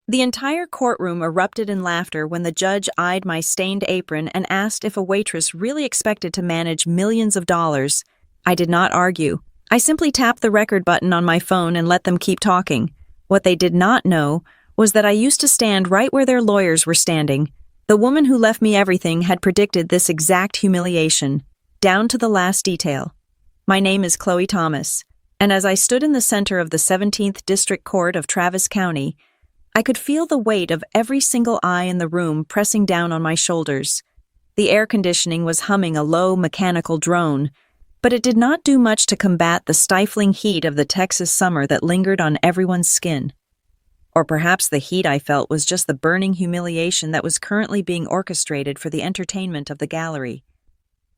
The entire courtroom erupted in laughter when the judge eyed my stained apron and asked if a waitress really expected to manage millions of dollars. I did not argue. I simply tapped the record button on my phone and let them keep talking. What they did not know was that I used to stand right where their lawyers were standing. The woman who left me everything had predicted this exact humiliation, down to the last detail. My name is Chloe Thomas, and as I stood in the center of the 17th District Court of Travis County, I could feel the weight of every single eye in the room pressing down on my shoulders. The air conditioning was humming a low mechanical drone, but it did not do much to combat the stifling heat of the Texas summer that lingered on everyone's skin. Or perhaps the heat I felt was just the burning humiliation that was currently being orchestrated for the entertainment of the gallery.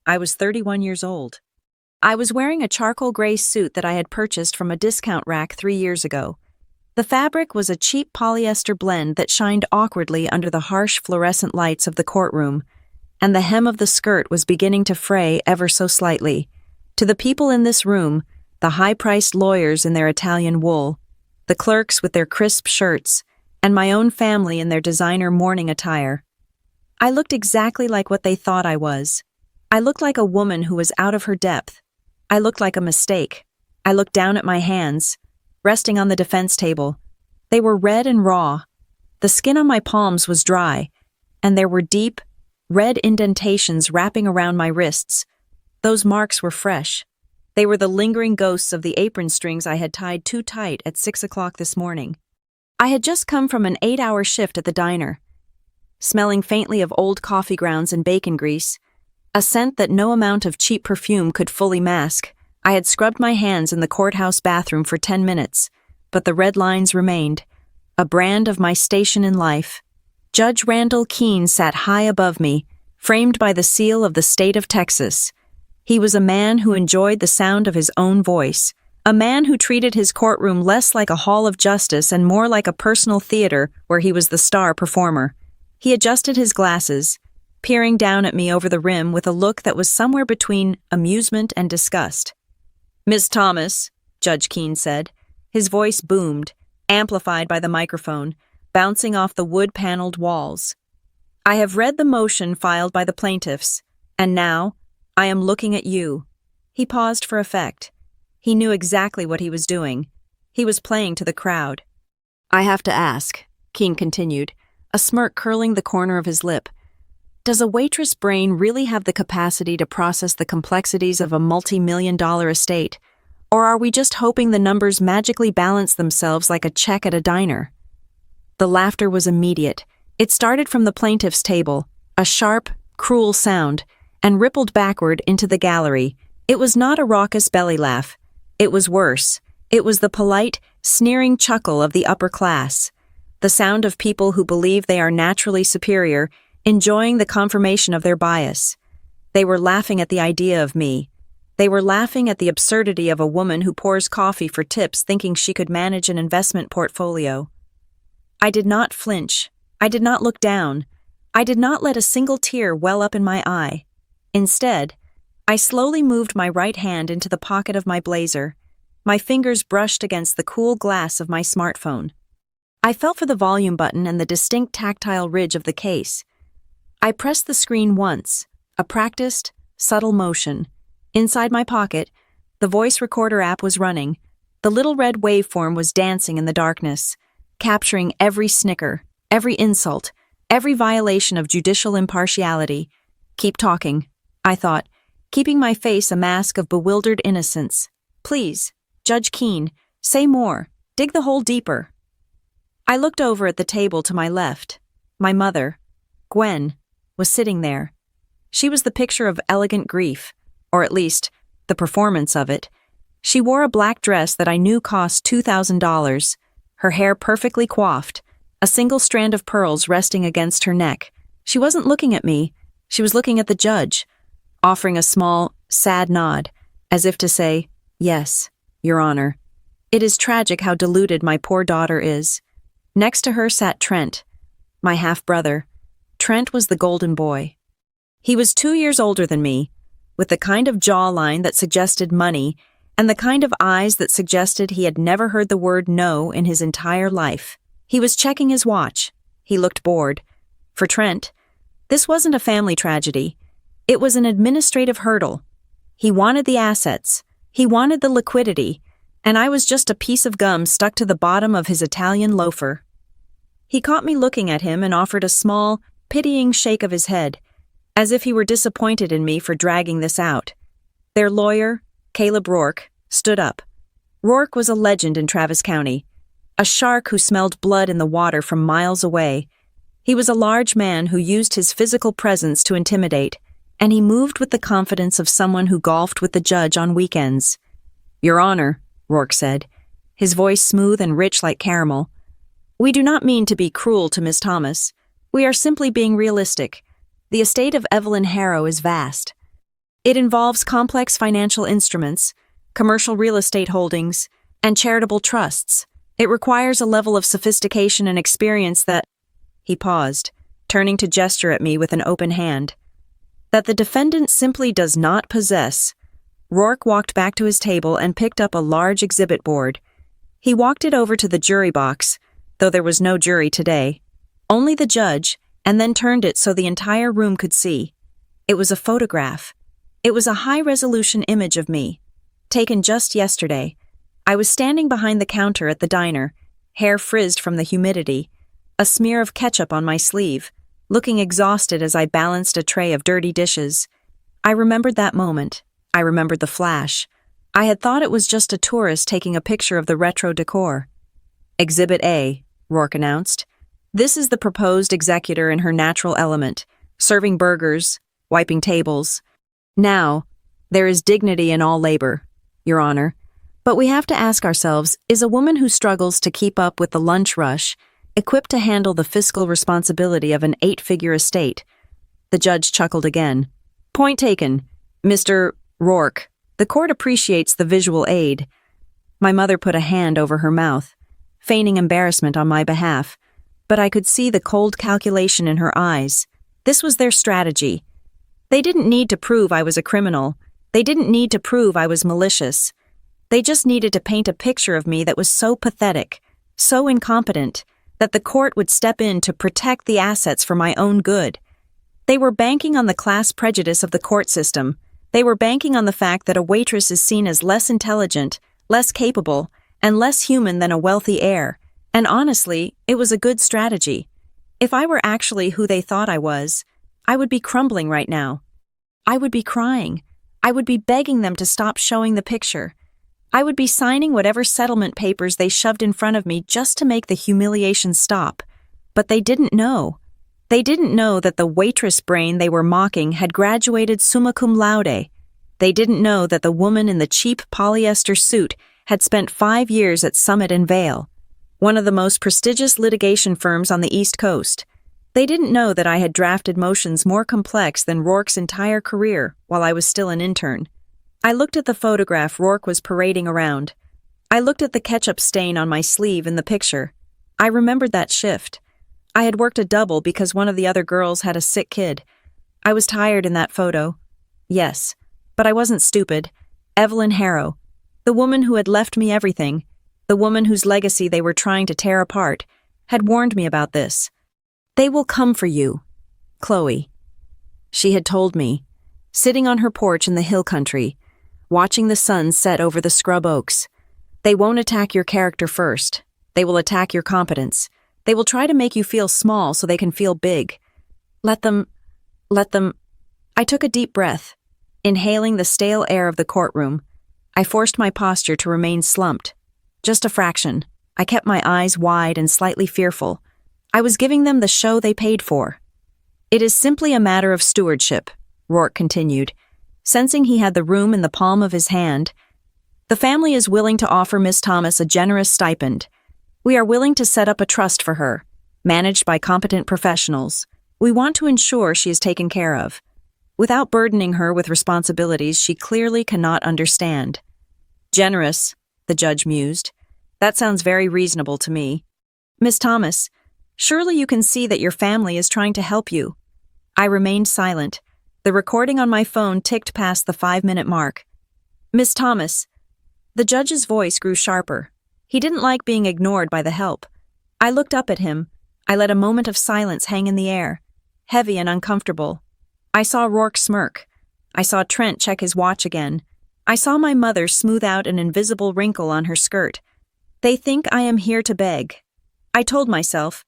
I was 31 years old. I was wearing a charcoal gray suit that I had purchased from a discount rack 3 years ago. The fabric was a cheap polyester blend that shined awkwardly under the harsh fluorescent lights of the courtroom, and the hem of the skirt was beginning to fray ever so slightly. To the people in this room, the high-priced lawyers in their Italian wool, the clerks with their crisp shirts, and my own family in their designer morning attire, I looked exactly like what they thought I was. I looked like a woman who was out of her depth. I looked like a mistake. I looked down at my hands, resting on the defense table. They were red and raw. The skin on my palms was dry, and there were deep, red indentations wrapping around my wrists. Those marks were fresh. They were the lingering ghosts of the apron strings I had tied too tight at 6 o'clock this morning. I had just come from an 8-hour shift at the diner, smelling faintly of old coffee grounds and bacon grease, a scent that no amount of cheap perfume could fully mask. I had scrubbed my hands in the courthouse bathroom for 10 minutes, but the red lines remained, a brand of my station in life. Judge Randall Keene sat high above me, framed by the seal of the state of Texas. He was a man who enjoyed the sound of his own voice, a man who treated his courtroom less like a hall of justice and more like a personal theater where he was the star performer. He adjusted his glasses, peering down at me over the rim with a look that was somewhere between amusement and disgust. "Miss Thomas," Judge Keene said. His voice boomed, amplified by the microphone, bouncing off the wood-paneled walls. "I have read the motion filed by the plaintiffs, and now I am looking at you." He paused for effect. He knew exactly what he was doing. He was playing to the crowd. "I have to ask," Keene continued, a smirk curling the corner of his lip. "Does a waitress brain really have the capacity to process the complexities of a multi-million-dollar estate? Or are we just hoping the numbers magically balance themselves like a check at a diner?" The laughter was immediate. It started from the plaintiff's table, a sharp, cruel sound, and rippled backward into the gallery. It was not a raucous belly laugh. It was worse. It was the polite, sneering chuckle of the upper class, the sound of people who believe they are naturally superior, enjoying the confirmation of their bias. They were laughing at the idea of me. They were laughing at the absurdity of a woman who pours coffee for tips thinking she could manage an investment portfolio. I did not flinch. I did not look down. I did not let a single tear well up in my eye. Instead, I slowly moved my right hand into the pocket of my blazer. My fingers brushed against the cool glass of my smartphone. I felt for the volume button and the distinct tactile ridge of the case. I pressed the screen once, a practiced, subtle motion. Inside my pocket, the voice recorder app was running. The little red waveform was dancing in the darkness, capturing every snicker, every insult, every violation of judicial impartiality. "Keep talking," I thought, keeping my face a mask of bewildered innocence. "Please, Judge Keene, say more. Dig the hole deeper." I looked over at the table to my left. My mother, Gwen, was sitting there. She was the picture of elegant grief, or at least, the performance of it. She wore a black dress that I knew cost $2,000, her hair perfectly coiffed, a single strand of pearls resting against her neck. She wasn't looking at me. She was looking at the judge, offering a small, sad nod, as if to say, "Yes, Your Honor." It is tragic how deluded my poor daughter is. Next to her sat Trent, my half-brother. Trent was the golden boy. He was 2 years older than me, with the kind of jawline that suggested money and the kind of eyes that suggested he had never heard the word no in his entire life. He was checking his watch. He looked bored. For Trent, this wasn't a family tragedy. It was an administrative hurdle. He wanted the assets. He wanted the liquidity. And I was just a piece of gum stuck to the bottom of his Italian loafer. He caught me looking at him and offered a small, pitying shake of his head, as if he were disappointed in me for dragging this out. Their lawyer, Caleb Rourke, stood up. Rourke was a legend in Travis County, a shark who smelled blood in the water from miles away. He was a large man who used his physical presence to intimidate, and he moved with the confidence of someone who golfed with the judge on weekends. "Your Honor," Rourke said, his voice smooth and rich like caramel, "we do not mean to be cruel to Miss Thomas. We are simply being realistic. The estate of Evelyn Harrow is vast. It involves complex financial instruments, commercial real estate holdings, and charitable trusts. It requires a level of sophistication and experience that—" He paused, turning to gesture at me with an open hand. "That the defendant simply does not possess." Rourke walked back to his table and picked up a large exhibit board. He walked it over to the jury box, though there was no jury today. Only the judge, and then turned it so the entire room could see. It was a photograph. It was a high-resolution image of me, taken just yesterday. I was standing behind the counter at the diner, hair frizzed from the humidity, a smear of ketchup on my sleeve, looking exhausted as I balanced a tray of dirty dishes. I remembered that moment. I remembered the flash. I had thought it was just a tourist taking a picture of the retro decor. "Exhibit A," Rourke announced. "This is the proposed executor in her natural element, serving burgers, wiping tables. Now, there is dignity in all labor, Your Honor. But we have to ask ourselves, is a woman who struggles to keep up with the lunch rush equipped to handle the fiscal responsibility of an 8-figure estate?" The judge chuckled again. "Point taken, Mr. Rourke. The court appreciates the visual aid." My mother put a hand over her mouth, feigning embarrassment on my behalf, but I could see the cold calculation in her eyes. This was their strategy. They didn't need to prove I was a criminal. They didn't need to prove I was malicious. They just needed to paint a picture of me that was so pathetic, so incompetent, that the court would step in to protect the assets for my own good. They were banking on the class prejudice of the court system. They were banking on the fact that a waitress is seen as less intelligent, less capable, and less human than a wealthy heir. And honestly, it was a good strategy. If I were actually who they thought I was, I would be crumbling right now. I would be crying. I would be begging them to stop showing the picture. I would be signing whatever settlement papers they shoved in front of me just to make the humiliation stop. But they didn't know. They didn't know that the waitress brain they were mocking had graduated summa cum laude. They didn't know that the woman in the cheap polyester suit had spent 5 years at Summit and Vail, one of the most prestigious litigation firms on the East Coast. They didn't know that I had drafted motions more complex than Rourke's entire career while I was still an intern. I looked at the photograph Rourke was parading around. I looked at the ketchup stain on my sleeve in the picture. I remembered that shift. I had worked a double because one of the other girls had a sick kid. I was tired in that photo. Yes, but I wasn't stupid. Evelyn Harrow, the woman who had left me everything, the woman whose legacy they were trying to tear apart, had warned me about this. "They will come for you, Chloe." She had told me, sitting on her porch in the hill country, watching the sun set over the scrub oaks. "They won't attack your character first. They will attack your competence. They will try to make you feel small so they can feel big. Let them. I took a deep breath, inhaling the stale air of the courtroom. I forced my posture to remain slumped. Just a fraction. I kept my eyes wide and slightly fearful. I was giving them the show they paid for. "It is simply a matter of stewardship," Rourke continued, sensing he had the room in the palm of his hand. "The family is willing to offer Miss Thomas a generous stipend. We are willing to set up a trust for her, managed by competent professionals. We want to ensure she is taken care of, without burdening her with responsibilities she clearly cannot understand." "Generous," the judge mused. "That sounds very reasonable to me. Miss Thomas, surely you can see that your family is trying to help you." I remained silent. The recording on my phone ticked past the 5-minute mark. "Miss Thomas." The judge's voice grew sharper. He didn't like being ignored by the help. I looked up at him. I let a moment of silence hang in the air, heavy and uncomfortable. I saw Rourke smirk. I saw Trent check his watch again. I saw my mother smooth out an invisible wrinkle on her skirt. They think I am here to beg. I told myself.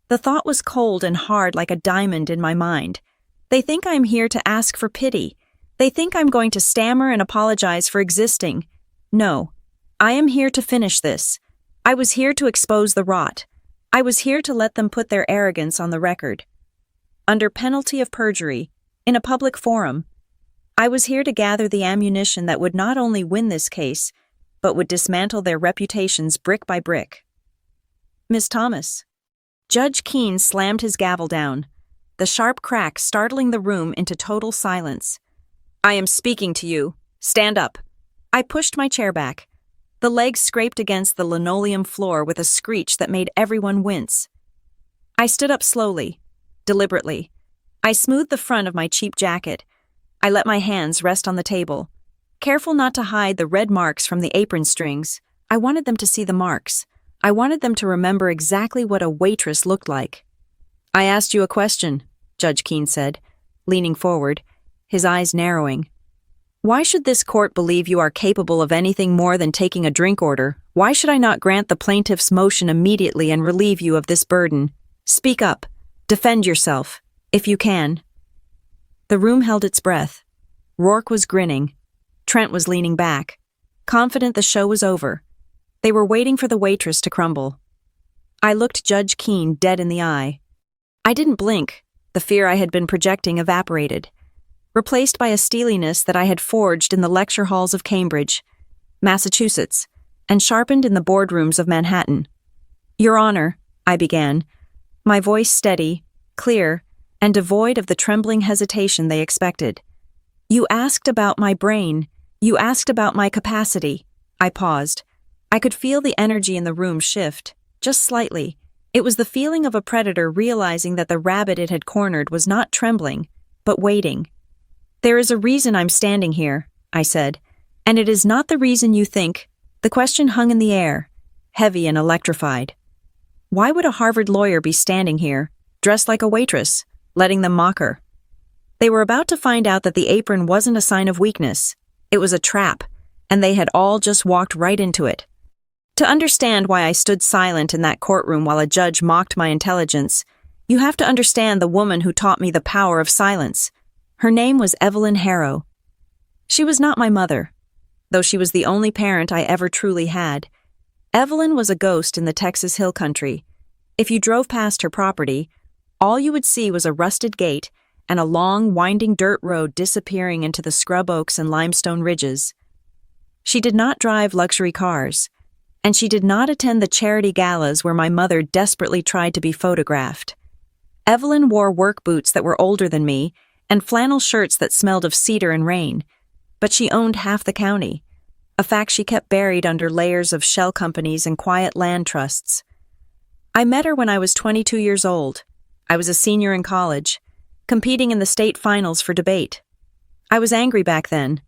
The thought was cold and hard like a diamond in my mind. They think I'm here to ask for pity. They think I'm going to stammer and apologize for existing. No, I am here to finish this. I was here to expose the rot. I was here to let them put their arrogance on the record. Under penalty of perjury, in a public forum, I was here to gather the ammunition that would not only win this case, but would dismantle their reputations brick by brick. Miss Thomas. Judge Keene slammed his gavel down, the sharp crack startling the room into total silence. I am speaking to you. Stand up. I pushed my chair back. The legs scraped against the linoleum floor with a screech that made everyone wince. I stood up slowly, deliberately. I smoothed the front of my cheap jacket. I let my hands rest on the table. Careful not to hide the red marks from the apron strings, I wanted them to see the marks. I wanted them to remember exactly what a waitress looked like. I asked you a question, Judge Keene said, leaning forward, his eyes narrowing. Why should this court believe you are capable of anything more than taking a drink order? Why should I not grant the plaintiff's motion immediately and relieve you of this burden? Speak up. Defend yourself, if you can. The room held its breath. Rourke was grinning. Trent was leaning back, confident the show was over. They were waiting for the waitress to crumble. I looked Judge Keene dead in the eye. I didn't blink. The fear I had been projecting evaporated, replaced by a steeliness that I had forged in the lecture halls of Cambridge, Massachusetts, and sharpened in the boardrooms of Manhattan. Your Honor, I began, my voice steady, clear, and devoid of the trembling hesitation they expected. You asked about my brain. You asked about my capacity. I paused. I could feel the energy in the room shift, just slightly. It was the feeling of a predator realizing that the rabbit it had cornered was not trembling, but waiting. There is a reason I'm standing here, I said, and it is not the reason you think. The question hung in the air, heavy and electrified. Why would a Harvard lawyer be standing here, dressed like a waitress, letting them mock her? They were about to find out that the apron wasn't a sign of weakness. It was a trap, and they had all just walked right into it. To understand why I stood silent in that courtroom while a judge mocked my intelligence, you have to understand the woman who taught me the power of silence. Her name was Evelyn Harrow. She was not my mother, though she was the only parent I ever truly had. Evelyn was a ghost in the Texas Hill Country. If you drove past her property, all you would see was a rusted gate and a long, winding dirt road disappearing into the scrub oaks and limestone ridges. She did not drive luxury cars, and she did not attend the charity galas where my mother desperately tried to be photographed. Evelyn wore work boots that were older than me and flannel shirts that smelled of cedar and rain, but she owned half the county, a fact she kept buried under layers of shell companies and quiet land trusts. I met her when I was 22 years old. I was a senior in college, competing in the state finals for debate. I was angry back then.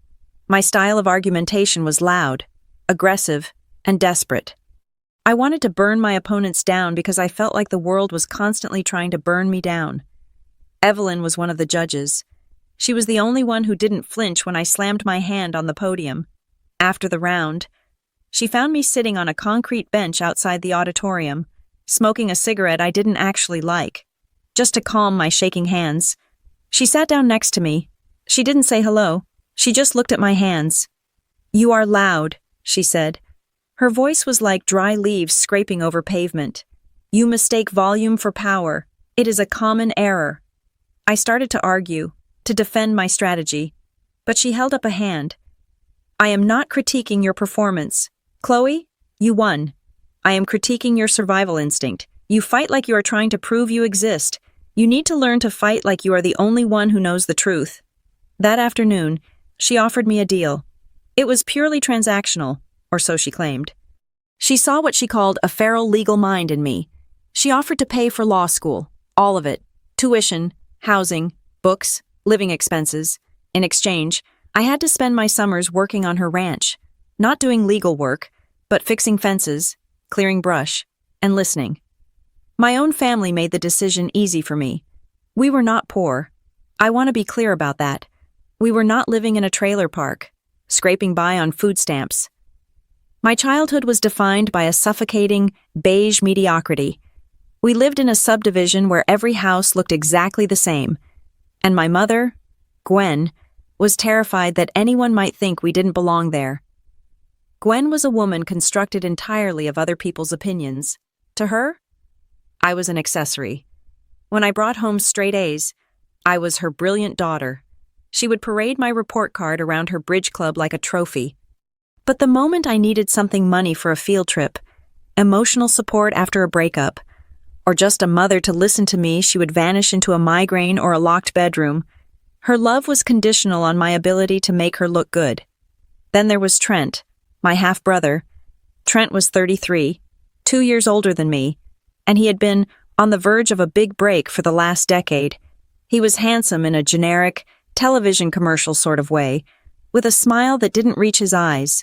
My style of argumentation was loud, aggressive, and desperate. I wanted to burn my opponents down because I felt like the world was constantly trying to burn me down. Evelyn was one of the judges. She was the only one who didn't flinch when I slammed my hand on the podium. After the round, she found me sitting on a concrete bench outside the auditorium, smoking a cigarette I didn't actually like, just to calm my shaking hands. She sat down next to me. She didn't say hello. She just looked at my hands. You are loud, she said. Her voice was like dry leaves scraping over pavement. You mistake volume for power. It is a common error. I started to argue, to defend my strategy, but she held up a hand. I am not critiquing your performance. Chloe, you won. I am critiquing your survival instinct. You fight like you are trying to prove you exist. You need to learn to fight like you are the only one who knows the truth. That afternoon, she offered me a deal. It was purely transactional, or so she claimed. She saw what she called a feral legal mind in me. She offered to pay for law school, all of it, tuition, housing, books, living expenses. In exchange, I had to spend my summers working on her ranch, not doing legal work, but fixing fences, clearing brush, and listening. My own family made the decision easy for me. We were not poor. I want to be clear about that. We were not living in a trailer park, scraping by on food stamps. My childhood was defined by a suffocating, beige mediocrity. We lived in a subdivision where every house looked exactly the same, and my mother, Gwen, was terrified that anyone might think we didn't belong there. Gwen was a woman constructed entirely of other people's opinions. To her, I was an accessory. When I brought home straight A's, I was her brilliant daughter. She would parade my report card around her bridge club like a trophy. But the moment I needed something money for a field trip, emotional support after a breakup, or just a mother to listen to me, she would vanish into a migraine or a locked bedroom. Her love was conditional on my ability to make her look good. Then there was Trent, my half-brother. Trent was 33, 2 years older than me, and he had been on the verge of a big break for the last decade. He was handsome in a generic, television commercial sort of way, with a smile that didn't reach his eyes.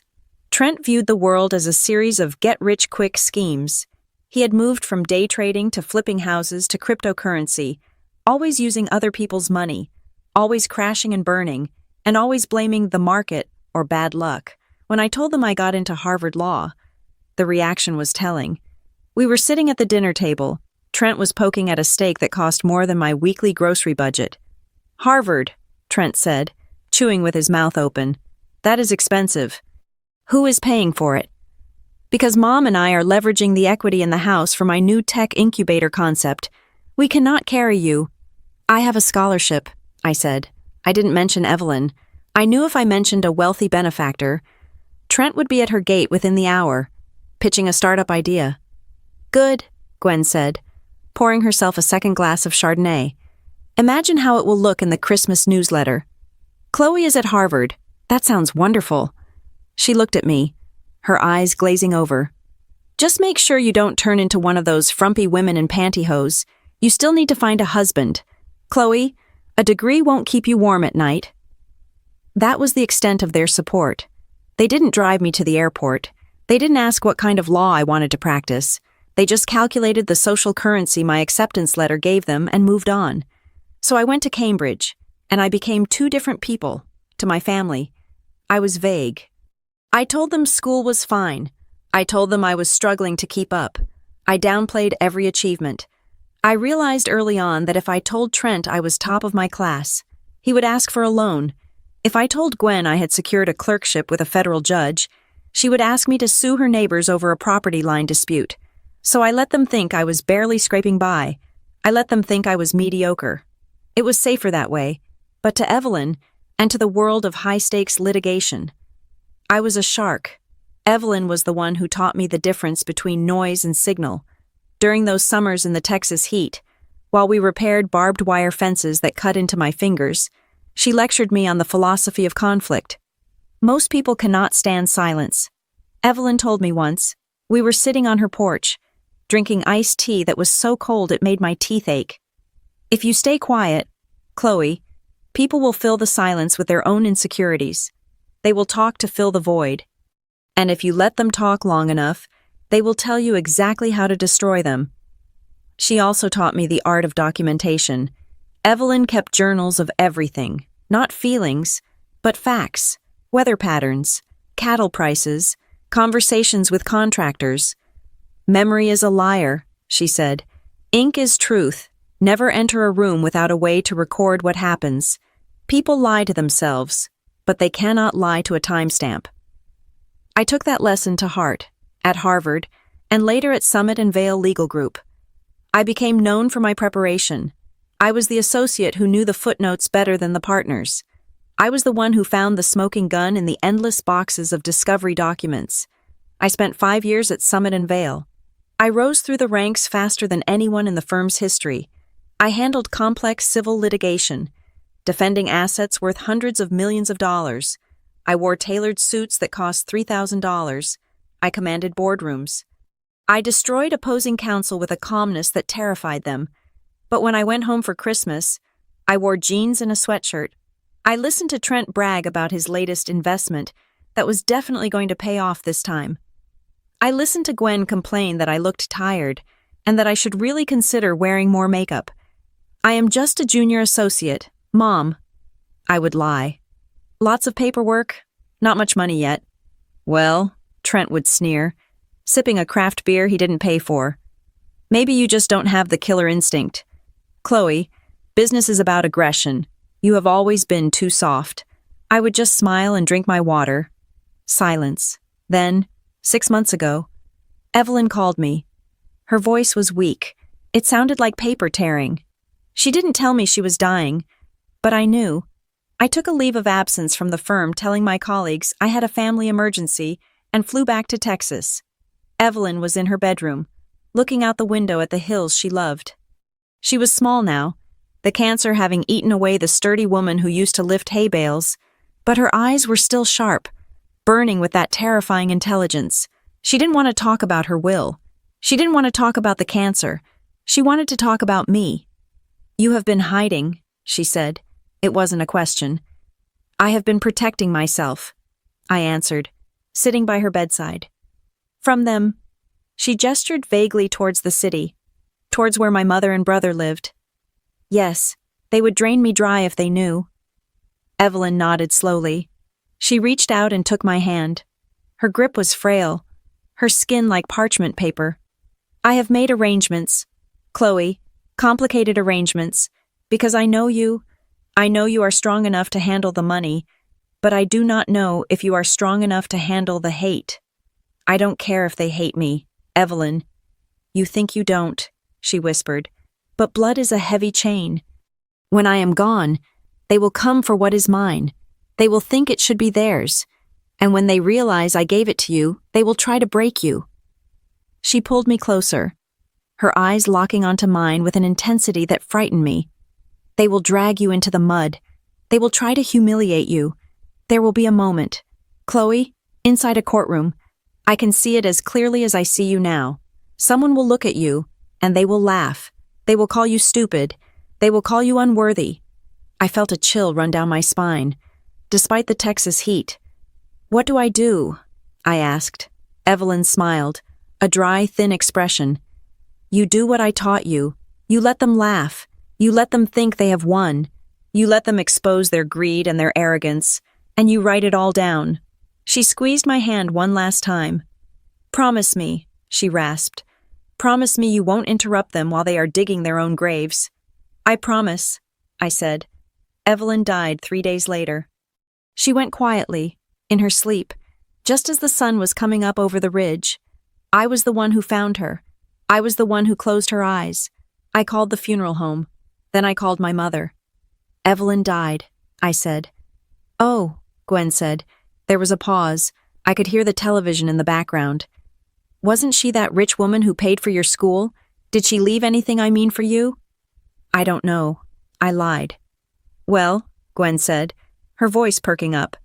Trent viewed the world as a series of get-rich-quick schemes. He had moved from day trading to flipping houses to cryptocurrency, always using other people's money, always crashing and burning, and always blaming the market or bad luck. When I told them I got into Harvard Law, the reaction was telling. We were sitting at the dinner table. Trent was poking at a steak that cost more than my weekly grocery budget. "Harvard," Trent said, chewing with his mouth open. "That is expensive. Who is paying for it?" "Because Mom and I are leveraging the equity in the house for my new tech incubator concept. We cannot carry you." "I have a scholarship," I said. I didn't mention Evelyn. I knew if I mentioned a wealthy benefactor, Trent would be at her gate within the hour, pitching a startup idea. "Good," Gwen said, pouring herself a second glass of Chardonnay. "Imagine how it will look in the Christmas newsletter. Chloe is at Harvard. That sounds wonderful." She looked at me, her eyes glazing over. "Just make sure you don't turn into one of those frumpy women in pantyhose. You still need to find a husband. Chloe, a degree won't keep you warm at night." That was the extent of their support. They didn't drive me to the airport. They didn't ask what kind of law I wanted to practice. They just calculated the social currency my acceptance letter gave them and moved on. So I went to Cambridge, and I became two different people, to my family. I was vague. I told them school was fine. I told them I was struggling to keep up. I downplayed every achievement. I realized early on that if I told Trent I was top of my class, he would ask for a loan. If I told Gwen I had secured a clerkship with a federal judge, she would ask me to sue her neighbors over a property line dispute. So I let them think I was barely scraping by. I let them think I was mediocre. It was safer that way, but to Evelyn, and to the world of high-stakes litigation, I was a shark. Evelyn was the one who taught me the difference between noise and signal. During those summers in the Texas heat, while we repaired barbed wire fences that cut into my fingers, she lectured me on the philosophy of conflict. Most people cannot stand silence. Evelyn told me once, we were sitting on her porch, drinking iced tea that was so cold it made my teeth ache. If you stay quiet, Chloe, people will fill the silence with their own insecurities. They will talk to fill the void. And if you let them talk long enough, they will tell you exactly how to destroy them. She also taught me the art of documentation. Evelyn kept journals of everything, not feelings, but facts, weather patterns, cattle prices, conversations with contractors. "Memory is a liar," she said. "Ink is truth. Never enter a room without a way to record what happens. People lie to themselves, but they cannot lie to a timestamp." I took that lesson to heart, at Harvard, and later at Summit and Vale Legal Group. I became known for my preparation. I was the associate who knew the footnotes better than the partners. I was the one who found the smoking gun in the endless boxes of discovery documents. I spent 5 years at Summit and Vale. I rose through the ranks faster than anyone in the firm's history. I handled complex civil litigation, defending assets worth hundreds of millions of dollars. I wore tailored suits that cost $3,000. I commanded boardrooms. I destroyed opposing counsel with a calmness that terrified them. But when I went home for Christmas, I wore jeans and a sweatshirt. I listened to Trent brag about his latest investment that was definitely going to pay off this time. I listened to Gwen complain that I looked tired, and that I should really consider wearing more makeup. I am just a junior associate, Mom. I would lie. Lots of paperwork, not much money yet. Well, Trent would sneer, sipping a craft beer he didn't pay for. Maybe you just don't have the killer instinct. Chloe, business is about aggression. You have always been too soft. I would just smile and drink my water. Silence. Then, 6 months ago, Evelyn called me. Her voice was weak. It sounded like paper tearing. She didn't tell me she was dying, but I knew. I took a leave of absence from the firm telling my colleagues I had a family emergency and flew back to Texas. Evelyn was in her bedroom, looking out the window at the hills she loved. She was small now, the cancer having eaten away the sturdy woman who used to lift hay bales, but her eyes were still sharp, burning with that terrifying intelligence. She didn't want to talk about her will. She didn't want to talk about the cancer. She wanted to talk about me. You have been hiding, she said. It wasn't a question. I have been protecting myself, I answered, sitting by her bedside. From them. She gestured vaguely towards the city, towards where my mother and brother lived. Yes, they would drain me dry if they knew. Evelyn nodded slowly. She reached out and took my hand. Her grip was frail, her skin like parchment paper. I have made arrangements, Chloe, complicated arrangements, because I know you are strong enough to handle the money, but I do not know if you are strong enough to handle the hate. I don't care if they hate me, Evelyn. You think you don't, she whispered, but blood is a heavy chain. When I am gone, they will come for what is mine. They will think it should be theirs, and when they realize I gave it to you, they will try to break you. She pulled me closer, her eyes locking onto mine with an intensity that frightened me. They will drag you into the mud. They will try to humiliate you. There will be a moment. Chloe, inside a courtroom. I can see it as clearly as I see you now. Someone will look at you, and they will laugh. They will call you stupid. They will call you unworthy. I felt a chill run down my spine, despite the Texas heat. What do I do? I asked. Evelyn smiled, a dry, thin expression. You do what I taught you. You let them laugh. You let them think they have won. You let them expose their greed and their arrogance, and you write it all down. She squeezed my hand one last time. Promise me, she rasped. Promise me you won't interrupt them while they are digging their own graves. I promise, I said. Evelyn died 3 days later. She went quietly, in her sleep, just as the sun was coming up over the ridge. I was the one who found her. I was the one who closed her eyes. I called the funeral home. Then I called my mother. Evelyn died, I said. Oh, Gwen said. There was a pause. I could hear the television in the background. Wasn't she that rich woman who paid for your school? Did she leave anything for you? I don't know. I lied. Well, Gwen said, her voice perking up.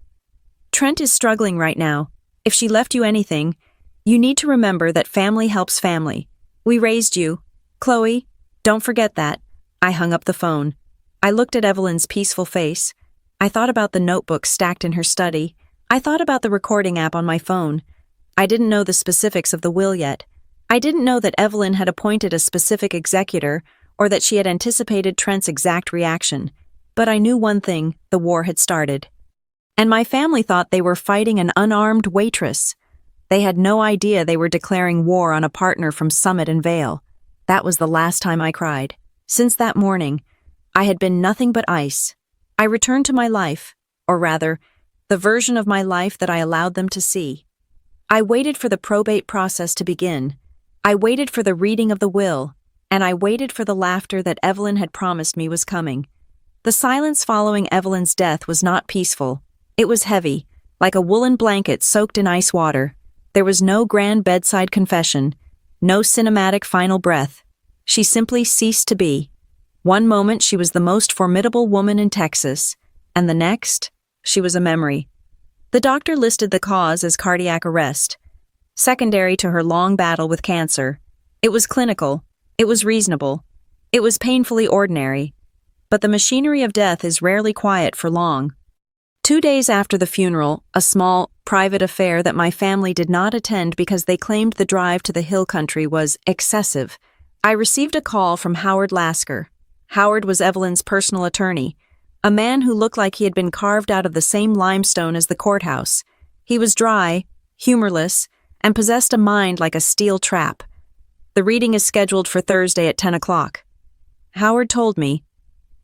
Trent is struggling right now. If she left you anything, you need to remember that family helps family. We raised you. Chloe, don't forget that. I hung up the phone. I looked at Evelyn's peaceful face. I thought about the notebook stacked in her study. I thought about the recording app on my phone. I didn't know the specifics of the will yet. I didn't know that Evelyn had appointed a specific executor or that she had anticipated Trent's exact reaction. But I knew one thing, the war had started. And my family thought they were fighting an unarmed waitress. They had no idea they were declaring war on a partner from Summit and Vale. That was the last time I cried. Since that morning, I had been nothing but ice. I returned to my life, or rather, the version of my life that I allowed them to see. I waited for the probate process to begin. I waited for the reading of the will, and I waited for the laughter that Evelyn had promised me was coming. The silence following Evelyn's death was not peaceful. It was heavy, like a woolen blanket soaked in ice water. There was no grand bedside confession, no cinematic final breath. She simply ceased to be. One moment she was the most formidable woman in Texas, and the next, she was a memory. The doctor listed the cause as cardiac arrest, secondary to her long battle with cancer. It was clinical. It was reasonable. It was painfully ordinary. But the machinery of death is rarely quiet for long. 2 days after the funeral, a small, private affair that my family did not attend because they claimed the drive to the hill country was excessive, I received a call from Howard Lasker. Howard was Evelyn's personal attorney, a man who looked like he had been carved out of the same limestone as the courthouse. He was dry, humorless, and possessed a mind like a steel trap. The reading is scheduled for Thursday at 10 o'clock. Howard told me,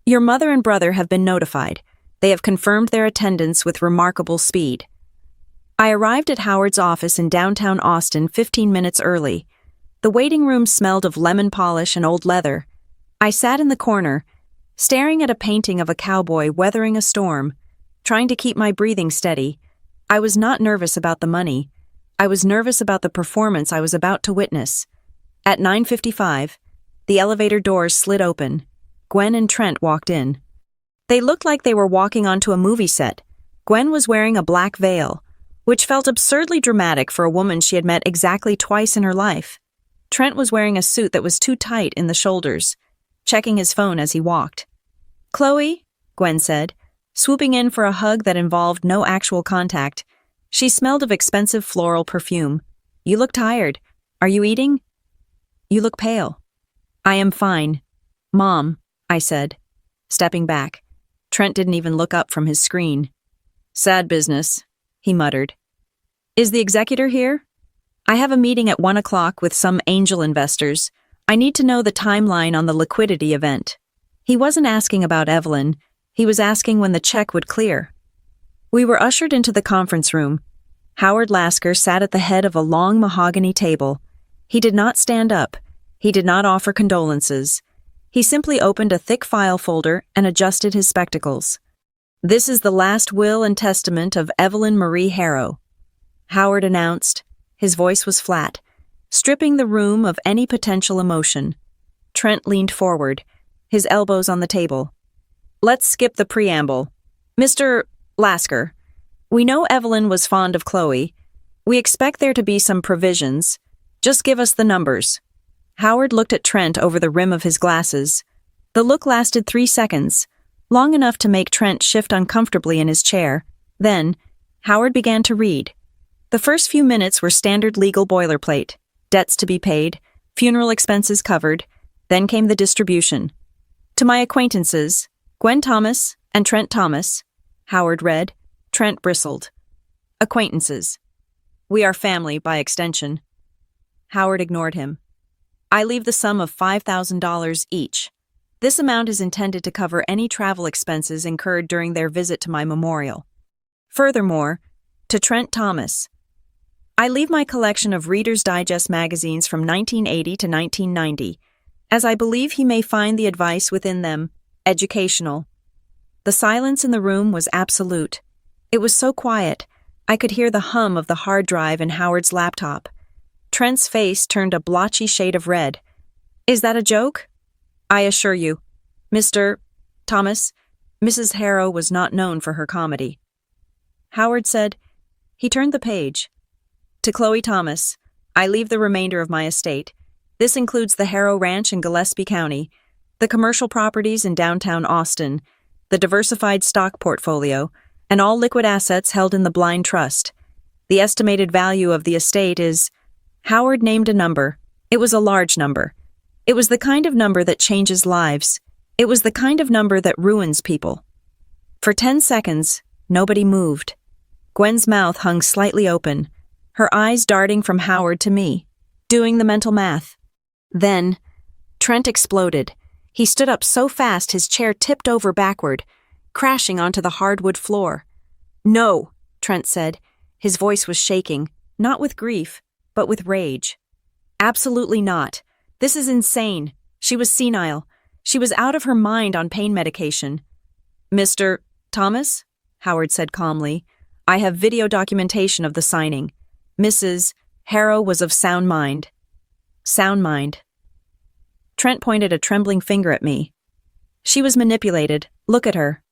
"Your mother and brother have been notified. They have confirmed their attendance with remarkable speed." I arrived at Howard's office in downtown Austin 15 minutes early. The waiting room smelled of lemon polish and old leather. I sat in the corner, staring at a painting of a cowboy weathering a storm, trying to keep my breathing steady. I was not nervous about the money. I was nervous about the performance I was about to witness. At 9:55, the elevator doors slid open. Gwen and Trent walked in. They looked like they were walking onto a movie set. Gwen was wearing a black veil, which felt absurdly dramatic for a woman she had met exactly twice in her life. Trent was wearing a suit that was too tight in the shoulders, checking his phone as he walked. "Chloe," Gwen said, swooping in for a hug that involved no actual contact. She smelled of expensive floral perfume. "You look tired. Are you eating?" "You look pale." "I am fine." "Mom," I said, stepping back. Trent didn't even look up from his screen. "Sad business," he muttered. "Is the executor here?" "I have a meeting at 1 o'clock with some angel investors. I need to know the timeline on the liquidity event." He wasn't asking about Evelyn. He was asking when the check would clear. We were ushered into the conference room. Howard Lasker sat at the head of a long mahogany table. He did not stand up. He did not offer condolences. He simply opened a thick file folder and adjusted his spectacles. "This is the last will and testament of Evelyn Marie Harrow," Howard announced. His voice was flat, stripping the room of any potential emotion. Trent leaned forward, his elbows on the table. "Let's skip the preamble. Mr. Lasker, we know Evelyn was fond of Chloe. We expect there to be some provisions. Just give us the numbers." Howard looked at Trent over the rim of his glasses. The look lasted 3 seconds, long enough to make Trent shift uncomfortably in his chair. Then, Howard began to read. The first few minutes were standard legal boilerplate. Debts to be paid, funeral expenses covered. Then came the distribution. "To my acquaintances, Gwen Thomas and Trent Thomas," Howard read. Trent bristled. "Acquaintances. We are family by extension." Howard ignored him. "I leave the sum of $5,000 each. This amount is intended to cover any travel expenses incurred during their visit to my memorial. Furthermore, to Trent Thomas, I leave my collection of Reader's Digest magazines from 1980 to 1990, as I believe he may find the advice within them educational." The silence in the room was absolute. It was so quiet, I could hear the hum of the hard drive in Howard's laptop. Trent's face turned a blotchy shade of red. "Is that a joke?" "I assure you, Mr. Thomas, Mrs. Harrow was not known for her comedy." Howard said. He turned the page. "To Chloe Thomas, I leave the remainder of my estate. This includes the Harrow Ranch in Gillespie County, the commercial properties in downtown Austin, the diversified stock portfolio, and all liquid assets held in the blind trust. The estimated value of the estate is—" Howard named a number. It was a large number. It was the kind of number that changes lives. It was the kind of number that ruins people. For 10 seconds, nobody moved. Gwen's mouth hung slightly open, her eyes darting from Howard to me, doing the mental math. Then, Trent exploded. He stood up so fast his chair tipped over backward, crashing onto the hardwood floor. "No," Trent said. His voice was shaking, not with grief, but with rage. "Absolutely not. This is insane. She was senile. She was out of her mind on pain medication." "Mr. Thomas," Howard said calmly, "I have video documentation of the signing. Mrs. Harrow was of sound mind." "Sound mind." Trent pointed a trembling finger at me. "She was manipulated. Look at her.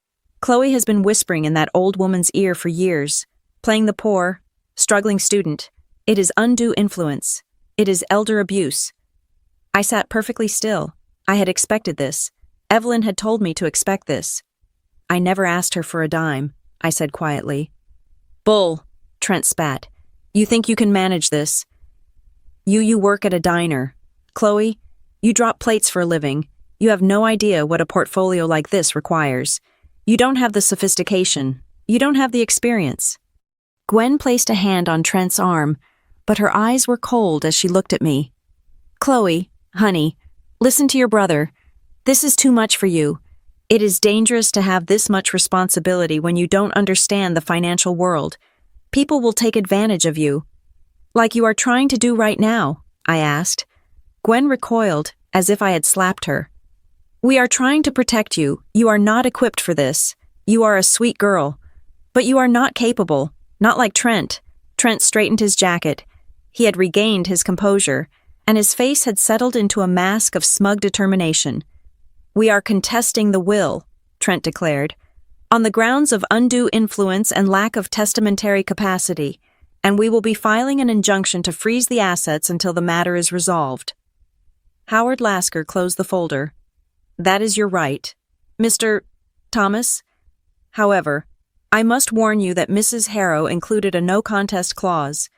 Chloe has been whispering in that old woman's ear for years, playing the poor, struggling student. It is undue influence. It is elder abuse." I sat perfectly still. I had expected this. Evelyn had told me to expect this. "I never asked her for a dime," I said quietly. "Bull," Trent spat. "You think you can manage this? You work at a diner. Chloe, You drop plates for a living. You have no idea what a portfolio like this requires. You don't have the sophistication. You don't have the experience." Gwen placed a hand on Trent's arm, but her eyes were cold as she looked at me. "Chloe, honey, listen to your brother. This is too much for you. It is dangerous to have this much responsibility when you don't understand the financial world. People will take advantage of you." "Like you are trying to do right now?" I asked. Gwen recoiled, as if I had slapped her. "We are trying to protect you. You are not equipped for this. You are a sweet girl. But you are not capable, not like Trent." Trent straightened his jacket. He had regained his composure, and his face had settled into a mask of smug determination. "We are contesting the will," Trent declared, "on the grounds of undue influence and lack of testamentary capacity, and we will be filing an injunction to freeze the assets until the matter is resolved." Howard Lasker closed the folder. "That is your right, Mr. Thomas. However, I must warn you that Mrs. Harrow included a no-contest clause.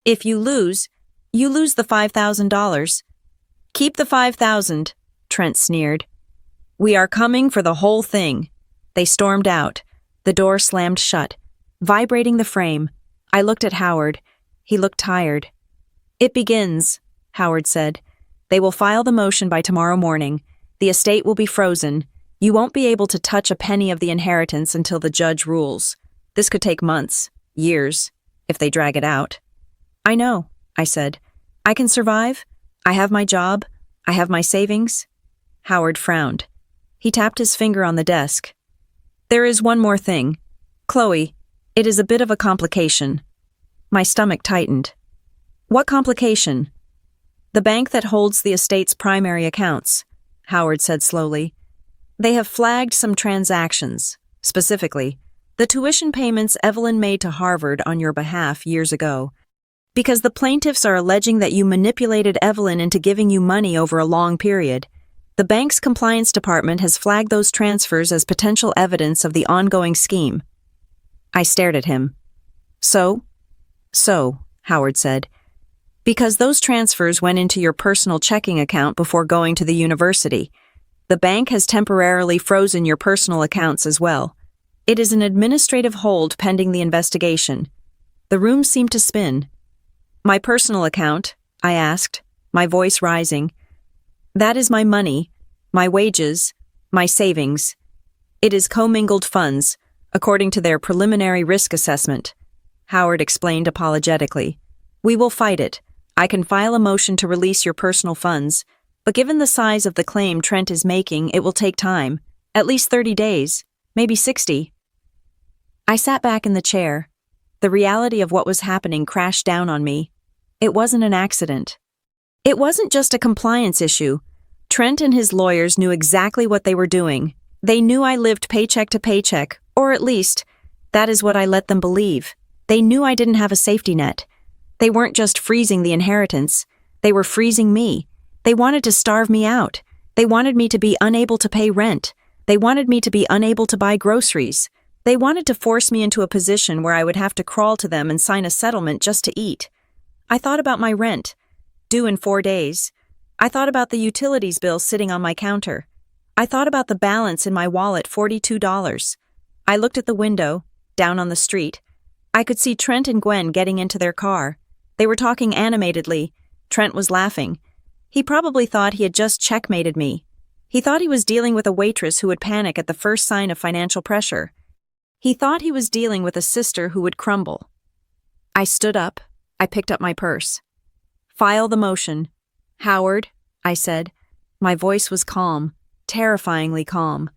If you lose the $5,000. "Keep the $5,000, Trent sneered. "We are coming for the whole thing." They stormed out. The door slammed shut, vibrating the frame. I looked at Howard. He looked tired. "It begins," Howard said. "They will file the motion by tomorrow morning. The estate will be frozen. You won't be able to touch a penny of the inheritance until the judge rules. This could take months, years, if they drag it out." "I know," I said. "I can survive. I have my job. I have my savings." Howard frowned. He tapped his finger on the desk. "There is one more thing. Chloe, it is a bit of a complication." My stomach tightened. "What complication?" "The bank that holds the estate's primary accounts," Howard said slowly. "They have flagged some transactions, specifically the tuition payments Evelyn made to Harvard on your behalf years ago, because the plaintiffs are alleging that you manipulated Evelyn into giving you money over a long period. The bank's compliance department has flagged those transfers as potential evidence of the ongoing scheme." I stared at him. So, Howard said. "Because those transfers went into your personal checking account before going to the university. The bank has temporarily frozen your personal accounts as well. It is an administrative hold pending the investigation." The room seemed to spin. "My personal account?" I asked, my voice rising. "That is my money, my wages, my savings. It is commingled funds, according to their preliminary risk assessment," Howard explained apologetically. "We will fight it. I can file a motion to release your personal funds, but given the size of the claim Trent is making, it will take time, at least 30 days, maybe 60. I sat back in the chair. The reality of what was happening crashed down on me. It wasn't an accident. It wasn't just a compliance issue. Trent and his lawyers knew exactly what they were doing. They knew I lived paycheck to paycheck, or at least, that is what I let them believe. They knew I didn't have a safety net. They weren't just freezing the inheritance. They were freezing me. They wanted to starve me out. They wanted me to be unable to pay rent. They wanted me to be unable to buy groceries. They wanted to force me into a position where I would have to crawl to them and sign a settlement just to eat. I thought about my rent, due in 4 days. I thought about the utilities bill sitting on my counter. I thought about the balance in my wallet, $42. I looked at the window, down on the street. I could see Trent and Gwen getting into their car. They were talking animatedly. Trent was laughing. He probably thought he had just checkmated me. He thought he was dealing with a waitress who would panic at the first sign of financial pressure. He thought he was dealing with a sister who would crumble. I stood up. I picked up my purse. "File the motion." "Howard," I said. My voice was calm, terrifyingly calm.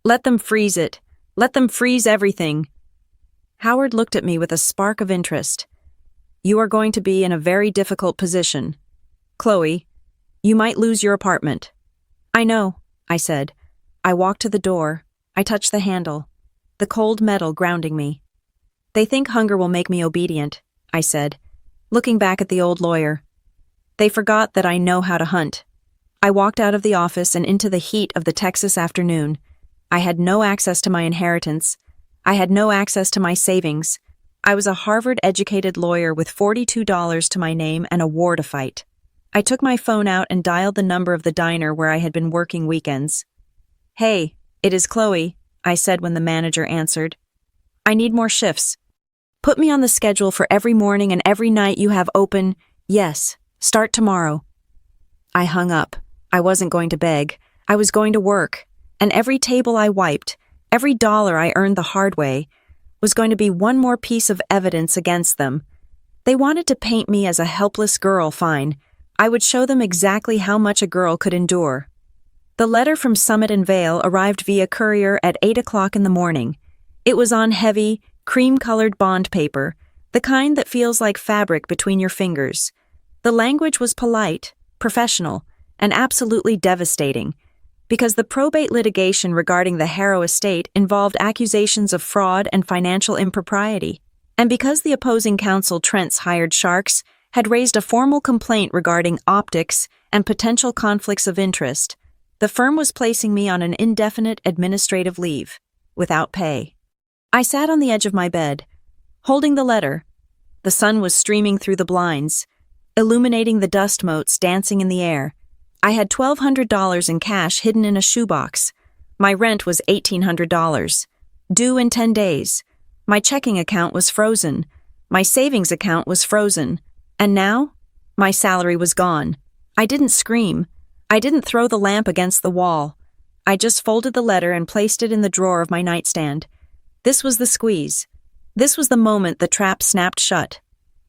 "Let them freeze it. Let them freeze everything." Howard looked at me with a spark of interest. "You are going to be in a very difficult position. Chloe, you might lose your apartment." "I know," I said. I walked to the door. I touched the handle, the cold metal grounding me. "They think hunger will make me obedient," I said, looking back at the old lawyer. "They forgot that I know how to hunt." I walked out of the office and into the heat of the Texas afternoon. I had no access to my inheritance. I had no access to my savings. I was a Harvard-educated lawyer with $42 to my name and a war to fight. I took my phone out and dialed the number of the diner where I had been working weekends. "Hey, it is Chloe," I said when the manager answered. "I need more shifts. Put me on the schedule for every morning and every night you have open. Yes, start tomorrow." I hung up. I wasn't going to beg. I was going to work. And every table I wiped, every dollar I earned the hard way, was going to be one more piece of evidence against them. They wanted to paint me as a helpless girl, fine. I would show them exactly how much a girl could endure. The letter from Summit and Vale arrived via courier at 8 o'clock in the morning. It was on heavy, cream-colored bond paper, the kind that feels like fabric between your fingers. The language was polite, professional, and absolutely devastating, because the probate litigation regarding the Harrow estate involved accusations of fraud and financial impropriety, and because the opposing counsel Trent's hired sharks had raised a formal complaint regarding optics and potential conflicts of interest, the firm was placing me on an indefinite administrative leave, without pay. I sat on the edge of my bed, holding the letter. The sun was streaming through the blinds, illuminating the dust motes dancing in the air. I had $1,200 in cash hidden in a shoebox. My rent was $1,800, due in 10 days. My checking account was frozen. My savings account was frozen. And now, my salary was gone. I didn't scream. I didn't throw the lamp against the wall. I just folded the letter and placed it in the drawer of my nightstand. This was the squeeze. This was the moment the trap snapped shut.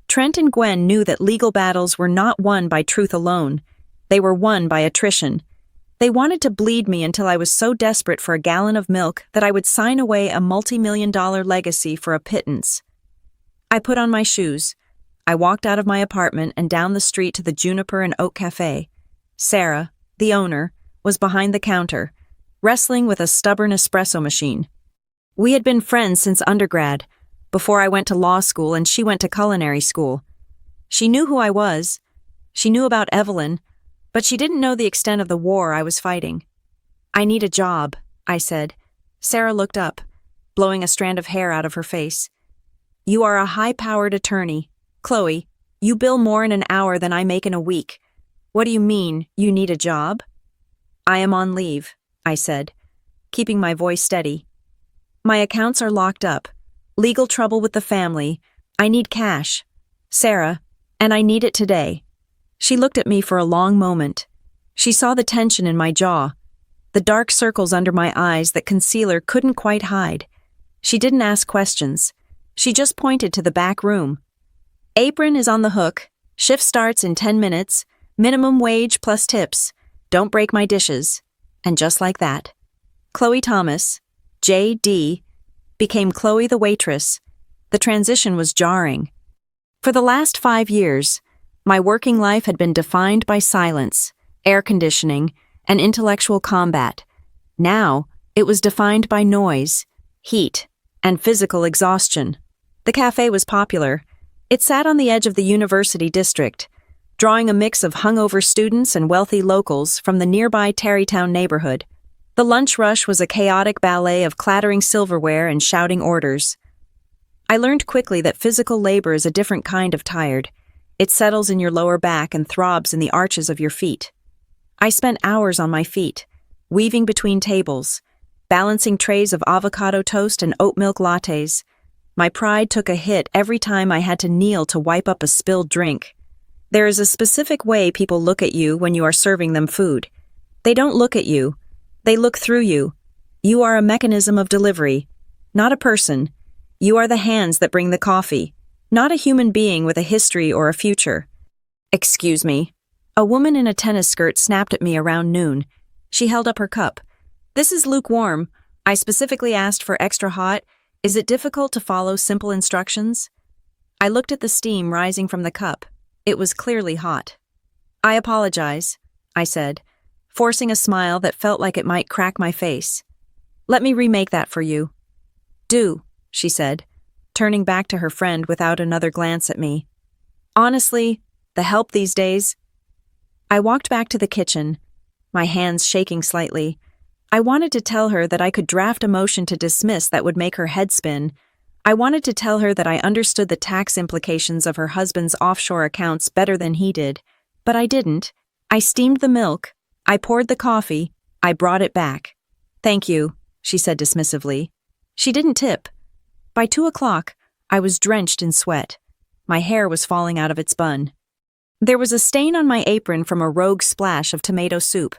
Trent and Gwen knew that legal battles were not won by truth alone. They were won by attrition. They wanted to bleed me until I was so desperate for a gallon of milk that I would sign away a multi-million-dollar legacy for a pittance. I put on my shoes. I walked out of my apartment and down the street to the Juniper and Oak Cafe. Sarah, the owner, was behind the counter, wrestling with a stubborn espresso machine. We had been friends since undergrad, before I went to law school and she went to culinary school. She knew who I was. She knew about Evelyn, but she didn't know the extent of the war I was fighting. "I need a job," I said. Sarah looked up, blowing a strand of hair out of her face. "You are a high-powered attorney. Chloe, you bill more in an hour than I make in a week. What do you mean, you need a job?" "I am on leave," I said, keeping my voice steady. "My accounts are locked up. Legal trouble with the family. I need cash. Sarah, and I need it today." She looked at me for a long moment. She saw the tension in my jaw, the dark circles under my eyes that concealer couldn't quite hide. She didn't ask questions. She just pointed to the back room. "Apron is on the hook. Shift starts in 10 minutes. Minimum wage plus tips. Don't break my dishes." And just like that, Chloe Thomas, J.D., became Chloe the waitress. The transition was jarring. For the last 5 years, my working life had been defined by silence, air conditioning, and intellectual combat. Now, it was defined by noise, heat, and physical exhaustion. The cafe was popular. It sat on the edge of the university district, drawing a mix of hungover students and wealthy locals from the nearby Tarrytown neighborhood. The lunch rush was a chaotic ballet of clattering silverware and shouting orders. I learned quickly that physical labor is a different kind of tired. It settles in your lower back and throbs in the arches of your feet. I spent hours on my feet, weaving between tables, balancing trays of avocado toast and oat milk lattes. My pride took a hit every time I had to kneel to wipe up a spilled drink. There is a specific way people look at you when you are serving them food. They don't look at you. They look through you. You are a mechanism of delivery, not a person. You are the hands that bring the coffee, not a human being with a history or a future. "Excuse me." A woman in a tennis skirt snapped at me around noon. She held up her cup. "This is lukewarm. I specifically asked for extra hot. Is it difficult to follow simple instructions?" I looked at the steam rising from the cup. It was clearly hot. "I apologize," I said, forcing a smile that felt like it might crack my face. "Let me remake that for you." "Do," she said, turning back to her friend without another glance at me. "Honestly, the help these days." I walked back to the kitchen, my hands shaking slightly. I wanted to tell her that I could draft a motion to dismiss that would make her head spin. I wanted to tell her that I understood the tax implications of her husband's offshore accounts better than he did. But I didn't. I steamed the milk. I poured the coffee. I brought it back. "Thank you," she said dismissively. She didn't tip. By 2 o'clock, I was drenched in sweat. My hair was falling out of its bun. There was a stain on my apron from a rogue splash of tomato soup.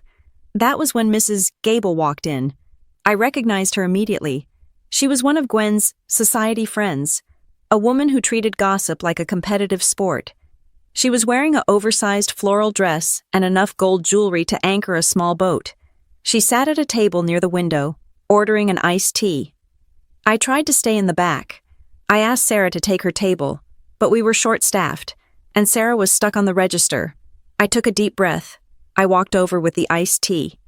That was when Mrs. Gable walked in. I recognized her immediately. She was one of Gwen's society friends, a woman who treated gossip like a competitive sport. She was wearing an oversized floral dress and enough gold jewelry to anchor a small boat. She sat at a table near the window, ordering an iced tea. I tried to stay in the back. I asked Sarah to take her table, but we were short-staffed, and Sarah was stuck on the register. I took a deep breath. I walked over with the iced tea.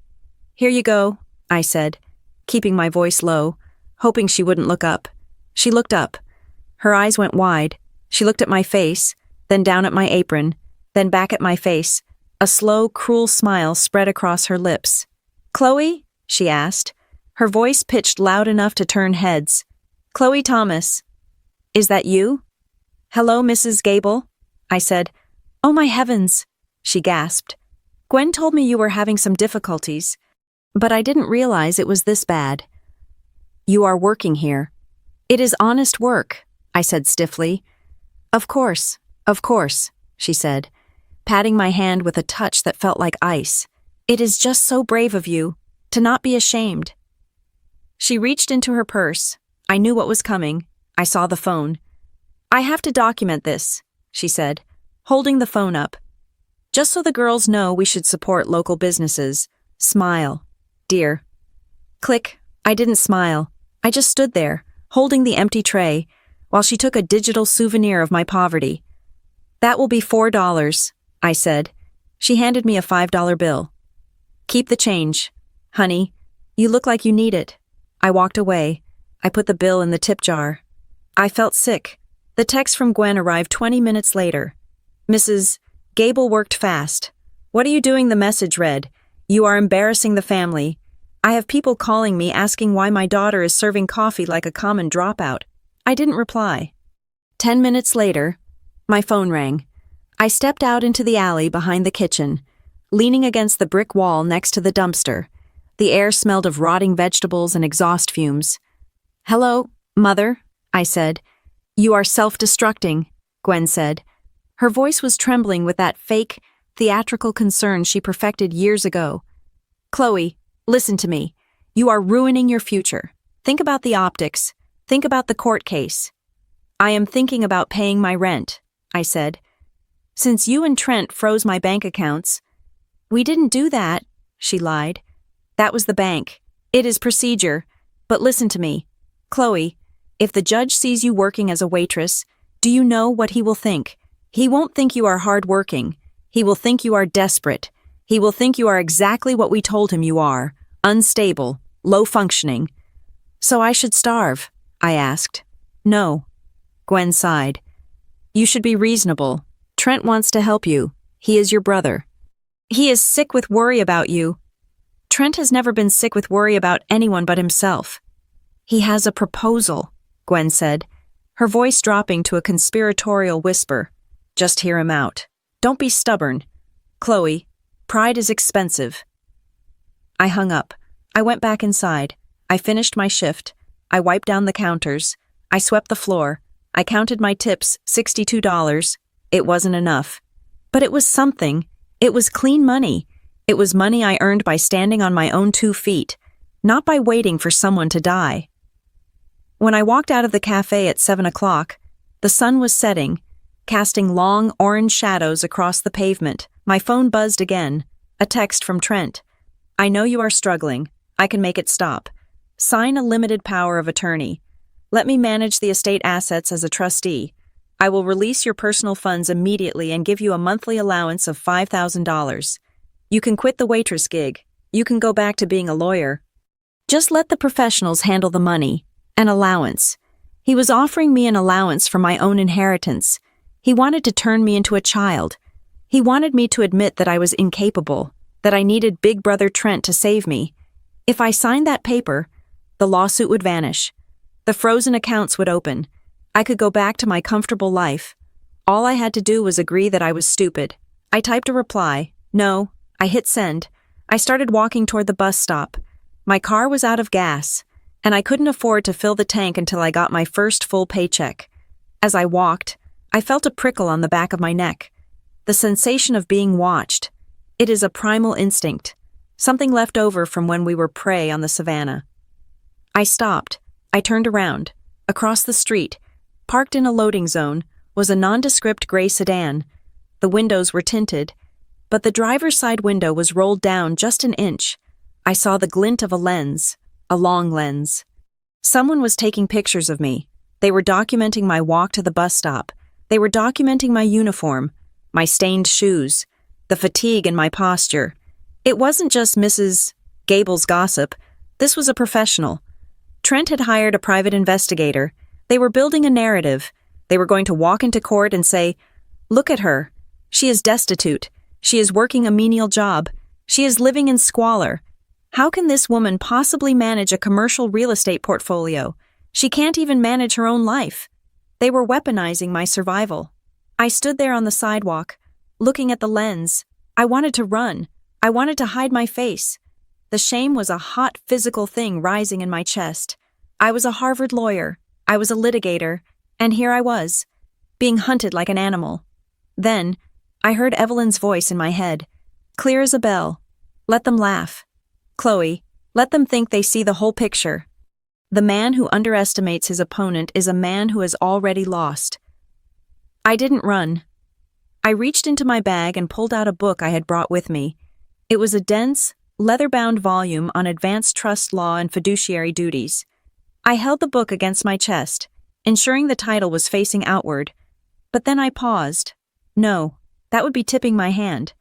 "Here you go," I said, keeping my voice low, hoping she wouldn't look up. She looked up. Her eyes went wide. She looked at my face, then down at my apron, then back at my face. A slow, cruel smile spread across her lips. "Chloe?" she asked. Her voice pitched loud enough to turn heads. "Chloe Thomas. Is that you?" "Hello, Mrs. Gable," I said. "Oh my heavens," she gasped. "Gwen told me you were having some difficulties, but I didn't realize it was this bad." "You are working here." "It is honest work," I said stiffly. Of course, she said, patting my hand with a touch that felt like ice. "It is just so brave of you, to not be ashamed." She reached into her purse. I knew what was coming. I saw the phone. "I have to document this," she said, holding the phone up. "Just so the girls know we should support local businesses. Smile, dear." Click. I didn't smile. I just stood there, holding the empty tray, while she took a digital souvenir of my poverty. "That will be $4, I said. She handed me a $5 bill. "Keep the change. Honey, you look like you need it." I walked away. I put the bill in the tip jar. I felt sick. The text from Gwen arrived 20 minutes later. "Mrs. Gable worked fast. What are you doing?" The message read. "You are embarrassing the family. I have people calling me asking why my daughter is serving coffee like a common dropout." I didn't reply. 10 minutes later, my phone rang. I stepped out into the alley behind the kitchen, leaning against the brick wall next to the dumpster. The air smelled of rotting vegetables and exhaust fumes. "Hello, Mother," I said. "You are self-destructing," Gwen said. Her voice was trembling with that fake, theatrical concern she perfected years ago. "Chloe, listen to me. You are ruining your future. Think about the optics. Think about the court case." "I am thinking about paying my rent," I said. "Since you and Trent froze my bank accounts." "We didn't do that," she lied. "That was the bank. It is procedure. But listen to me. Chloe, if the judge sees you working as a waitress, do you know what he will think? He won't think you are hardworking. He will think you are desperate. He will think you are exactly what we told him you are, unstable, low-functioning." "So I should starve?" I asked. "No." Gwen sighed. "You should be reasonable. Trent wants to help you. He is your brother. He is sick with worry about you." "Trent has never been sick with worry about anyone but himself." "He has a proposal," Gwen said, her voice dropping to a conspiratorial whisper. "Just hear him out. Don't be stubborn. Chloe, pride is expensive." I hung up. I went back inside. I finished my shift. I wiped down the counters. I swept the floor. I counted my tips, $62. It wasn't enough. But it was something. It was clean money. It was money I earned by standing on my own 2 feet, not by waiting for someone to die. When I walked out of the cafe at 7 o'clock, the sun was setting, casting long orange shadows across the pavement. My phone buzzed again. A text from Trent. "I know you are struggling. I can make it stop. Sign a limited power of attorney. Let me manage the estate assets as a trustee. I will release your personal funds immediately and give you a monthly allowance of $5,000. You can quit the waitress gig. You can go back to being a lawyer. Just let the professionals handle the money. An allowance." He was offering me an allowance for my own inheritance. He wanted to turn me into a child. He wanted me to admit that I was incapable, that I needed Big Brother Trent to save me. If I signed that paper, the lawsuit would vanish. The frozen accounts would open. I could go back to my comfortable life. All I had to do was agree that I was stupid. I typed a reply. No. I hit send. I started walking toward the bus stop. My car was out of gas, and I couldn't afford to fill the tank until I got my first full paycheck. As I walked, I felt a prickle on the back of my neck. The sensation of being watched. It is a primal instinct, something left over from when we were prey on the savannah. I stopped. I turned around. Across the street, parked in a loading zone, was a nondescript gray sedan. The windows were tinted, but the driver's side window was rolled down just an inch. I saw the glint of a lens, a long lens. Someone was taking pictures of me. They were documenting my walk to the bus stop. They were documenting my uniform, my stained shoes, the fatigue in my posture. It wasn't just Mrs. Gable's gossip. This was a professional. Trent had hired a private investigator. They were building a narrative. They were going to walk into court and say, "Look at her. She is destitute. She is working a menial job. She is living in squalor. How can this woman possibly manage a commercial real estate portfolio? She can't even manage her own life." They were weaponizing my survival. I stood there on the sidewalk, looking at the lens. I wanted to run. I wanted to hide my face. The shame was a hot physical thing rising in my chest. I was a Harvard lawyer. I was a litigator. And here I was, being hunted like an animal. Then, I heard Evelyn's voice in my head, clear as a bell. Let them laugh. Chloe, let them think they see the whole picture. The man who underestimates his opponent is a man who has already lost. I didn't run. I reached into my bag and pulled out a book I had brought with me. It was a dense, leather-bound volume on advanced trust law and fiduciary duties. I held the book against my chest, ensuring the title was facing outward. But then I paused. No, that would be tipping my hand.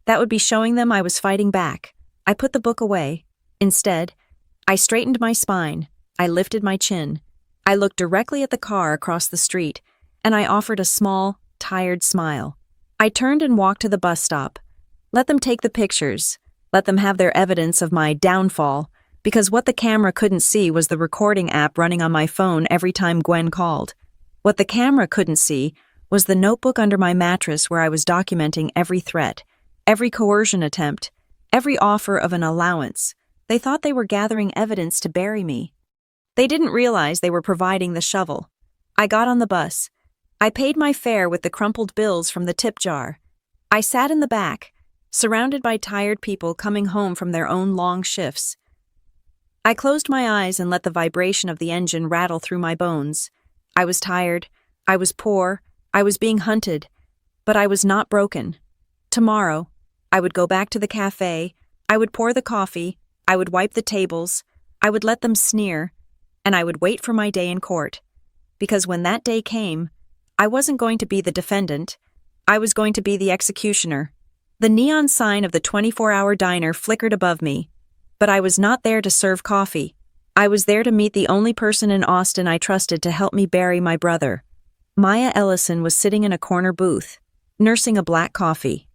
That would be showing them I was fighting back. I put the book away. Instead, I straightened my spine. I lifted my chin. I looked directly at the car across the street, and I offered a small, tired smile. I turned and walked to the bus stop. Let them take the pictures. Let them have their evidence of my downfall, because what the camera couldn't see was the recording app running on my phone every time Gwen called. What the camera couldn't see was the notebook under my mattress where I was documenting every threat, every coercion attempt, every offer of an allowance. They thought they were gathering evidence to bury me. They didn't realize they were providing the shovel. I got on the bus. I paid my fare with the crumpled bills from the tip jar. I sat in the back, surrounded by tired people coming home from their own long shifts. I closed my eyes and let the vibration of the engine rattle through my bones. I was tired. I was poor. I was being hunted. But I was not broken. Tomorrow, I would go back to the cafe. I would pour the coffee. I would wipe the tables. I would let them sneer. And I would wait for my day in court. Because when that day came, I wasn't going to be the defendant. I was going to be the executioner. The neon sign of the 24-hour diner flickered above me. But I was not there to serve coffee. I was there to meet the only person in Austin I trusted to help me bury my brother. Maya Ellison was sitting in a corner booth, nursing a black coffee.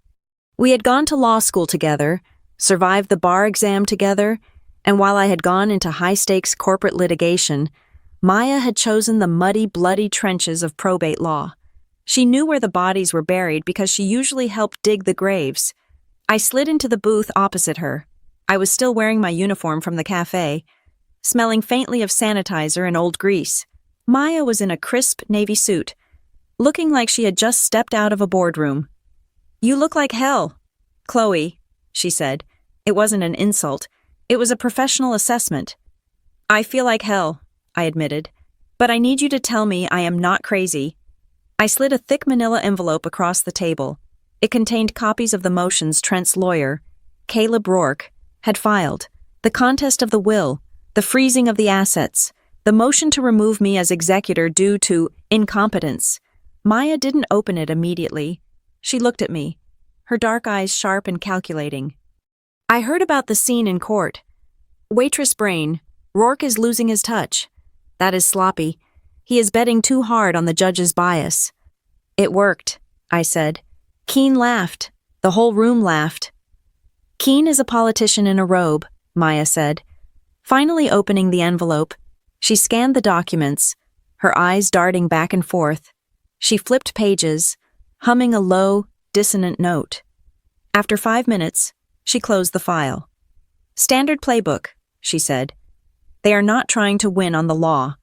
We had gone to law school together, survived the bar exam together, and while I had gone into high-stakes corporate litigation, Maya had chosen the muddy, bloody trenches of probate law. She knew where the bodies were buried because she usually helped dig the graves. I slid into the booth opposite her. I was still wearing my uniform from the cafe, smelling faintly of sanitizer and old grease. Maya was in a crisp navy suit, looking like she had just stepped out of a boardroom. "You look like hell, Chloe," she said. It wasn't an insult. It was a professional assessment. "I feel like hell," I admitted. "But I need you to tell me I am not crazy." I slid a thick manila envelope across the table. It contained copies of the motions Trent's lawyer, Caleb Rourke, had filed. The contest of the will, the freezing of the assets, the motion to remove me as executor due to incompetence. Maya didn't open it immediately. She looked at me, her dark eyes sharp and calculating. "I heard about the scene in court. Waitress brain. Rourke is losing his touch. That is sloppy. He is betting too hard on the judge's bias." "It worked," I said. Keene laughed. The whole room laughed. "Keene is a politician in a robe," Maya said. Finally opening the envelope, she scanned the documents, her eyes darting back and forth. She flipped pages, humming a low, dissonant note. After 5 minutes, she closed the file. Standard playbook, she said. They are not trying to win on the law.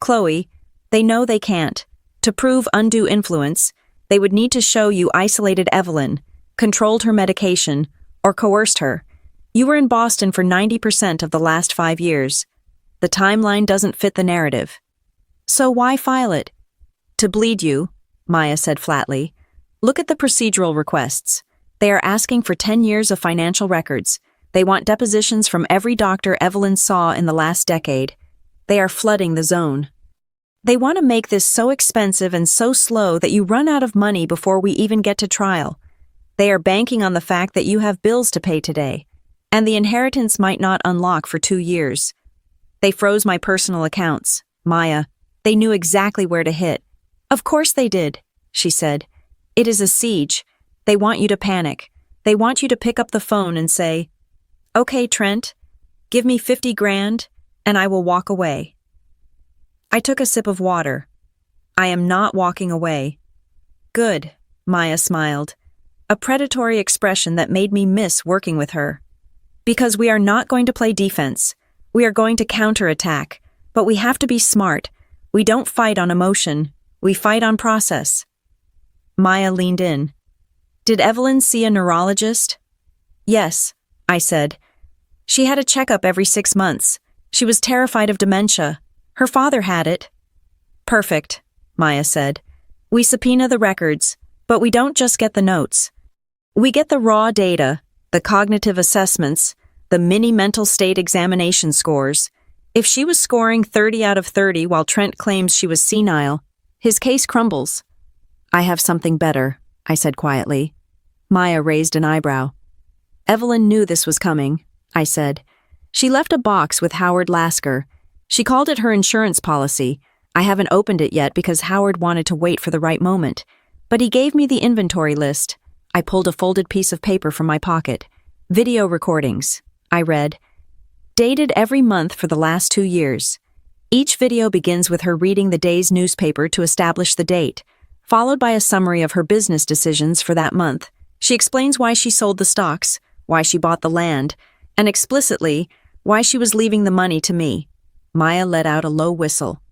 Chloe, they know they can't. To prove undue influence, they would need to show you isolated Evelyn, controlled her medication, or coerced her. You were in Boston for 90% of the last 5 years. The timeline doesn't fit the narrative. So why file it? To bleed you, Maya said flatly. Look at the procedural requests. They are asking for 10 years of financial records. They want depositions from every doctor Evelyn saw in the last decade. They are flooding the zone. They want to make this so expensive and so slow that you run out of money before we even get to trial. They are banking on the fact that you have bills to pay today, and the inheritance might not unlock for 2 years. They froze my personal accounts, Maya. They knew exactly where to hit. Of course they did, she said. It is a siege. They want you to panic. They want you to pick up the phone and say, "Okay, Trent, give me 50 grand, and I will walk away." I took a sip of water. I am not walking away. Good, Maya smiled, a predatory expression that made me miss working with her. Because we are not going to play defense. We are going to counterattack, but we have to be smart. We don't fight on emotion. We fight on process. Maya leaned in. Did Evelyn see a neurologist? Yes, I said. She had a checkup every 6 months. She was terrified of dementia. Her father had it. Perfect, Maya said. We subpoena the records, but we don't just get the notes. We get the raw data, the cognitive assessments, the mini mental state examination scores. If she was scoring 30 out of 30 while Trent claims she was senile, his case crumbles. I have something better, I said quietly. Maya raised an eyebrow. Evelyn knew this was coming, I said. She left a box with Howard Lasker. She called it her insurance policy. I haven't opened it yet because Howard wanted to wait for the right moment. But he gave me the inventory list. I pulled a folded piece of paper from my pocket. Video recordings, I read. Dated every month for the last 2 years. Each video begins with her reading the day's newspaper to establish the date, followed by a summary of her business decisions for that month. She explains why she sold the stocks, why she bought the land, and explicitly, why she was leaving the money to me. Maya let out a low whistle.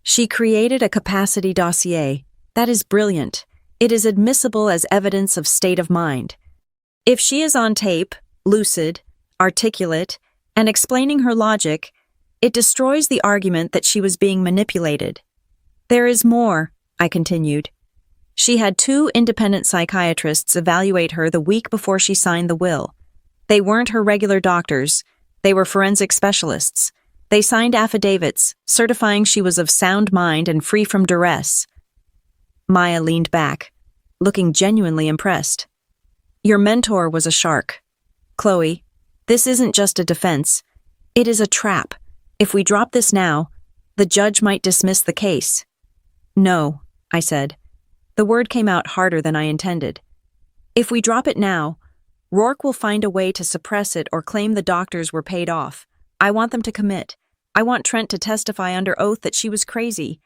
She created a capacity dossier. That is brilliant. It is admissible as evidence of state of mind. If she is on tape, lucid, articulate, and explaining her logic, it destroys the argument that she was being manipulated. There is more, I continued. She had 2 independent psychiatrists evaluate her the week before she signed the will. They weren't her regular doctors. They were forensic specialists. They signed affidavits, certifying she was of sound mind and free from duress. Maya leaned back, looking genuinely impressed. Your mentor was a shark. Chloe, this isn't just a defense. It is a trap. If we drop this now, the judge might dismiss the case. No, I said. The word came out harder than I intended. If we drop it now, Rourke will find a way to suppress it or claim the doctors were paid off. I want them to commit. I want Trent to testify under oath that she was crazy.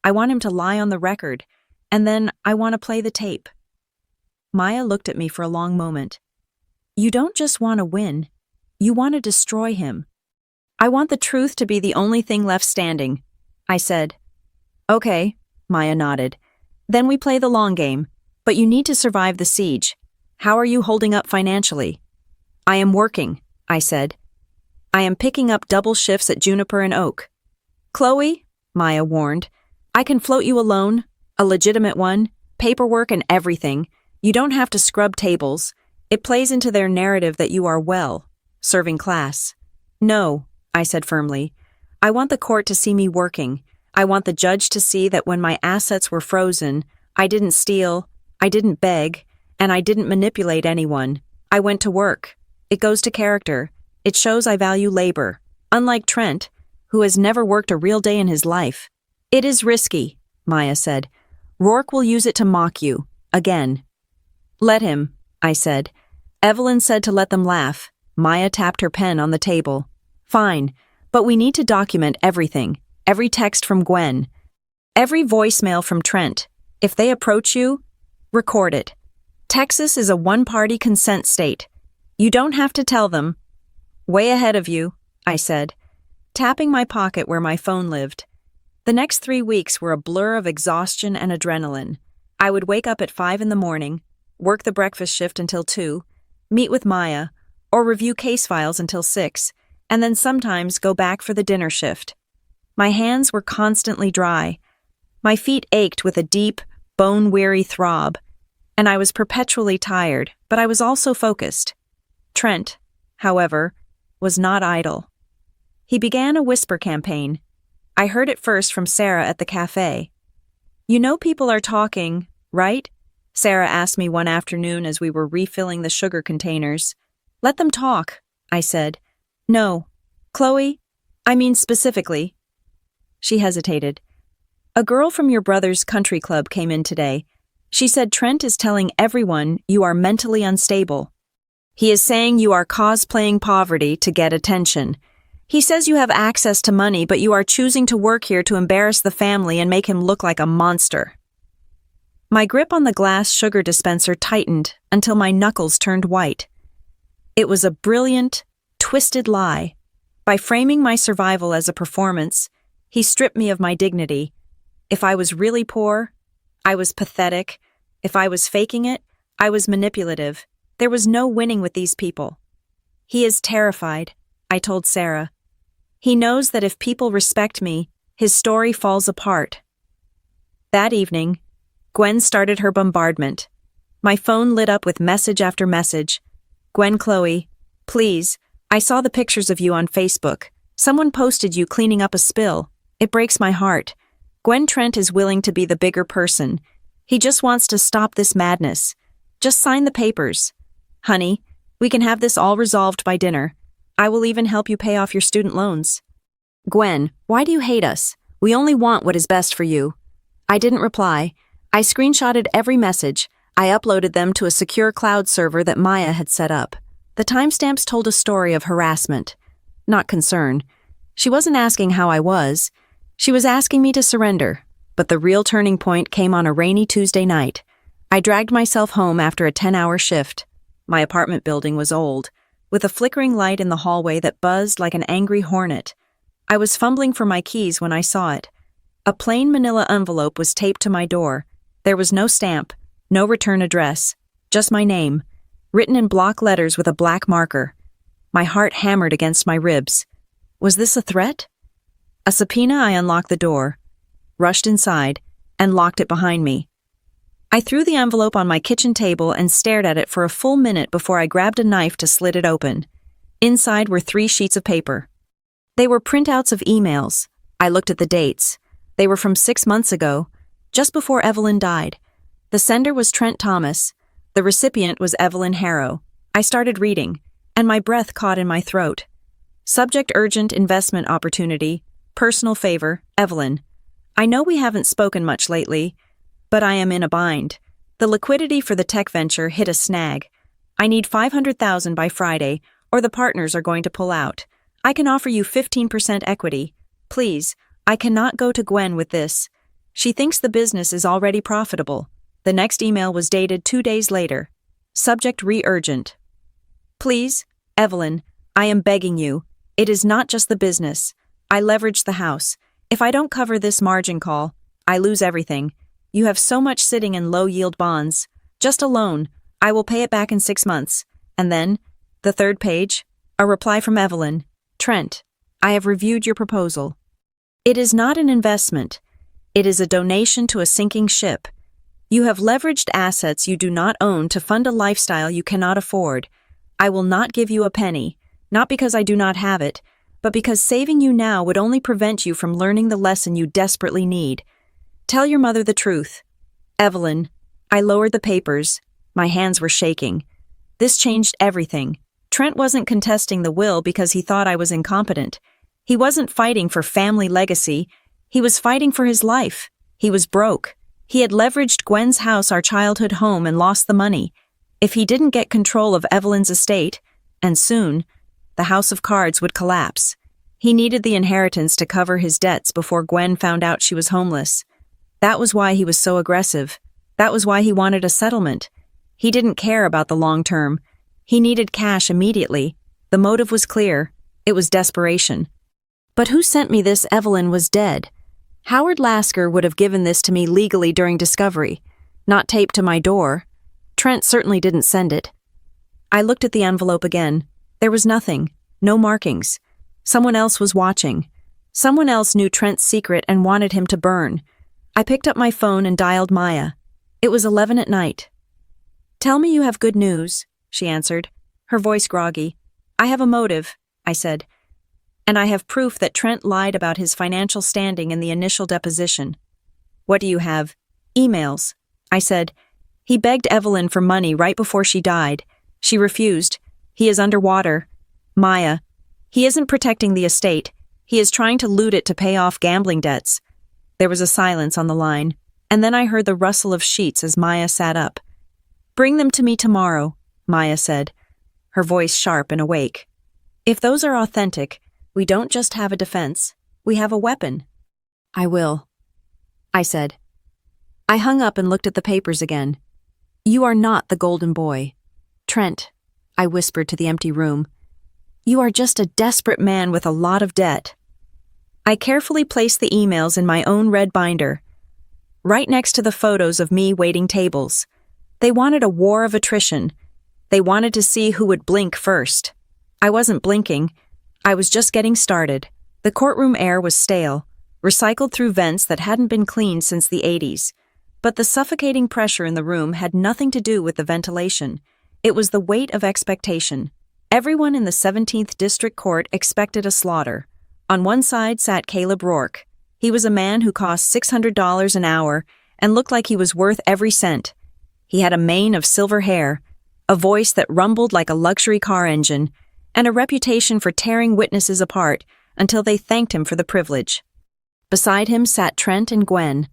I want him to lie on the record, and then I want to play the tape. Maya looked at me for a long moment. You don't just want to win. You want to destroy him. I want the truth to be the only thing left standing, I said. Okay, Maya nodded. Then we play the long game, but you need to survive the siege. How are you holding up financially? I am working, I said. I am picking up double shifts at Juniper and Oak. Chloe, Maya warned, I can float you a loan, a legitimate one, paperwork and everything. You don't have to scrub tables. It plays into their narrative that you are well, serving class. No, I said firmly. I want the court to see me working. I want the judge to see that when my assets were frozen, I didn't steal, I didn't beg, and I didn't manipulate anyone. I went to work. It goes to character. It shows I value labor, unlike Trent, who has never worked a real day in his life. It is risky, Maya said. Rourke will use it to mock you, again. Let him, I said. Evelyn said to let them laugh. Maya tapped her pen on the table. Fine, but we need to document everything. Every text from Gwen. Every voicemail from Trent. If they approach you, record it. Texas is a one-party consent state. You don't have to tell them. Way ahead of you, I said, tapping my pocket where my phone lived. The next 3 weeks were a blur of exhaustion and adrenaline. I would wake up at 5 in the morning, work the breakfast shift until 2, meet with Maya, or review case files until 6, and then sometimes go back for the dinner shift. My hands were constantly dry. My feet ached with a deep, bone-weary throb, and I was perpetually tired, but I was also focused. Trent, however, was not idle. He began a whisper campaign. I heard it first from Sarah at the cafe. You know people are talking, right? Sarah asked me one afternoon as we were refilling the sugar containers. Let them talk, I said. No. Chloe? I mean specifically. She hesitated. A girl from your brother's country club came in today. She said Trent is telling everyone you are mentally unstable. He is saying you are cosplaying poverty to get attention. He says you have access to money, but you are choosing to work here to embarrass the family and make him look like a monster. My grip on the glass sugar dispenser tightened until my knuckles turned white. It was a brilliant, twisted lie. By framing my survival as a performance, he stripped me of my dignity. If I was really poor, I was pathetic. If I was faking it, I was manipulative. There was no winning with these people. He is terrified, I told Sarah. He knows that if people respect me, his story falls apart. That evening, Gwen started her bombardment. My phone lit up with message after message. Gwen, Chloe, please, I saw the pictures of you on Facebook. Someone posted you cleaning up a spill. It breaks my heart. Gwen, Trent is willing to be the bigger person. He just wants to stop this madness. Just sign the papers. Honey, we can have this all resolved by dinner. I will even help you pay off your student loans. Gwen, why do you hate us? We only want what is best for you. I didn't reply. I screenshotted every message. I uploaded them to a secure cloud server that Maya had set up. The timestamps told a story of harassment, not concern. She wasn't asking how I was. She was asking me to surrender. But the real turning point came on a rainy Tuesday night. I dragged myself home after a 10-hour shift. My apartment building was old, with a flickering light in the hallway that buzzed like an angry hornet. I was fumbling for my keys when I saw it. A plain manila envelope was taped to my door. There was no stamp, no return address, just my name, written in block letters with a black marker. My heart hammered against my ribs. Was this a threat? A subpoena. I unlocked the door, rushed inside, and locked it behind me. I threw the envelope on my kitchen table and stared at it for a full minute before I grabbed a knife to slit it open. Inside were 3 sheets of paper. They were printouts of emails. I looked at the dates. They were from 6 months ago, just before Evelyn died. The sender was Trent Thomas. The recipient was Evelyn Harrow. I started reading, and my breath caught in my throat. Subject: urgent investment opportunity. Personal favor, Evelyn. I know we haven't spoken much lately, but I am in a bind. The liquidity for the tech venture hit a snag. I need $500,000 by Friday, or the partners are going to pull out. I can offer you 15% equity. Please, I cannot go to Gwen with this. She thinks the business is already profitable. The next email was dated 2 days later. Subject: urgent. Please, Evelyn, I am begging you. It is not just the business. I leveraged the house. If I don't cover this margin call, I lose everything. You have so much sitting in low-yield bonds. Just a loan. I will pay it back in 6 months. And then, the third page, a reply from Evelyn. Trent, I have reviewed your proposal. It is not an investment. It is a donation to a sinking ship. You have leveraged assets you do not own to fund a lifestyle you cannot afford. I will not give you a penny, not because I do not have it, but because saving you now would only prevent you from learning the lesson you desperately need. Tell your mother the truth. Evelyn. I lowered the papers. My hands were shaking. This changed everything. Trent wasn't contesting the will because he thought I was incompetent. He wasn't fighting for family legacy. He was fighting for his life. He was broke. He had leveraged Gwen's house, our childhood home, and lost the money. If he didn't get control of Evelyn's estate, and soon, the house of cards would collapse. He needed the inheritance to cover his debts before Gwen found out she was homeless. That was why he was so aggressive. That was why he wanted a settlement. He didn't care about the long term. He needed cash immediately. The motive was clear. It was desperation. But who sent me this? Evelyn was dead. Howard Lasker would have given this to me legally during discovery, not taped to my door. Trent certainly didn't send it. I looked at the envelope again. There was nothing, no markings. Someone else was watching. Someone else knew Trent's secret and wanted him to burn. I picked up my phone and dialed Maya. It was 11 at night. "Tell me you have good news," she answered, her voice groggy. "I have a motive," I said. "And I have proof that Trent lied about his financial standing in the initial deposition." "What do you have?" "Emails," I said. "He begged Evelyn for money right before she died. She refused. He is underwater. Maya, he isn't protecting the estate. He is trying to loot it to pay off gambling debts." There was a silence on the line, and then I heard the rustle of sheets as Maya sat up. "Bring them to me tomorrow," Maya said, her voice sharp and awake. "If those are authentic, we don't just have a defense, we have a weapon." "I will," I said. I hung up and looked at the papers again. "You are not the golden boy. Trent," I whispered to the empty room. "You are just a desperate man with a lot of debt." I carefully placed the emails in my own red binder, right next to the photos of me waiting tables. They wanted a war of attrition. They wanted to see who would blink first. I wasn't blinking. I was just getting started. The courtroom air was stale, recycled through vents that hadn't been cleaned since the 80s. But the suffocating pressure in the room had nothing to do with the ventilation. It was the weight of expectation. Everyone in the 17th District Court expected a slaughter. On one side sat Caleb Rourke. He was a man who cost $600 an hour and looked like he was worth every cent. He had a mane of silver hair, a voice that rumbled like a luxury car engine, and a reputation for tearing witnesses apart until they thanked him for the privilege. Beside him sat Trent and Gwen,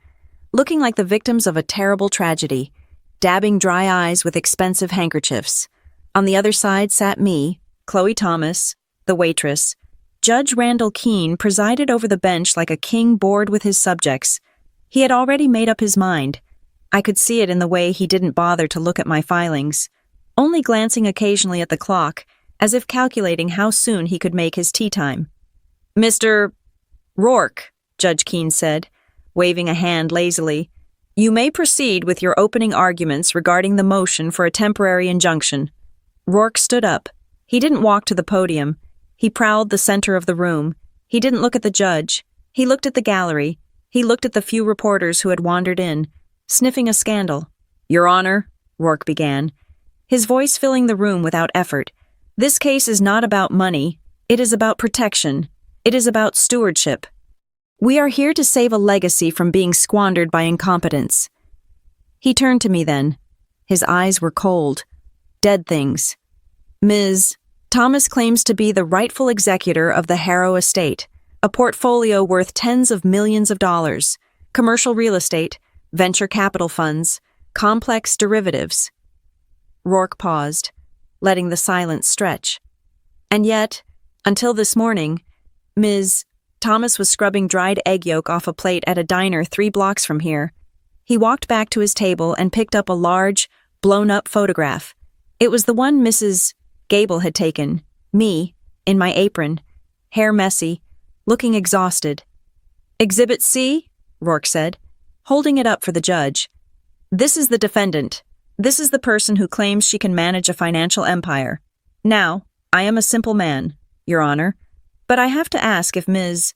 looking like the victims of a terrible tragedy, dabbing dry eyes with expensive handkerchiefs. On the other side sat me, Chloe Thomas, the waitress. Judge Randall Keene presided over the bench like a king bored with his subjects. He had already made up his mind. I could see it in the way he didn't bother to look at my filings, only glancing occasionally at the clock, as if calculating how soon he could make his tea time. "Mr. Rourke," Judge Keene said, waving a hand lazily, "you may proceed with your opening arguments regarding the motion for a temporary injunction." Rourke stood up. He didn't walk to the podium. He prowled the center of the room. He didn't look at the judge. He looked at the gallery. He looked at the few reporters who had wandered in, sniffing a scandal. "Your Honor," Rourke began, his voice filling the room without effort, "this case is not about money. It is about protection. It is about stewardship. We are here to save a legacy from being squandered by incompetence." He turned to me then. His eyes were cold. "Dead things. Ms. Thomas claims to be the rightful executor of the Harrow estate, a portfolio worth tens of millions of dollars, commercial real estate, venture capital funds, complex derivatives." Rourke paused, letting the silence stretch. "And yet, until this morning, Ms. Thomas was scrubbing dried egg yolk off a plate at a diner 3 blocks from here." He walked back to his table and picked up a large, blown-up photograph. It was the one Mrs. Gable had taken, me, in my apron, hair messy, looking exhausted. "Exhibit C," Rourke said, holding it up for the judge. "This is the defendant. This is the person who claims she can manage a financial empire. Now, I am a simple man, Your Honor, but I have to ask if Ms.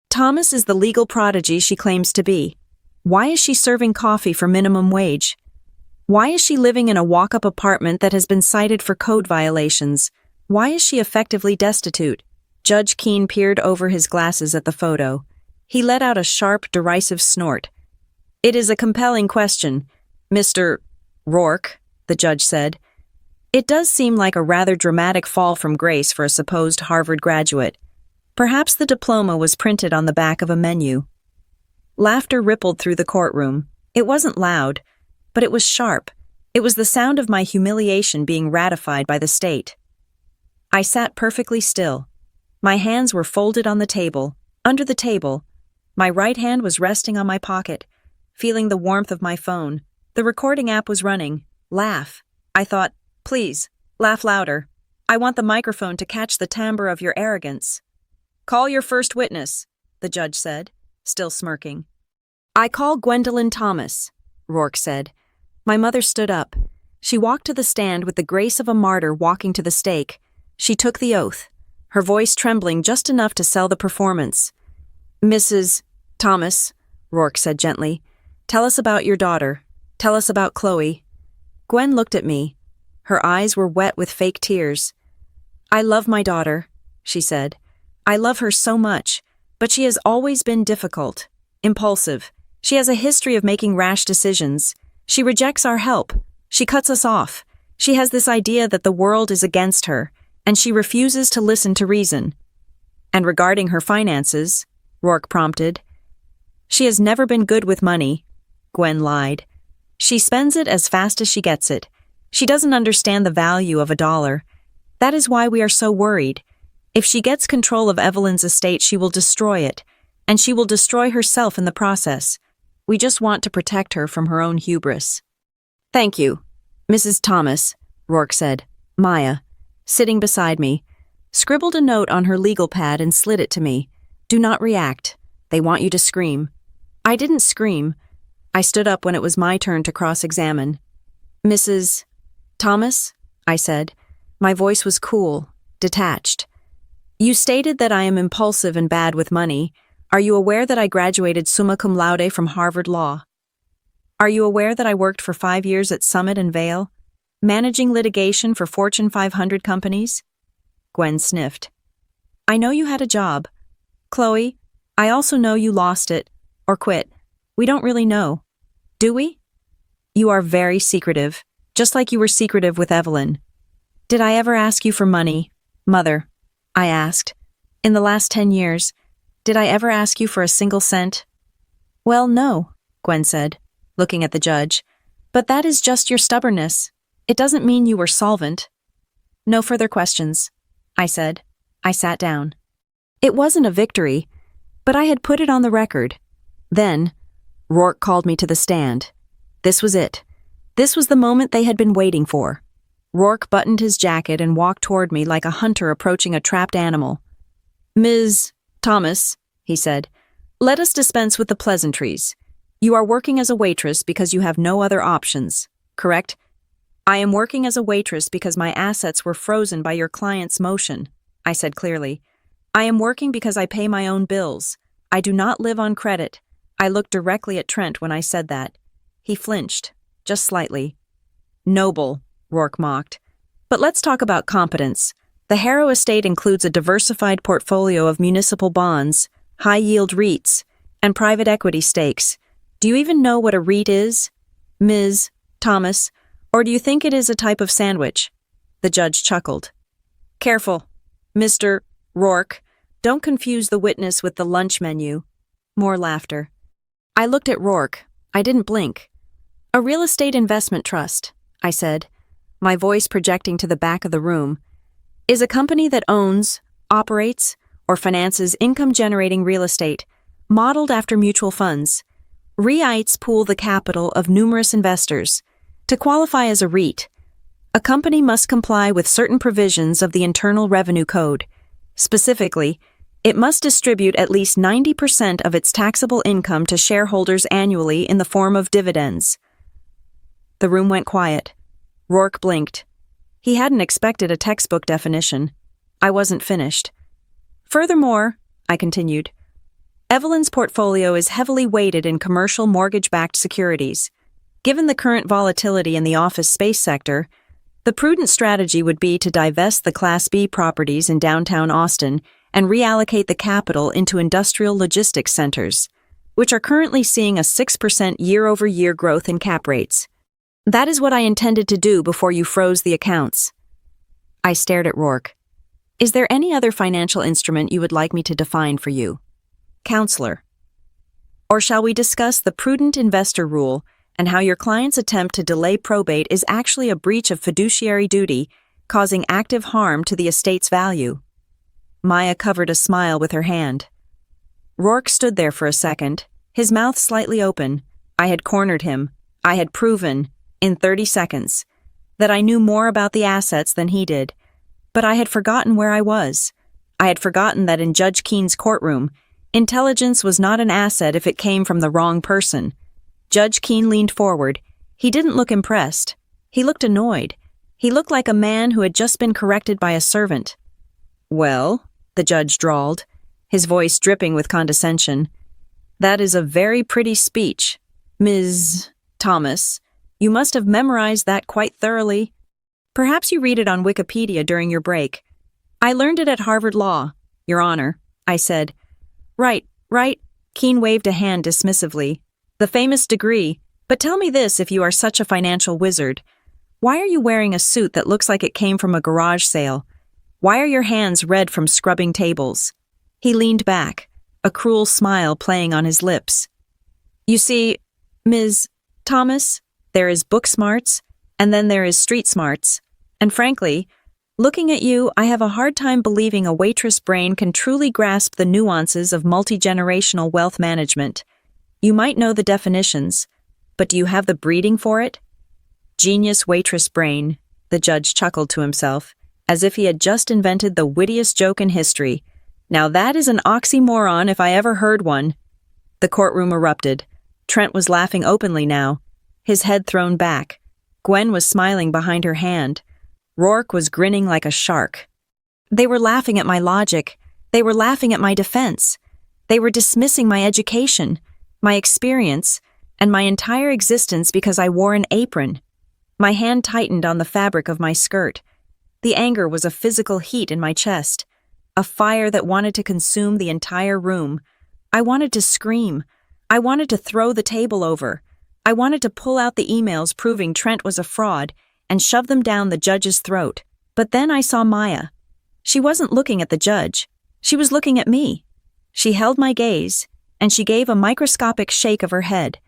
Thomas is the legal prodigy she claims to be. Why is she serving coffee for minimum wage? Why is she living in a walk-up apartment that has been cited for code violations? Why is she effectively destitute?" Judge Keene peered over his glasses at the photo. He let out a sharp, derisive snort. "It is a compelling question, Mr. Rourke," the judge said. "It does seem like a rather dramatic fall from grace for a supposed Harvard graduate. Perhaps the diploma was printed on the back of a menu." Laughter rippled through the courtroom. It wasn't loud, but it was sharp. It was the sound of my humiliation being ratified by the state. I sat perfectly still. My hands were folded on the table, under the table. My right hand was resting on my pocket, feeling the warmth of my phone. The recording app was running. Laugh. I thought, please, laugh louder. I want the microphone to catch the timbre of your arrogance. Call your first witness, the judge said, still smirking. I call Gwendolyn Thomas, Rourke said. My mother stood up. She walked to the stand with the grace of a martyr walking to the stake. She took the oath, her voice trembling just enough to sell the performance. Mrs. Thomas, Rourke said gently, tell us about your daughter. Tell us about Chloe. Gwen looked at me. Her eyes were wet with fake tears. I love my daughter, she said. I love her so much, but she has always been difficult, impulsive. She has a history of making rash decisions. She rejects our help. She cuts us off. She has this idea that the world is against her, and she refuses to listen to reason. And regarding her finances, Rourke prompted. She has never been good with money, Gwen lied. She spends it as fast as she gets it. She doesn't understand the value of $1. That is why we are so worried. If she gets control of Evelyn's estate, she will destroy it, and she will destroy herself in the process. We just want to protect her from her own hubris. Thank you, Mrs. Thomas, Rourke said. Maya, sitting beside me, scribbled a note on her legal pad and slid it to me. Do not react. They want you to scream. I didn't scream. I stood up when it was my turn to cross-examine. Mrs. Thomas, I said. My voice was cool, detached. You stated that I am impulsive and bad with money. Are you aware that I graduated summa cum laude from Harvard Law? Are you aware that I worked for 5 years at Summit and Vail, managing litigation for Fortune 500 companies? Gwen sniffed. I know you had a job. Chloe, I also know you lost it, or quit. We don't really know. Do we? You are very secretive, just like you were secretive with Evelyn. Did I ever ask you for money, Mother? I asked. In the last 10 years, did I ever ask you for a single cent? Well, no, Gwen said, looking at the judge. But that is just your stubbornness. It doesn't mean you were solvent. No further questions, I said. I sat down. It wasn't a victory, but I had put it on the record. Then, Rourke called me to the stand. This was it. This was the moment they had been waiting for. Rourke buttoned his jacket and walked toward me like a hunter approaching a trapped animal. Ms. Thomas, he said, let us dispense with the pleasantries. You are working as a waitress because you have no other options, correct? I am working as a waitress because my assets were frozen by your client's motion, I said clearly. I am working because I pay my own bills. I do not live on credit. I looked directly at Trent when I said that. He flinched, just slightly. Noble, Rourke mocked. But let's talk about competence. The Harrow estate includes a diversified portfolio of municipal bonds, high-yield REITs, and private equity stakes. Do you even know what a REIT is, Ms. Thomas, or do you think it is a type of sandwich? The judge chuckled. Careful, Mr. Rourke. Don't confuse the witness with the lunch menu. More laughter. I looked at Rourke. I didn't blink. A real estate investment trust, I said, my voice projecting to the back of the room, is a company that owns, operates, or finances income-generating real estate, modeled after mutual funds. REITs pool the capital of numerous investors. To qualify as a REIT, a company must comply with certain provisions of the Internal Revenue Code. Specifically, it must distribute at least 90% of its taxable income to shareholders annually in the form of dividends. The room went quiet. Rourke blinked. He hadn't expected a textbook definition. I wasn't finished. Furthermore, I continued, Evelyn's portfolio is heavily weighted in commercial mortgage-backed securities. Given the current volatility in the office space sector, the prudent strategy would be to divest the Class B properties in downtown Austin and reallocate the capital into industrial logistics centers, which are currently seeing a 6% year-over-year growth in cap rates. That is what I intended to do before you froze the accounts. I stared at Rourke. Is there any other financial instrument you would like me to define for you? Counselor. Or shall we discuss the prudent investor rule and how your client's attempt to delay probate is actually a breach of fiduciary duty, causing active harm to the estate's value? Maya covered a smile with her hand. Rourke stood there for a second, his mouth slightly open. I had cornered him. I had proven, in 30 seconds, that I knew more about the assets than he did. But I had forgotten where I was. I had forgotten that in Judge Keene's courtroom, intelligence was not an asset if it came from the wrong person. Judge Keene leaned forward. He didn't look impressed. He looked annoyed. He looked like a man who had just been corrected by a servant. "Well," the judge drawled, his voice dripping with condescension, "that is a very pretty speech, Ms. Thomas. You must have memorized that quite thoroughly. Perhaps you read it on Wikipedia during your break." "I learned it at Harvard Law, Your Honor," I said. Right. Keene waved a hand dismissively. "The famous degree. But tell me this, if you are such a financial wizard. Why are you wearing a suit that looks like it came from a garage sale? Why are your hands red from scrubbing tables?" He leaned back, a cruel smile playing on his lips. "You see, Ms. Thomas, there is book smarts, and then there is street smarts. And frankly, looking at you, I have a hard time believing a waitress brain can truly grasp the nuances of multi-generational wealth management. You might know the definitions, but do you have the breeding for it?" "Genius waitress brain," the judge chuckled to himself, as if he had just invented the wittiest joke in history. "Now that is an oxymoron if I ever heard one." The courtroom erupted. Trent was laughing openly now, his head thrown back. Gwen was smiling behind her hand. Rourke was grinning like a shark. They were laughing at my logic. They were laughing at my defense. They were dismissing my education, my experience, and my entire existence because I wore an apron. My hand tightened on the fabric of my skirt. The anger was a physical heat in my chest, a fire that wanted to consume the entire room. I wanted to scream. I wanted to throw the table over. I wanted to pull out the emails proving Trent was a fraud and shove them down the judge's throat. But then I saw Maya. She wasn't looking at the judge. She was looking at me. She held my gaze, and she gave a microscopic shake of her head.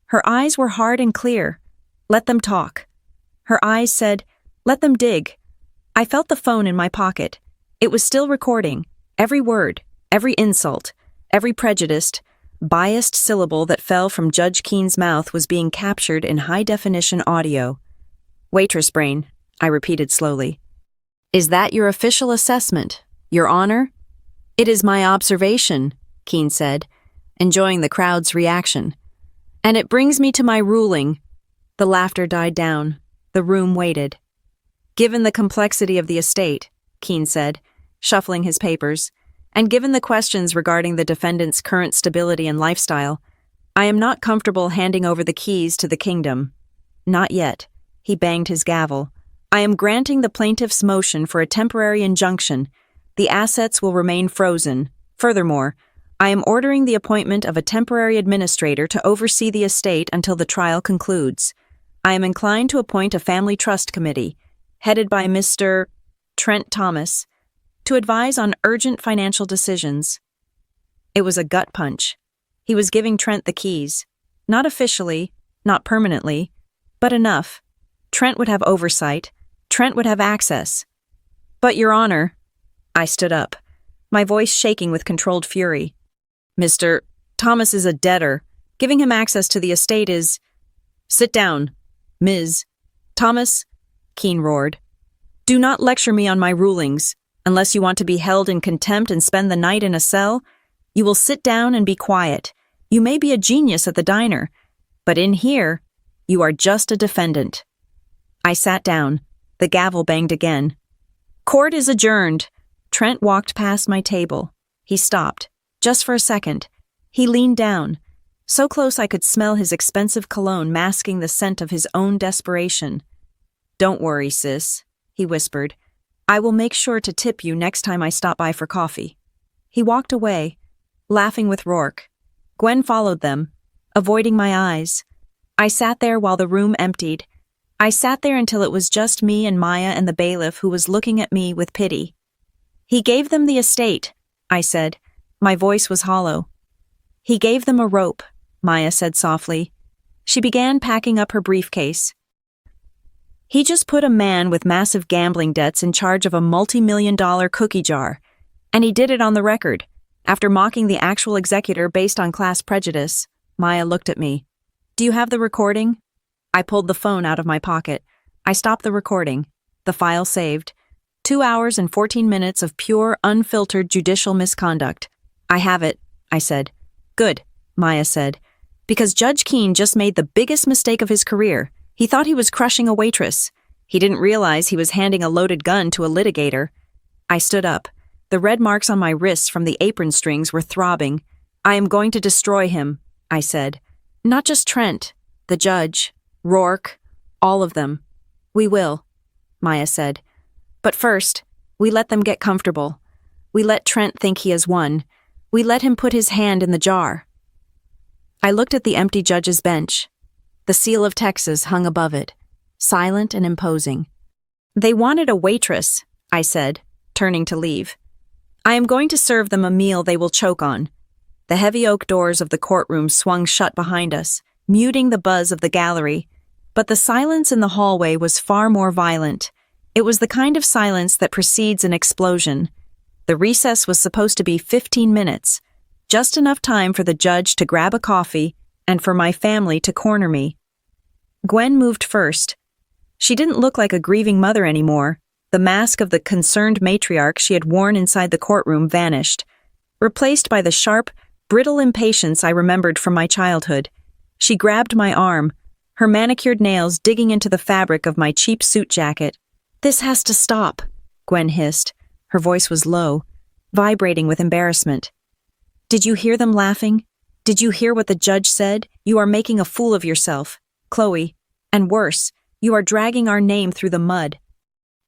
Her eyes were hard and clear. Let them talk. Her eyes said, "Let them dig." I felt the phone in my pocket. It was still recording. Every word, every insult, every prejudiced, biased syllable that fell from Judge Keene's mouth was being captured in high-definition audio. "Waitress brain," I repeated slowly. "Is that your official assessment, Your Honor?" "It is my observation," Keene said, enjoying the crowd's reaction. "And it brings me to my ruling." The laughter died down. The room waited. "Given the complexity of the estate," Keene said, shuffling his papers, "and given the questions regarding the defendant's current stability and lifestyle, I am not comfortable handing over the keys to the kingdom. Not yet." He banged his gavel. "I am granting the plaintiff's motion for a temporary injunction. The assets will remain frozen. Furthermore, I am ordering the appointment of a temporary administrator to oversee the estate until the trial concludes. I am inclined to appoint a family trust committee, headed by Mr. Trent Thomas, to advise on urgent financial decisions." It was a gut punch. He was giving Trent the keys. Not officially, not permanently, but enough. Trent would have oversight. Trent would have access. "But, Your Honor," I stood up, my voice shaking with controlled fury. "Mr. Thomas is a debtor. Giving him access to the estate is—" "Sit down, Ms. Thomas," Keene roared. "Do not lecture me on my rulings. Unless you want to be held in contempt and spend the night in a cell, you will sit down and be quiet. You may be a genius at the diner, but in here, you are just a defendant." I sat down. The gavel banged again. "Court is adjourned." Trent walked past my table. He stopped, just for a second. He leaned down, so close I could smell his expensive cologne masking the scent of his own desperation. "Don't worry, sis," he whispered. "I will make sure to tip you next time I stop by for coffee." He walked away, laughing with Rourke. Gwen followed them, avoiding my eyes. I sat there while the room emptied. I sat there until it was just me and Maya and the bailiff who was looking at me with pity. "He gave them the estate," I said. My voice was hollow. "He gave them a rope," Maya said softly. She began packing up her briefcase. "He just put a man with massive gambling debts in charge of a multi-million-dollar cookie jar, and he did it on the record, after mocking the actual executor based on class prejudice." Maya looked at me. "Do you have the recording?" I pulled the phone out of my pocket. I stopped the recording. The file saved. 2 hours and 14 minutes of pure, unfiltered judicial misconduct. I have it, I said. Good, Maya said. Because Judge Keene just made the biggest mistake of his career. He thought he was crushing a waitress. He didn't realize he was handing a loaded gun to a litigator. I stood up. The red marks on my wrists from the apron strings were throbbing. I am going to destroy him, I said. Not just Trent, the judge, Rourke, all of them. We will, Maya said. But first, we let them get comfortable. We let Trent think he has won. We let him put his hand in the jar. I looked at the empty judge's bench. The seal of Texas hung above it, silent and imposing. They wanted a waitress, I said, turning to leave. I am going to serve them a meal they will choke on. The heavy oak doors of the courtroom swung shut behind us, muting the buzz of the gallery. But the silence in the hallway was far more violent. It was the kind of silence that precedes an explosion. The recess was supposed to be 15 minutes, just enough time for the judge to grab a coffee and for my family to corner me. Gwen moved first. She didn't look like a grieving mother anymore. The mask of the concerned matriarch she had worn inside the courtroom vanished, replaced by the sharp, brittle impatience I remembered from my childhood. She grabbed my arm, her manicured nails digging into the fabric of my cheap suit jacket. "This has to stop," Gwen hissed. Her voice was low, vibrating with embarrassment. "Did you hear them laughing? Did you hear what the judge said? You are making a fool of yourself, Chloe. And worse, you are dragging our name through the mud."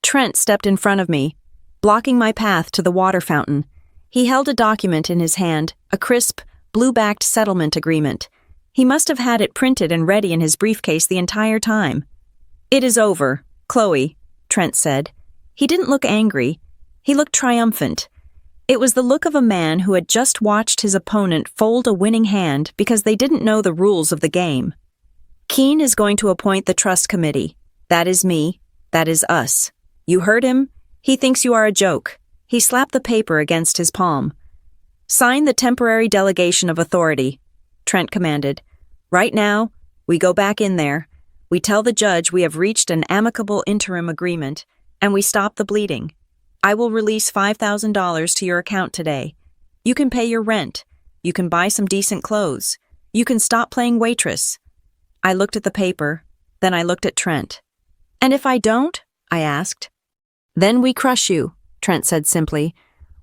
Trent stepped in front of me, blocking my path to the water fountain. He held a document in his hand, a crisp, blue-backed settlement agreement. He must have had it printed and ready in his briefcase the entire time. "It is over, Chloe," Trent said. He didn't look angry. He looked triumphant. It was the look of a man who had just watched his opponent fold a winning hand because they didn't know the rules of the game. "Keene is going to appoint the trust committee. That is me. That is us. You heard him? He thinks you are a joke." He slapped the paper against his palm. "Sign the temporary delegation of authority," Trent commanded. "Right now, we go back in there. We tell the judge we have reached an amicable interim agreement, and we stop the bleeding. I will release $5,000 to your account today. You can pay your rent. You can buy some decent clothes. You can stop playing waitress." I looked at the paper, then I looked at Trent. "And if I don't?" I asked. "Then we crush you," Trent said simply.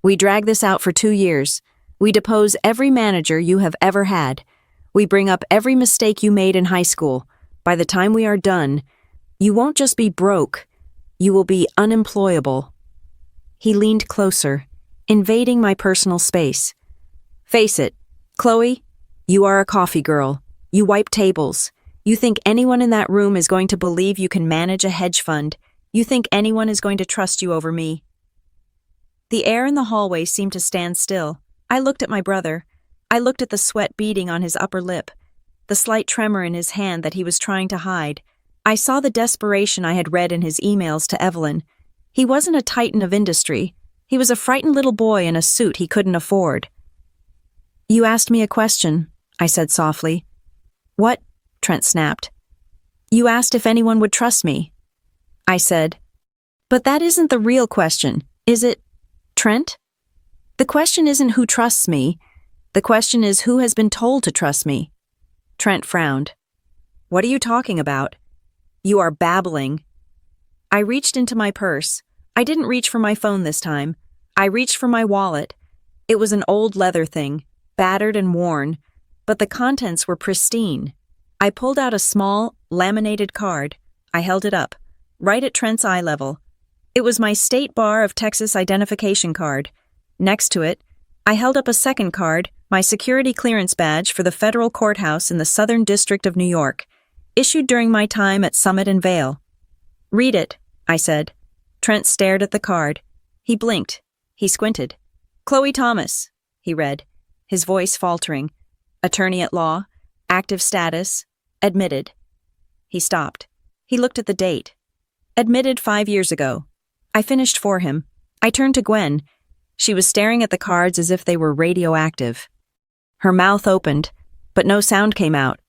"We drag this out for 2 years. We depose every manager you have ever had. We bring up every mistake you made in high school. By the time we are done, you won't just be broke. You will be unemployable." He leaned closer, invading my personal space. "Face it, Chloe, you are a coffee girl. You wipe tables. You think anyone in that room is going to believe you can manage a hedge fund. You think anyone is going to trust you over me." The air in the hallway seemed to stand still. I looked at my brother. I looked at the sweat beading on his upper lip, the slight tremor in his hand that he was trying to hide. I saw the desperation I had read in his emails to Evelyn. He wasn't a titan of industry. He was a frightened little boy in a suit he couldn't afford. "You asked me a question," I said softly. "What?" Trent snapped. "You asked if anyone would trust me." I said, "But that isn't the real question, is it, Trent? The question isn't who trusts me. The question is who has been told to trust me." Trent frowned. "What are you talking about? You are babbling." I reached into my purse. I didn't reach for my phone this time. I reached for my wallet. It was an old leather thing, battered and worn, but the contents were pristine. I pulled out a small, laminated card. I held it up, right at Trent's eye level. It was my State Bar of Texas identification card. Next to it, I held up a second card, my security clearance badge for the federal courthouse in the Southern District of New York, issued during my time at Summit and Vale. "Read it," I said. Trent stared at the card. He blinked. He squinted. "Chloe Thomas," he read, his voice faltering. "Attorney at law, active status, admitted." He stopped. He looked at the date. "Admitted 5 years ago." I finished for him. I turned to Gwen. She was staring at the cards as if they were radioactive. Her mouth opened, but no sound came out.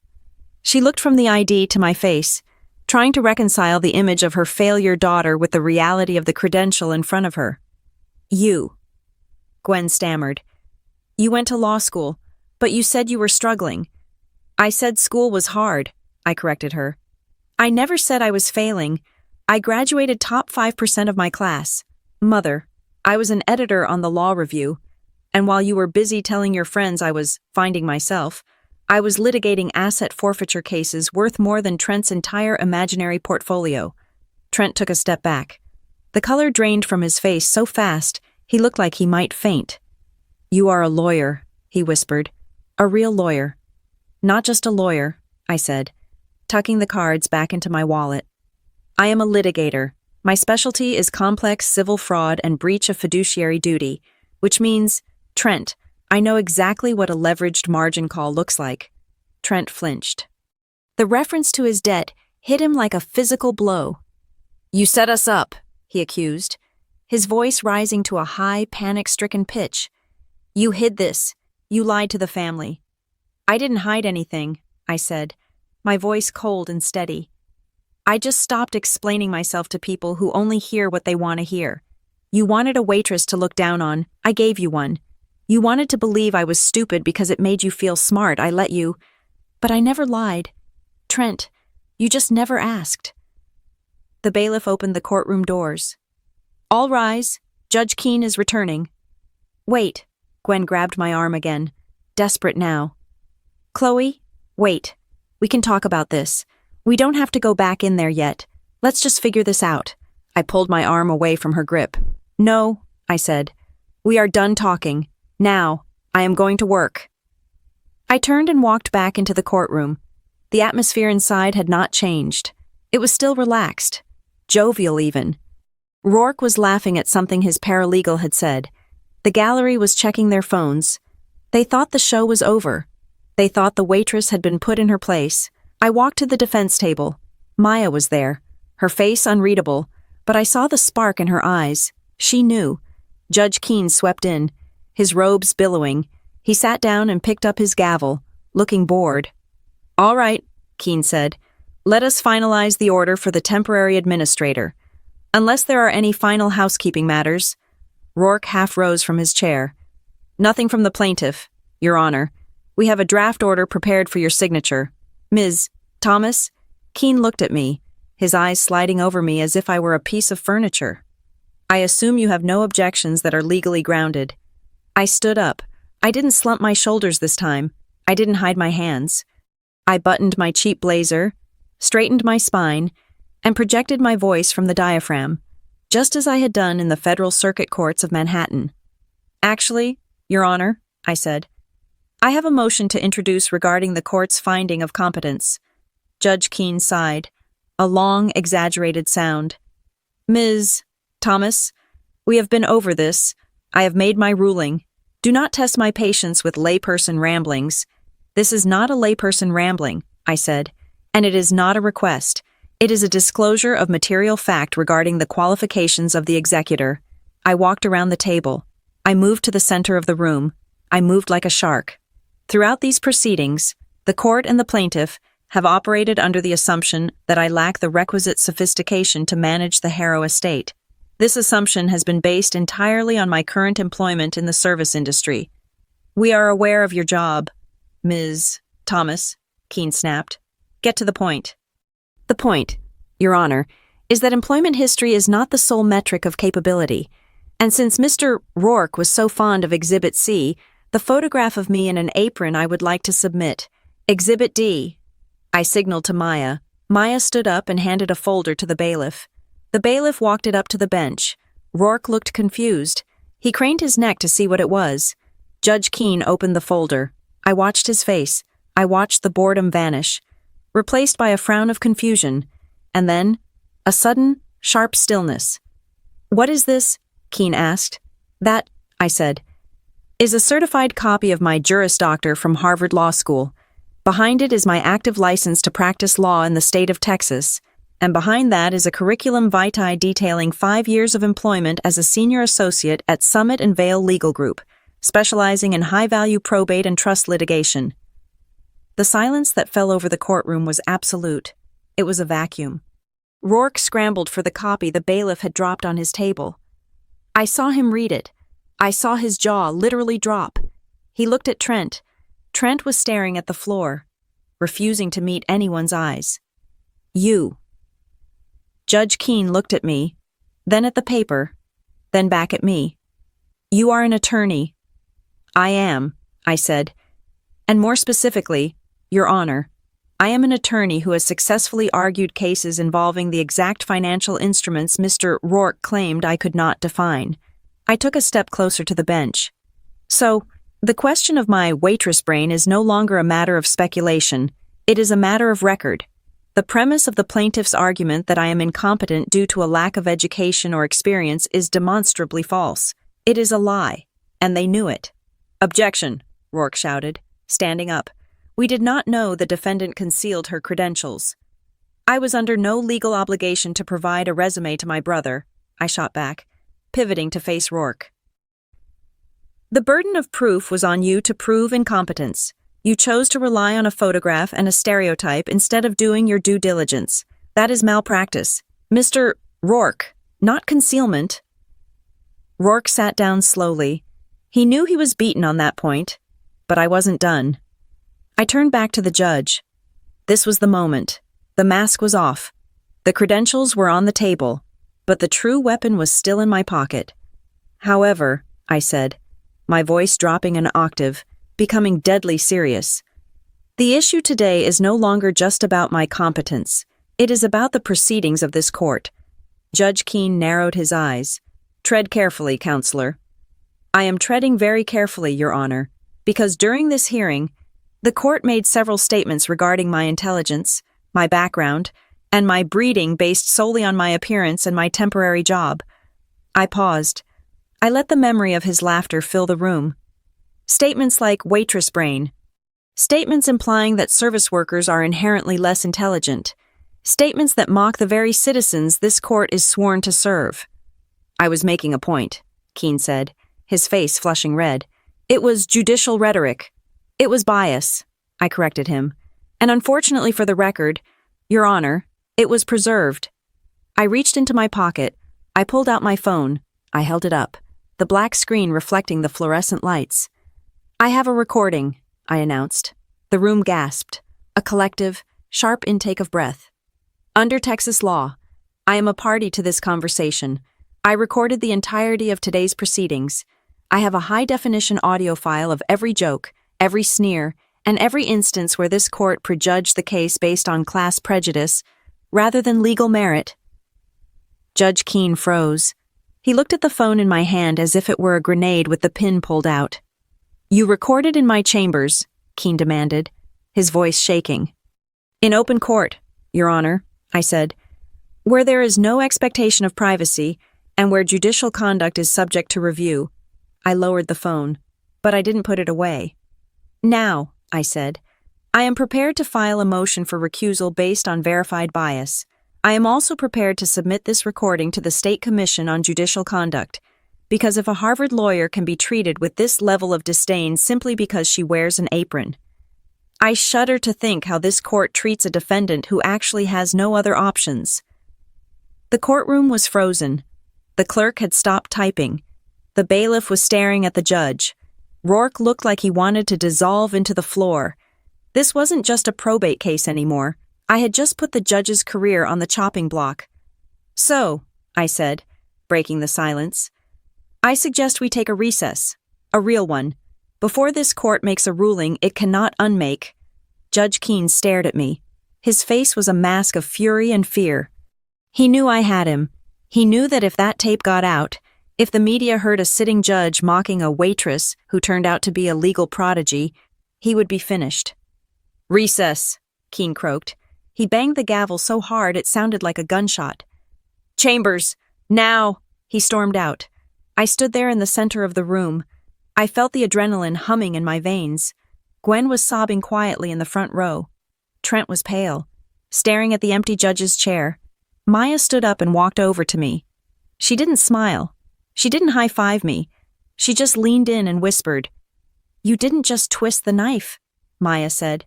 She looked from the ID to my face. trying to reconcile the image of her failure daughter with the reality of the credential in front of her. You, Gwen stammered. You went to law school, but you said you were struggling. I said school was hard, I corrected her. I never said I was failing. I graduated top 5% of my class. Mother, I was an editor on the law review, and while you were busy telling your friends I was finding myself, I was litigating asset forfeiture cases worth more than Trent's entire imaginary portfolio. Trent took a step back. The color drained from his face so fast, he looked like he might faint. You are a lawyer, he whispered. A real lawyer. Not just a lawyer, I said, tucking the cards back into my wallet. I am a litigator. My specialty is complex civil fraud and breach of fiduciary duty, which means, Trent, I know exactly what a leveraged margin call looks like. Trent flinched. The reference to his debt hit him like a physical blow. You set us up, he accused, his voice rising to a high, panic-stricken pitch. You hid this. You lied to the family. I didn't hide anything, I said, my voice cold and steady. I just stopped explaining myself to people who only hear what they want to hear. You wanted a waitress to look down on. I gave you one. You wanted to believe I was stupid because it made you feel smart. I let you. But I never lied. Trent, you just never asked. The bailiff opened the courtroom doors. All rise. Judge Keene is returning. Wait. Gwen grabbed my arm again, desperate now. Chloe, wait. We can talk about this. We don't have to go back in there yet. Let's just figure this out. I pulled my arm away from her grip. No, I said. We are done talking. Now, I am going to work. I turned and walked back into the courtroom. The atmosphere inside had not changed. It was still relaxed, jovial even. Rourke was laughing at something his paralegal had said. The gallery was checking their phones. They thought the show was over. They thought the waitress had been put in her place. I walked to the defense table. Maya was there, her face unreadable, but I saw the spark in her eyes. She knew. Judge Keene swept in, his robes billowing. He sat down and picked up his gavel, looking bored. All right, Keene said. Let us finalize the order for the temporary administrator. Unless there are any final housekeeping matters. Rourke half rose from his chair. Nothing from the plaintiff, Your Honor. We have a draft order prepared for your signature. Ms. Thomas? Keene looked at me, his eyes sliding over me as if I were a piece of furniture. I assume you have no objections that are legally grounded. I stood up. I didn't slump my shoulders this time. I didn't hide my hands. I buttoned my cheap blazer, straightened my spine, and projected my voice from the diaphragm, just as I had done in the Federal Circuit Courts of Manhattan. Actually, Your Honor, I said, I have a motion to introduce regarding the court's finding of competence. Judge Keene sighed, a long, exaggerated sound. Ms. Thomas, we have been over this. I have made my ruling. Do not test my patience with layperson ramblings. This is not a layperson rambling, I said, and it is not a request. It is a disclosure of material fact regarding the qualifications of the executor. I walked around the table. I moved to the center of the room. I moved like a shark. Throughout these proceedings, the court and the plaintiff have operated under the assumption that I lack the requisite sophistication to manage the Harrow estate. This assumption has been based entirely on my current employment in the service industry. We are aware of your job, Ms. Thomas, Keene snapped. Get to the point. The point, Your Honor, is that employment history is not the sole metric of capability. And since Mr. Rourke was so fond of Exhibit C, the photograph of me in an apron I would like to submit. Exhibit D. I signaled to Maya. Maya stood up and handed a folder to the bailiff. The bailiff walked it up to the bench. Rourke looked confused. He craned his neck to see what it was. Judge Keene opened the folder. I watched his face. I watched the boredom vanish, replaced by a frown of confusion, and then a sudden, sharp stillness. What is this? Keene asked. That, I said, is a certified copy of my Juris Doctor from Harvard Law School. Behind it is my active license to practice law in the state of Texas, and behind that is a curriculum vitae detailing 5 years of employment as a senior associate at Summit and Vale Legal Group, specializing in high-value probate and trust litigation. The silence that fell over the courtroom was absolute. It was a vacuum. Rourke scrambled for the copy the bailiff had dropped on his table. I saw him read it. I saw his jaw literally drop. He looked at Trent. Trent was staring at the floor, refusing to meet anyone's eyes. You. Judge Keene looked at me, then at the paper, then back at me. You are an attorney. I am, I said. And more specifically, Your Honor, I am an attorney who has successfully argued cases involving the exact financial instruments Mr. Rourke claimed I could not define. I took a step closer to the bench. So, the question of my waitress brain is no longer a matter of speculation. It is a matter of record. The premise of the plaintiff's argument that I am incompetent due to a lack of education or experience is demonstrably false. It is a lie, and they knew it. Objection, Rourke shouted, standing up. We did not know the defendant concealed her credentials. I was under no legal obligation to provide a resume to my brother, I shot back, pivoting to face Rourke. The burden of proof was on you to prove incompetence. You chose to rely on a photograph and a stereotype instead of doing your due diligence. That is malpractice. Mr. Rourke, not concealment. Rourke sat down slowly. He knew he was beaten on that point, but I wasn't done. I turned back to the judge. This was the moment. The mask was off. The credentials were on the table, but the true weapon was still in my pocket. However, I said, my voice dropping an octave, becoming deadly serious. The issue today is no longer just about my competence. It is about the proceedings of this court. Judge Keene narrowed his eyes. Tread carefully, counselor. I am treading very carefully, Your Honor, because during this hearing, the court made several statements regarding my intelligence, my background, and my breeding based solely on my appearance and my temporary job. I paused. I let the memory of his laughter fill the room. Statements like waitress brain. Statements implying that service workers are inherently less intelligent. Statements that mock the very citizens this court is sworn to serve. I was making a point, Keene said, his face flushing red. It was judicial rhetoric. It was bias, I corrected him. And unfortunately for the record, Your Honor, it was preserved. I reached into my pocket. I pulled out my phone. I held it up, the black screen reflecting the fluorescent lights. I have a recording, I announced. The room gasped, a collective, sharp intake of breath. Under Texas law, I am a party to this conversation. I recorded the entirety of today's proceedings. I have a high-definition audio file of every joke, every sneer, and every instance where this court prejudged the case based on class prejudice rather than legal merit. Judge Keene froze. He looked at the phone in my hand as if it were a grenade with the pin pulled out. You recorded in my chambers, Keene demanded, his voice shaking. In open court, Your Honor, I said, where there is no expectation of privacy and where judicial conduct is subject to review. I lowered the phone, but I didn't put it away. Now, I said, I am prepared to file a motion for recusal based on verified bias. I am also prepared to submit this recording to the State Commission on Judicial Conduct, because if a Harvard lawyer can be treated with this level of disdain simply because she wears an apron, I shudder to think how this court treats a defendant who actually has no other options. The courtroom was frozen. The clerk had stopped typing. The bailiff was staring at the judge. Rourke looked like he wanted to dissolve into the floor. This wasn't just a probate case anymore. I had just put the judge's career on the chopping block. So, I said, breaking the silence, I suggest we take a recess, a real one. Before this court makes a ruling it cannot unmake. Judge Keene stared at me. His face was a mask of fury and fear. He knew I had him. He knew that if that tape got out, if the media heard a sitting judge mocking a waitress who turned out to be a legal prodigy, he would be finished. Recess, Keene croaked. He banged the gavel so hard it sounded like a gunshot. Chambers, now, he stormed out. I stood there in the center of the room. I felt the adrenaline humming in my veins. Gwen was sobbing quietly in the front row. Trent was pale, staring at the empty judge's chair. Maya stood up and walked over to me. She didn't smile. She didn't high-five me. She just leaned in and whispered. You didn't just twist the knife, Maya said.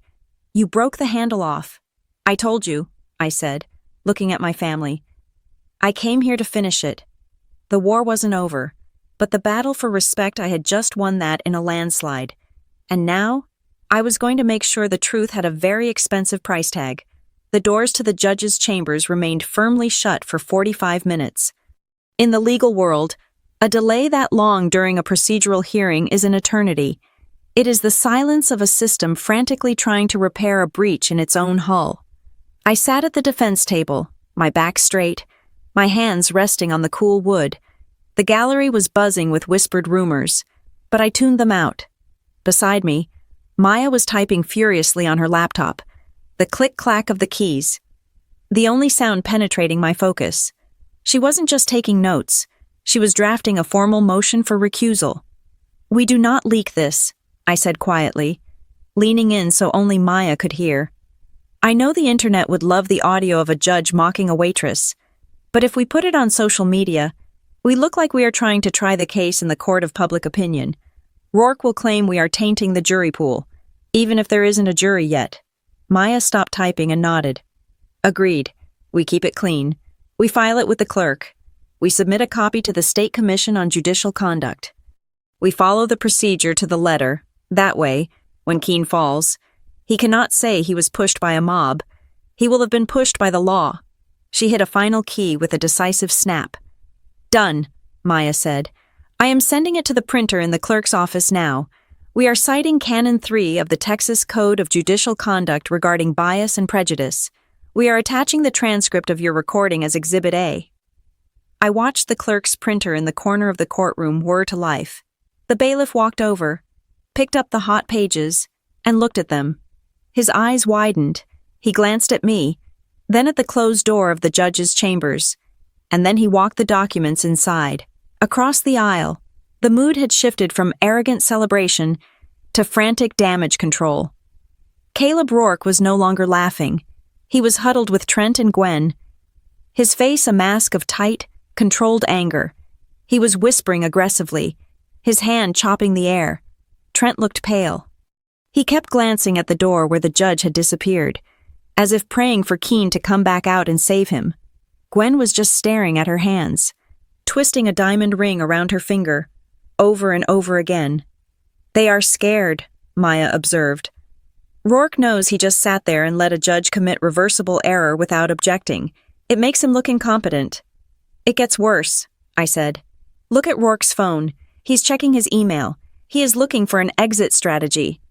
You broke the handle off. I told you, I said, looking at my family. I came here to finish it. The war wasn't over, but the battle for respect, I had just won that in a landslide. And now, I was going to make sure the truth had a very expensive price tag. The doors to the judge's chambers remained firmly shut for 45 minutes. In the legal world, a delay that long during a procedural hearing is an eternity. It is the silence of a system frantically trying to repair a breach in its own hull. I sat at the defense table, my back straight, my hands resting on the cool wood. The gallery was buzzing with whispered rumors, but I tuned them out. Beside me, Maya was typing furiously on her laptop, the click-clack of the keys, the only sound penetrating my focus. She wasn't just taking notes, she was drafting a formal motion for recusal. "We do not leak this," I said quietly, leaning in so only Maya could hear. I know the internet would love the audio of a judge mocking a waitress, but if we put it on social media, we look like we are trying to try the case in the court of public opinion. Rourke will claim we are tainting the jury pool, even if there isn't a jury yet. Maya stopped typing and nodded. Agreed. We keep it clean. We file it with the clerk. We submit a copy to the State Commission on Judicial Conduct. We follow the procedure to the letter. That way, when Keene falls, he cannot say he was pushed by a mob. He will have been pushed by the law. She hit a final key with a decisive snap. Done, Maya said. I am sending it to the printer in the clerk's office now. We are citing Canon 3 of the Texas Code of Judicial Conduct regarding bias and prejudice. We are attaching the transcript of your recording as Exhibit A. I watched the clerk's printer in the corner of the courtroom whir to life. The bailiff walked over, picked up the hot pages, and looked at them. His eyes widened. He glanced at me, then at the closed door of the judge's chambers, and then he walked the documents inside. Across the aisle, the mood had shifted from arrogant celebration to frantic damage control. Caleb Rourke was no longer laughing. He was huddled with Trent and Gwen, his face a mask of tight, controlled anger. He was whispering aggressively, his hand chopping the air. Trent looked pale. He kept glancing at the door where the judge had disappeared, as if praying for Keene to come back out and save him. Gwen was just staring at her hands, twisting a diamond ring around her finger, over and over again. They are scared, Maya observed. Rourke knows he just sat there and let a judge commit reversible error without objecting. It makes him look incompetent. It gets worse, I said. Look at Rourke's phone. He's checking his email. He is looking for an exit strategy.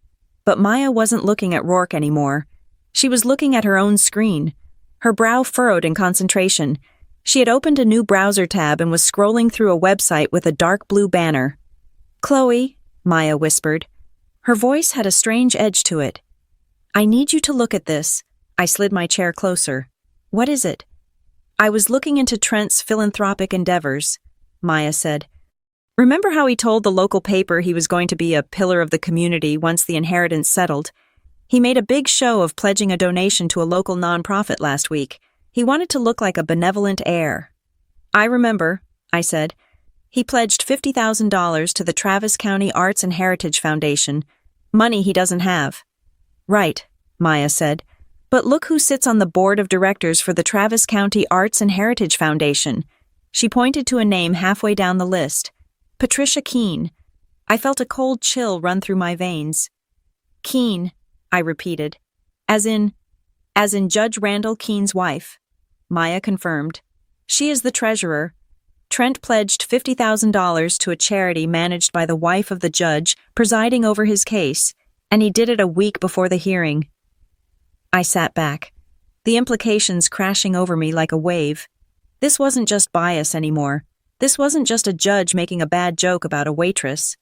But Maya wasn't looking at Rourke anymore. She was looking at her own screen, her brow furrowed in concentration. She had opened a new browser tab and was scrolling through a website with a dark blue banner. Chloe, Maya whispered. Her voice had a strange edge to it. I need you to look at this. I slid my chair closer. What is it? I was looking into Trent's philanthropic endeavors, Maya said. Remember how he told the local paper he was going to be a pillar of the community once the inheritance settled? He made a big show of pledging a donation to a local nonprofit last week. He wanted to look like a benevolent heir. I remember, I said. He pledged $50,000 to the Travis County Arts and Heritage Foundation, money he doesn't have. Right, Maya said. But look who sits on the board of directors for the Travis County Arts and Heritage Foundation. She pointed to a name halfway down the list. Patricia Keene. I felt a cold chill run through my veins. Keene, I repeated. As in Judge Randall Keene's wife. Maya confirmed. She is the treasurer. Trent pledged $50,000 to a charity managed by the wife of the judge presiding over his case, and he did it a week before the hearing. I sat back, the implications crashing over me like a wave. This wasn't just bias anymore. This wasn't just a judge making a bad joke about a waitress.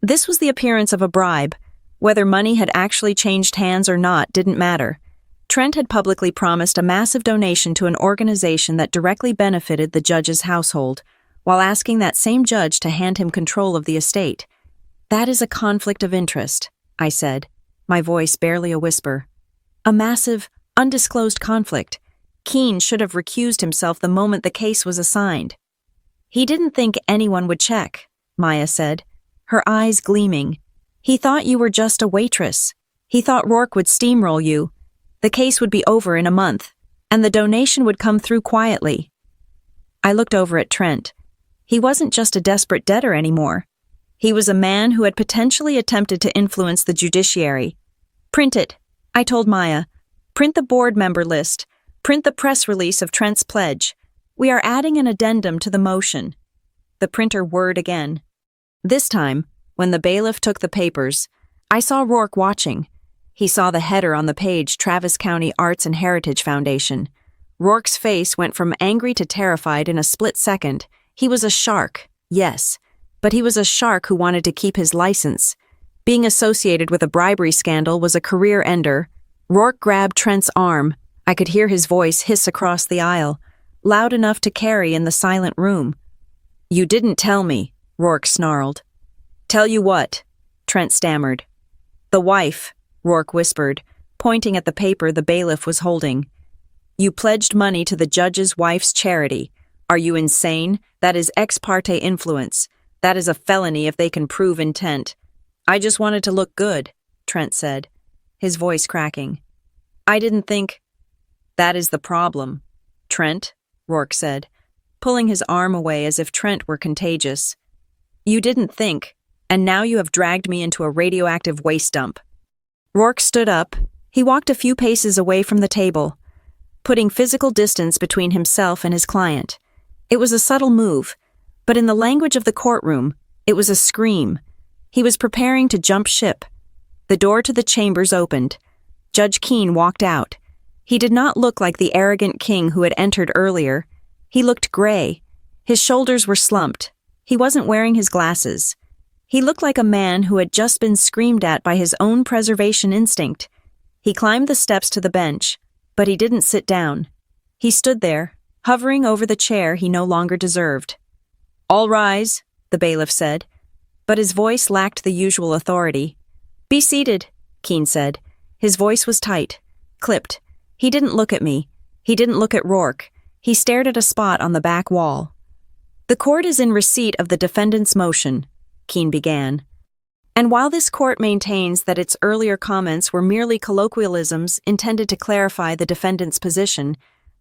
This was the appearance of a bribe. Whether money had actually changed hands or not didn't matter. Trent had publicly promised a massive donation to an organization that directly benefited the judge's household, while asking that same judge to hand him control of the estate. That is a conflict of interest, I said, my voice barely a whisper. A massive, undisclosed conflict. Keene should have recused himself the moment the case was assigned. He didn't think anyone would check, Maya said, her eyes gleaming. He thought you were just a waitress. He thought Rourke would steamroll you. The case would be over in a month. and the donation would come through quietly. I looked over at Trent. He wasn't just a desperate debtor anymore. He was a man who had potentially attempted to influence the judiciary. "Print it," I told Maya. "Print the board member list. Print the press release of Trent's pledge. We are adding an addendum to the motion." The printer whirred again. This time, when the bailiff took the papers, I saw Rourke watching. He saw the header on the page, Travis County Arts and Heritage Foundation. Rourke's face went from angry to terrified in a split second. He was a shark, yes, but he was a shark who wanted to keep his license. Being associated with a bribery scandal was a career ender. Rourke grabbed Trent's arm. I could hear his voice hiss across the aisle, loud enough to carry in the silent room. "You didn't tell me," Rourke snarled. "Tell you what?" Trent stammered. "The wife," Rourke whispered, pointing at the paper the bailiff was holding. "You pledged money to the judge's wife's charity. Are you insane? That is ex parte influence. That is a felony if they can prove intent." "I just wanted to look good," Trent said, his voice cracking. "I didn't think—" "That is the problem, Trent," Rourke said, pulling his arm away as if Trent were contagious. "You didn't think, and now you have dragged me into a radioactive waste dump." Rourke stood up. He walked a few paces away from the table, putting physical distance between himself and his client. It was a subtle move, but in the language of the courtroom, it was a scream. He was preparing to jump ship. The door to the chambers opened. Judge Keene walked out. He did not look like the arrogant king who had entered earlier. He looked gray. His shoulders were slumped. He wasn't wearing his glasses. He looked like a man who had just been screamed at by his own preservation instinct. He climbed the steps to the bench, but he didn't sit down. He stood there, hovering over the chair he no longer deserved. "All rise," the bailiff said, but his voice lacked the usual authority. "Be seated," Keene said. His voice was tight, clipped. He didn't look at me. He didn't look at Rourke. He stared at a spot on the back wall. "The court is in receipt of the defendant's motion," Keene began. "And while this court maintains that its earlier comments were merely colloquialisms intended to clarify the defendant's position,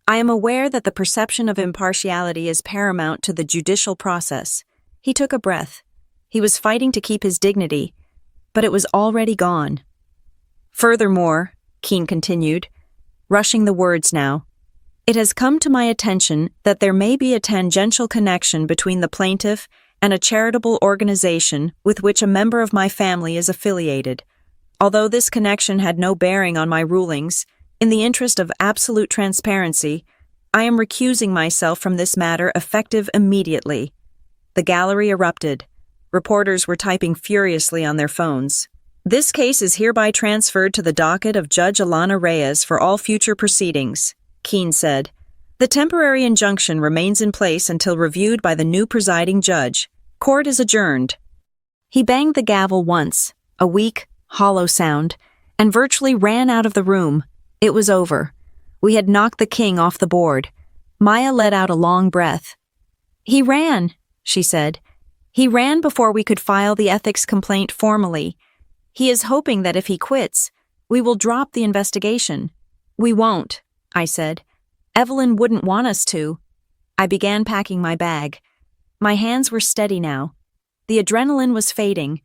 I am aware that the perception of impartiality is paramount to the judicial process." He took a breath. He was fighting to keep his dignity, but it was already gone. "Furthermore," Keene continued, rushing the words now, "it has come to my attention that there may be a tangential connection between the plaintiff and a charitable organization with which a member of my family is affiliated. Although this connection had no bearing on my rulings, in the interest of absolute transparency, I am recusing myself from this matter effective immediately." The gallery erupted. Reporters were typing furiously on their phones. "This case is hereby transferred to the docket of Judge Alana Reyes for all future proceedings," Keene said. "The temporary injunction remains in place until reviewed by the new presiding judge. Court is adjourned." He banged the gavel once, a weak, hollow sound, and virtually ran out of the room. It was over. We had knocked the king off the board. Maya let out a long breath. "He ran," she said. "He ran before we could file the ethics complaint formally. He is hoping that if he quits, we will drop the investigation." "We won't," I said. "Evelyn wouldn't want us to." I began packing my bag. My hands were steady now. The adrenaline was fading,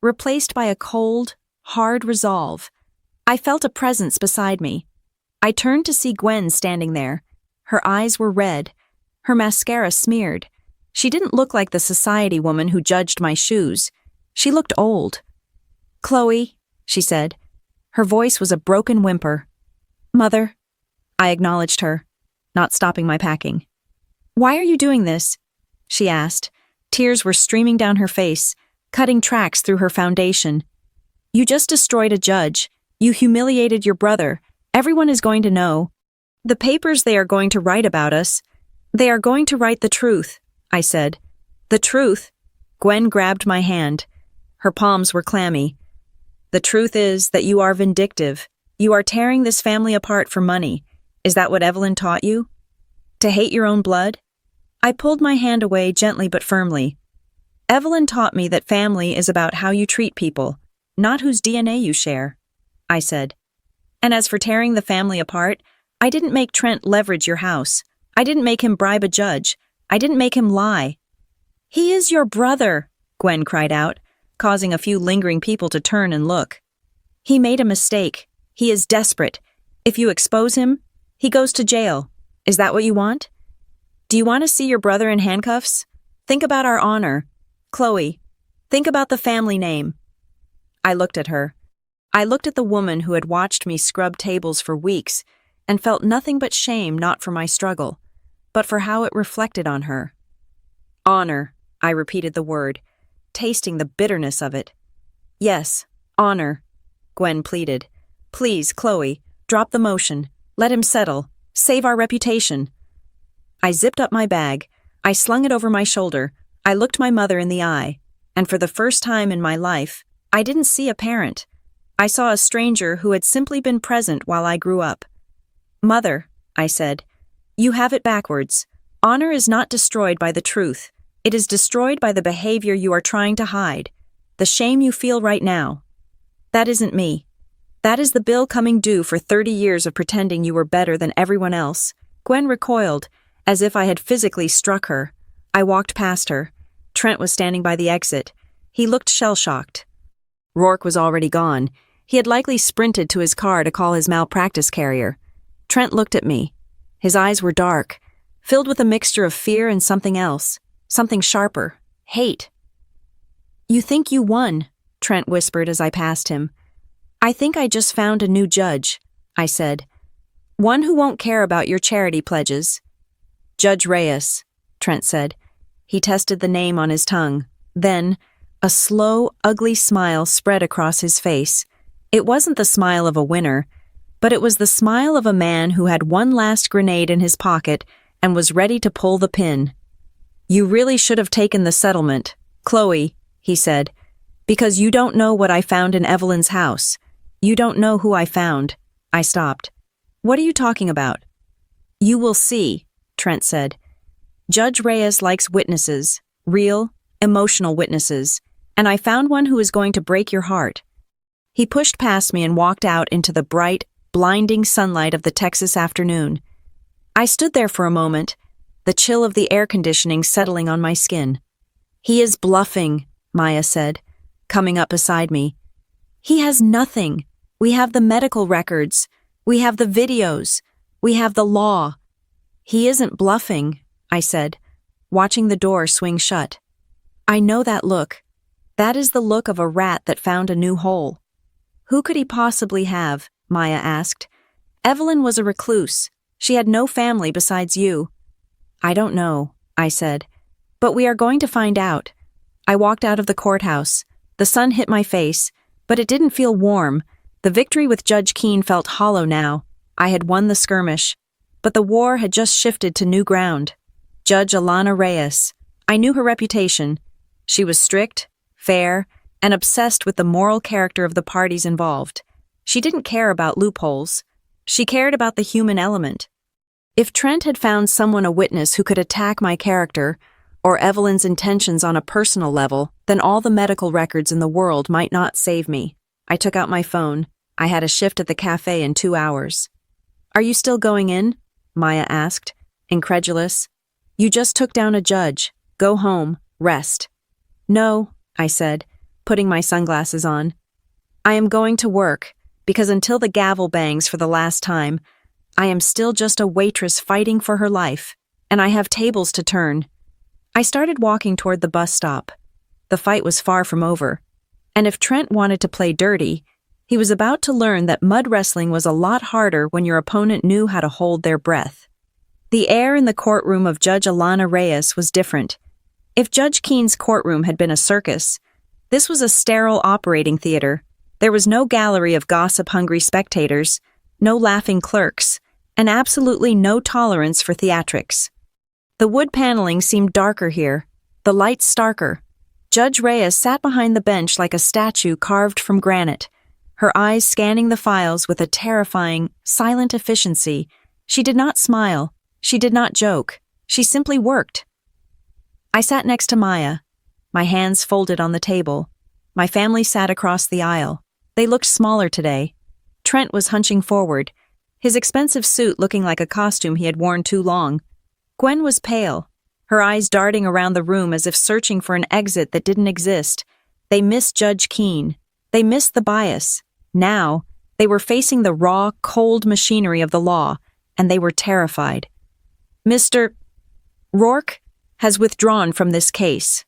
replaced by a cold, hard resolve. I felt a presence beside me. I turned to see Gwen standing there. Her eyes were red, her mascara smeared. She didn't look like the society woman who judged my shoes. She looked old. "Chloe," she said. Her voice was a broken whimper. "Mother," I acknowledged her, not stopping my packing. "Why are you doing this?" she asked. Tears were streaming down her face, cutting tracks through her foundation. "You just destroyed a judge. You humiliated your brother. Everyone is going to know. The papers, they are going to write about us. They are going to write the truth," I said. "The truth?" Gwen grabbed my hand. Her palms were clammy. "The truth is that you are vindictive. You are tearing this family apart for money. Is that what Evelyn taught you? To hate your own blood?" I pulled my hand away gently but firmly. "Evelyn taught me that family is about how you treat people, not whose DNA you share," I said. "And as for tearing the family apart, I didn't make Trent leverage your house. I didn't make him bribe a judge. I didn't make him lie." "He is your brother," Gwen cried out, causing a few lingering people to turn and look. "He made a mistake. He is desperate. If you expose him, he goes to jail. Is that what you want? Do you want to see your brother in handcuffs? Think about our honor. Chloe, think about the family name." I looked at her. I looked at the woman who had watched me scrub tables for weeks and felt nothing but shame, not for my struggle, but for how it reflected on her. "Honor," I repeated the word, tasting the bitterness of it. "Yes, honor," Gwen pleaded. "Please, Chloe, drop the motion. Let him settle. Save our reputation." I zipped up my bag. I slung it over my shoulder. I looked my mother in the eye, and for the first time in my life, I didn't see a parent. I saw a stranger who had simply been present while I grew up. "Mother," I said, "you have it backwards. Honor is not destroyed by the truth. It is destroyed by the behavior you are trying to hide, the shame you feel right now. That isn't me. That is the bill coming due for 30 years of pretending you were better than everyone else." Gwen recoiled, as if I had physically struck her. I walked past her. Trent was standing by the exit. He looked shell-shocked. Rourke was already gone. He had likely sprinted to his car to call his malpractice carrier. Trent looked at me. His eyes were dark, filled with a mixture of fear and something else, something sharper, hate. "You think you won," Trent whispered as I passed him. "I think I just found a new judge," I said. "One who won't care about your charity pledges." "Judge Reyes," Trent said. He tested the name on his tongue. Then, a slow, ugly smile spread across his face. It wasn't the smile of a winner, but it was the smile of a man who had one last grenade in his pocket and was ready to pull the pin. "You really should have taken the settlement, Chloe," he said, "because you don't know what I found in Evelyn's house. You don't know who I found." I stopped. "What are you talking about?" "You will see," Trent said. "Judge Reyes likes witnesses, real, emotional witnesses, and I found one who is going to break your heart." He pushed past me and walked out into the bright, blinding sunlight of the Texas afternoon. I stood there for a moment, the chill of the air conditioning settling on my skin. "He is bluffing," Maya said, coming up beside me. "He has nothing. We have the medical records. We have the videos. We have the law." "He isn't bluffing," I said, watching the door swing shut. "I know that look. That is the look of a rat that found a new hole." "Who could he possibly have?" Maya asked. "Evelyn was a recluse. She had no family besides you." "I don't know," I said, "but we are going to find out." I walked out of the courthouse. The sun hit my face, but it didn't feel warm. The victory with Judge Keene felt hollow now. I had won the skirmish, but the war had just shifted to new ground. Judge Alana Reyes. I knew her reputation. She was strict, fair, and obsessed with the moral character of the parties involved. She didn't care about loopholes. She cared about the human element. If Trent had found someone a witness who could attack my character, or Evelyn's intentions on a personal level, then all the medical records in the world might not save me. I took out my phone. I had a shift at the cafe in 2 hours. "Are you still going in?" Maya asked, incredulous. "You just took down a judge. Go home. Rest." "No," I said, putting my sunglasses on. "I am going to work, because until the gavel bangs for the last time, I am still just a waitress fighting for her life, and I have tables to turn." I started walking toward the bus stop. The fight was far from over, and if Trent wanted to play dirty, he was about to learn that mud wrestling was a lot harder when your opponent knew how to hold their breath. The air in the courtroom of Judge Alana Reyes was different. If Judge Keene's courtroom had been a circus, this was a sterile operating theater. There was no gallery of gossip-hungry spectators, no laughing clerks, and absolutely no tolerance for theatrics. The wood paneling seemed darker here, the lights starker. Judge Reyes sat behind the bench like a statue carved from granite, her eyes scanning the files with a terrifying, silent efficiency. She did not smile. She did not joke. She simply worked. I sat next to Maya, my hands folded on the table. My family sat across the aisle. They looked smaller today. Trent was hunching forward, his expensive suit looking like a costume he had worn too long. Gwen was pale, her eyes darting around the room as if searching for an exit that didn't exist. They missed Judge Keene. They missed the bias. Now, they were facing the raw, cold machinery of the law, and they were terrified. Mr. Rourke has withdrawn from this case,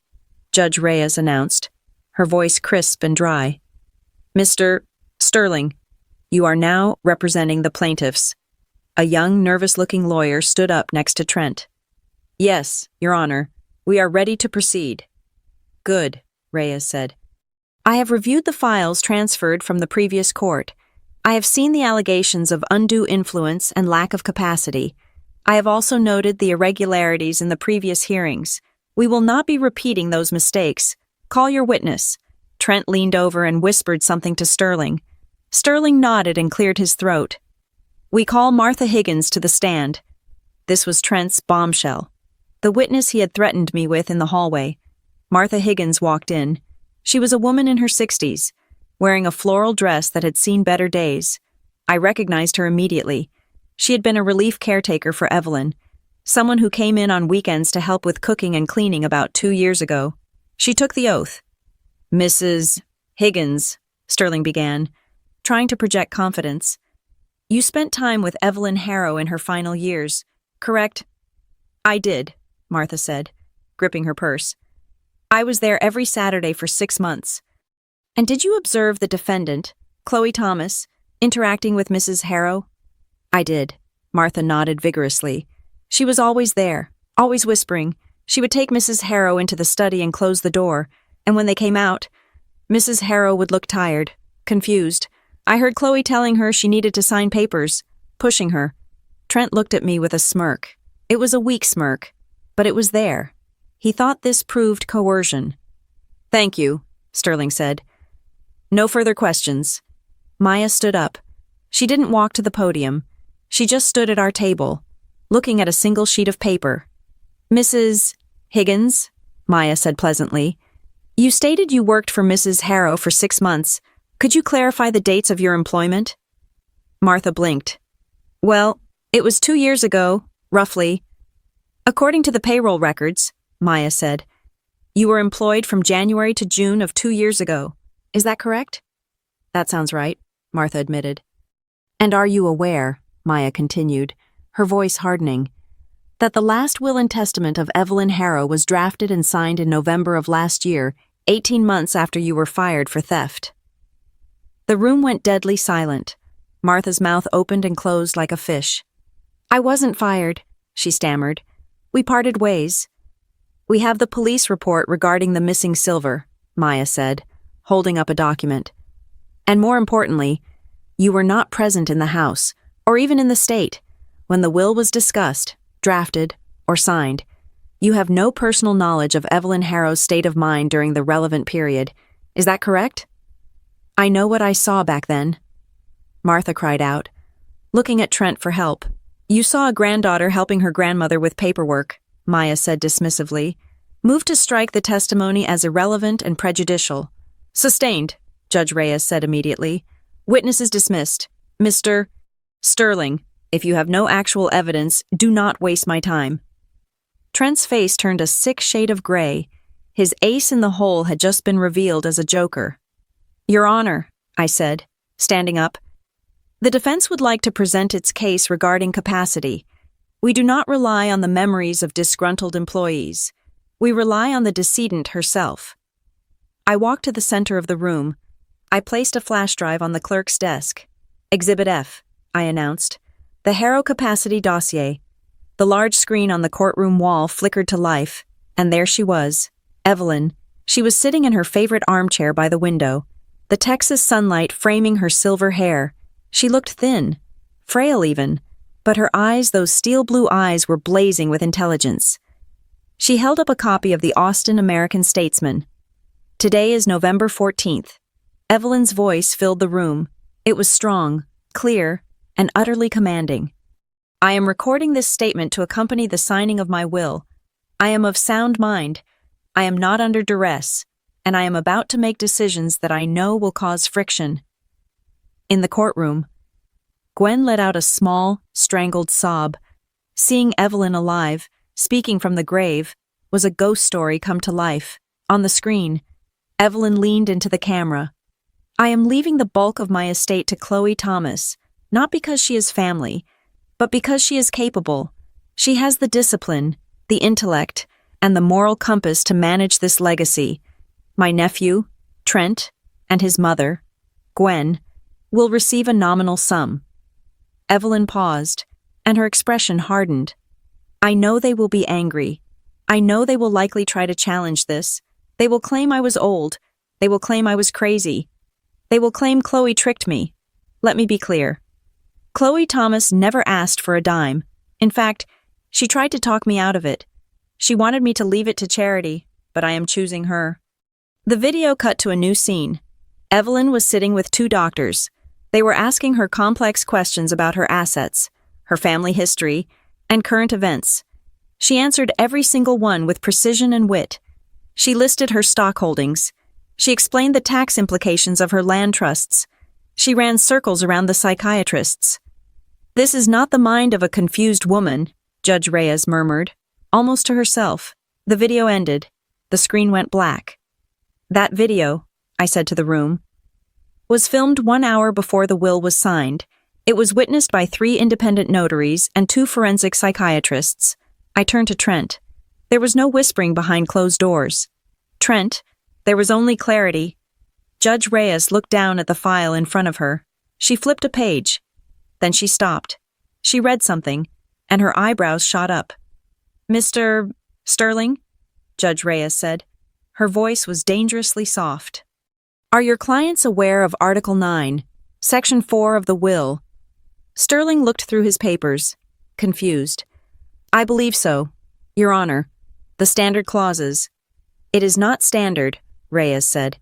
Judge Reyes announced, her voice crisp and dry. Mr. Sterling, you are now representing the plaintiffs. A young, nervous-looking lawyer stood up next to Trent. Yes, Your Honor, we are ready to proceed. Good, Reyes said. I have reviewed the files transferred from the previous court. I have seen the allegations of undue influence and lack of capacity. I have also noted the irregularities in the previous hearings. We will not be repeating those mistakes. Call your witness. Trent leaned over and whispered something to Sterling. Sterling nodded and cleared his throat. We call Martha Higgins to the stand. This was Trent's bombshell. The witness he had threatened me with in the hallway. Martha Higgins walked in. She was a woman in her 60s, wearing a floral dress that had seen better days. I recognized her immediately. She had been a relief caretaker for Evelyn, someone who came in on weekends to help with cooking and cleaning about 2 years ago. She took the oath. Mrs. Higgins, Sterling began, trying to project confidence. You spent time with Evelyn Harrow in her final years, correct? I did, Martha said, gripping her purse. I was there every Saturday for 6 months. And did you observe the defendant, Chloe Thomas, interacting with Mrs. Harrow? I did. Martha nodded vigorously. She was always there, always whispering. She would take Mrs. Harrow into the study and close the door, and when they came out, Mrs. Harrow would look tired, confused. I heard Chloe telling her she needed to sign papers, pushing her. Trent looked at me with a smirk. It was a weak smirk, but it was there. He thought this proved coercion. Thank you, Sterling said. No further questions. Maya stood up. She didn't walk to the podium. She just stood at our table, looking at a single sheet of paper. Mrs. Higgins, Maya said pleasantly, you stated you worked for Mrs. Harrow for 6 months. Could you clarify the dates of your employment? Martha blinked. Well, it was 2 years ago, roughly. According to the payroll records, Maya said, you were employed from January to June of 2 years ago. Is that correct? That sounds right, Martha admitted. And are you aware, Maya continued, her voice hardening, that the last will and testament of Evelyn Harrow was drafted and signed in November of last year, 18 months after you were fired for theft? The room went deadly silent. Martha's mouth opened and closed like a fish. I wasn't fired, she stammered. We parted ways. We have the police report regarding the missing silver, Maya said, holding up a document. And more importantly, you were not present in the house, or even in the state, when the will was discussed, drafted, or signed. You have no personal knowledge of Evelyn Harrow's state of mind during the relevant period. Is that correct? I know what I saw back then. Martha cried out, looking at Trent for help. You saw a granddaughter helping her grandmother with paperwork, Maya said dismissively. Move to strike the testimony as irrelevant and prejudicial. Sustained, Judge Reyes said immediately. Witness is dismissed. Mr. Sterling, if you have no actual evidence, do not waste my time. Trent's face turned a sick shade of gray. His ace in the hole had just been revealed as a joker. Your Honor, I said, standing up. The defense would like to present its case regarding capacity. We do not rely on the memories of disgruntled employees. We rely on the decedent herself. I walked to the center of the room. I placed a flash drive on the clerk's desk. Exhibit F, I announced. The Harrow Capacity Dossier. The large screen on the courtroom wall flickered to life, and there she was, Evelyn. She was sitting in her favorite armchair by the window, the Texas sunlight framing her silver hair. She looked thin, frail even, but her eyes, those steel blue eyes, were blazing with intelligence. She held up a copy of the Austin American-Statesman. Today is November 14th. Evelyn's voice filled the room. It was strong, clear, and utterly commanding. I am recording this statement to accompany the signing of my will. I am of sound mind. I am not under duress, and I am about to make decisions that I know will cause friction. In the courtroom, Gwen let out a small, strangled sob. Seeing Evelyn alive, speaking from the grave, was a ghost story come to life. On the screen, Evelyn leaned into the camera. I am leaving the bulk of my estate to Chloe Thomas, not because she is family, but because she is capable. She has the discipline, the intellect, and the moral compass to manage this legacy. My nephew, Trent, and his mother, Gwen, will receive a nominal sum. Evelyn paused, and her expression hardened. I know they will be angry. I know they will likely try to challenge this. They will claim I was old. They will claim I was crazy. They will claim Chloe tricked me. Let me be clear. Chloe Thomas never asked for a dime. In fact, she tried to talk me out of it. She wanted me to leave it to charity, but I am choosing her. The video cut to a new scene. Evelyn was sitting with two doctors. They were asking her complex questions about her assets, her family history, and current events. She answered every single one with precision and wit. She listed her stock holdings. She explained the tax implications of her land trusts. She ran circles around the psychiatrists. This is not the mind of a confused woman, Judge Reyes murmured, almost to herself. The video ended. The screen went black. That video, I said to the room, was filmed 1 hour before the will was signed. It was witnessed by 3 independent notaries and 2 forensic psychiatrists. I turned to Trent. There was no whispering behind closed doors. Trent, there was only clarity. Judge Reyes looked down at the file in front of her. She flipped a page. Then she stopped. She read something, and her eyebrows shot up. Mr. Sterling? Judge Reyes said. Her voice was dangerously soft. Are your clients aware of Article 9, Section 4 of the will? Sterling looked through his papers, confused. I believe so, Your Honor. The standard clauses. It is not standard, Reyes said.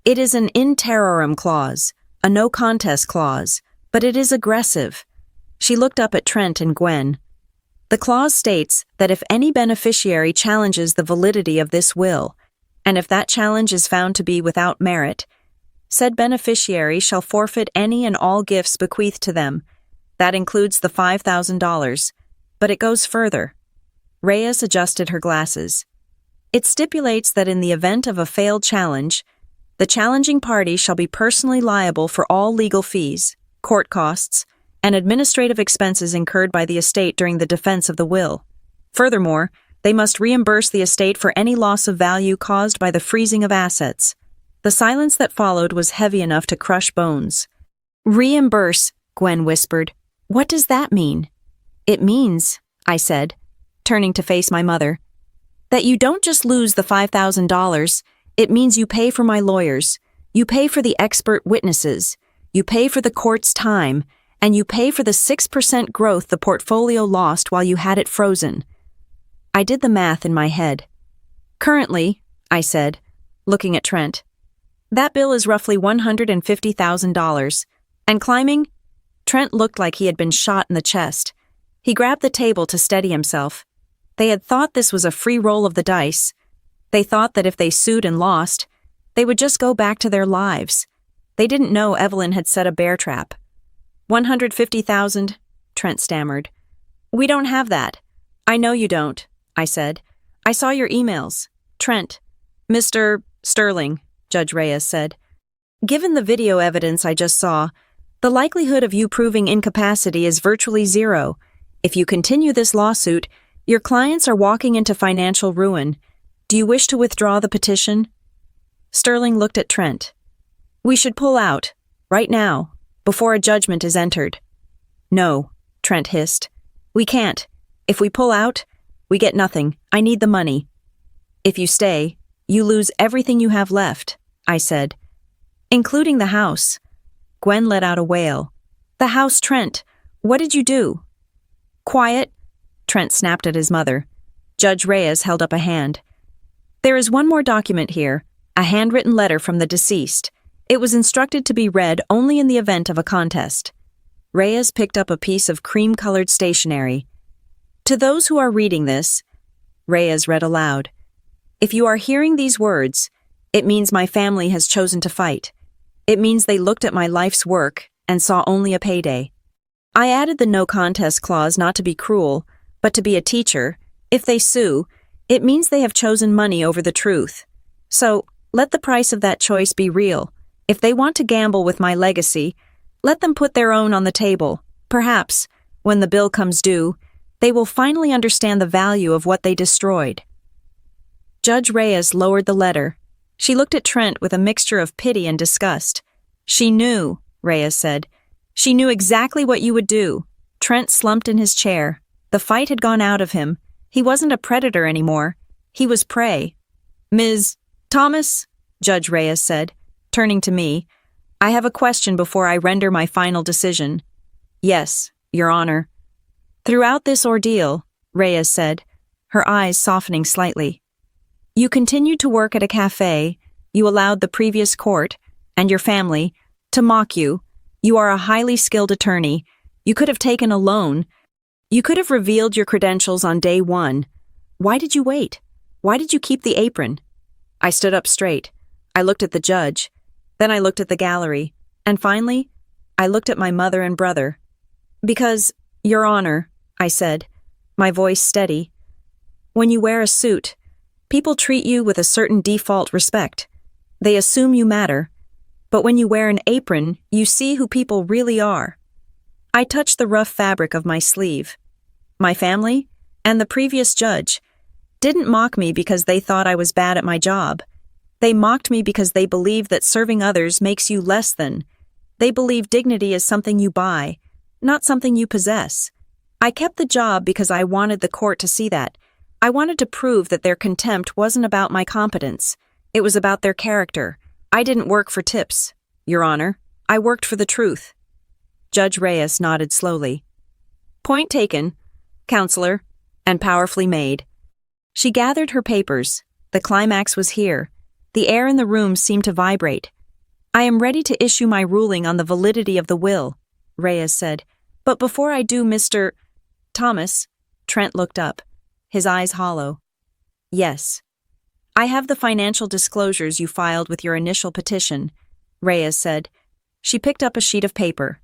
It is an in terrorem clause, a no contest clause, but it is aggressive. She looked up at Trent and Gwen. The clause states that if any beneficiary challenges the validity of this will, and if that challenge is found to be without merit, said beneficiary shall forfeit any and all gifts bequeathed to them. That includes the $5,000, but it goes further. Reyes adjusted her glasses. It stipulates that in the event of a failed challenge, the challenging party shall be personally liable for all legal fees, court costs, and administrative expenses incurred by the estate during the defense of the will. Furthermore, they must reimburse the estate for any loss of value caused by the freezing of assets. The silence that followed was heavy enough to crush bones. Reimburse, Gwen whispered. What does that mean? It means, I said, turning to face my mother, that you don't just lose the $5,000, it means you pay for my lawyers, you pay for the expert witnesses, you pay for the court's time, and you pay for the 6% growth the portfolio lost while you had it frozen. I did the math in my head. Currently, I said, looking at Trent, that bill is roughly $150,000. And climbing? Trent looked like he had been shot in the chest. He grabbed the table to steady himself. They had thought this was a free roll of the dice. They thought that if they sued and lost, they would just go back to their lives. They didn't know Evelyn had set a bear trap. 150,000, Trent stammered. We don't have that. I know you don't, I said. I saw your emails. Trent. Mr. Sterling, Judge Reyes said. Given the video evidence I just saw, the likelihood of you proving incapacity is virtually zero. If you continue this lawsuit, your clients are walking into financial ruin. Do you wish to withdraw the petition? Sterling looked at Trent. We should pull out, right now, before a judgment is entered. No, Trent hissed. We can't. If we pull out, we get nothing. I need the money. If you stay, you lose everything you have left, I said. Including the house. Gwen let out a wail. The house, Trent. What did you do? Quiet, Trent snapped at his mother. Judge Reyes held up a hand. There is one more document here, a handwritten letter from the deceased. It was instructed to be read only in the event of a contest. Reyes picked up a piece of cream-colored stationery. To those who are reading this, Reyes read aloud, if you are hearing these words, it means my family has chosen to fight. It means they looked at my life's work and saw only a payday. I added the no contest clause not to be cruel, but to be a teacher. If they sue, it means they have chosen money over the truth. So, let the price of that choice be real. If they want to gamble with my legacy, let them put their own on the table. Perhaps, when the bill comes due, they will finally understand the value of what they destroyed. Judge Reyes lowered the letter. She looked at Trent with a mixture of pity and disgust. She knew, Reyes said. She knew exactly what you would do. Trent slumped in his chair. The fight had gone out of him. He wasn't a predator anymore. He was prey. Ms. Thomas, Judge Reyes said, turning to me, I have a question before I render my final decision. Yes, Your Honor. Throughout this ordeal, Reyes said, her eyes softening slightly, you continued to work at a cafe, you allowed the previous court, and your family, to mock you. You are a highly skilled attorney. You could have taken a loan. You could have revealed your credentials on day one. Why did you wait? Why did you keep the apron? I stood up straight. I looked at the judge. Then I looked at the gallery. And finally, I looked at my mother and brother. Because, Your Honor, I said, my voice steady, when you wear a suit, people treat you with a certain default respect. They assume you matter. But when you wear an apron, you see who people really are. I touched the rough fabric of my sleeve. My family, and the previous judge, didn't mock me because they thought I was bad at my job. They mocked me because they believed that serving others makes you less than. They believe dignity is something you buy, not something you possess. I kept the job because I wanted the court to see that. I wanted to prove that their contempt wasn't about my competence. It was about their character. I didn't work for tips, Your Honor. I worked for the truth. Judge Reyes nodded slowly. Point taken, Counselor, and powerfully made. She gathered her papers. The climax was here. The air in the room seemed to vibrate. I am ready to issue my ruling on the validity of the will, Reyes said. But before I do, Mr. Thomas, Trent looked up, his eyes hollow. Yes. I have the financial disclosures you filed with your initial petition, Reyes said. She picked up a sheet of paper.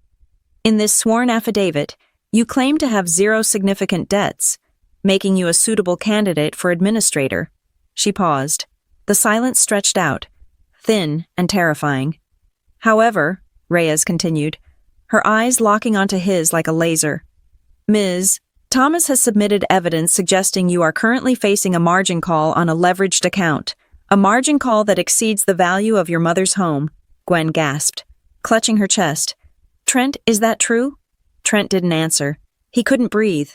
In this sworn affidavit, you claim to have 0 significant debts, making you a suitable candidate for administrator. She paused. The silence stretched out, thin and terrifying. However, Reyes continued, her eyes locking onto his like a laser. Ms. Thomas has submitted evidence suggesting you are currently facing a margin call on a leveraged account, a margin call that exceeds the value of your mother's home, Gwen gasped, clutching her chest. Trent, is that true? Trent didn't answer. He couldn't breathe.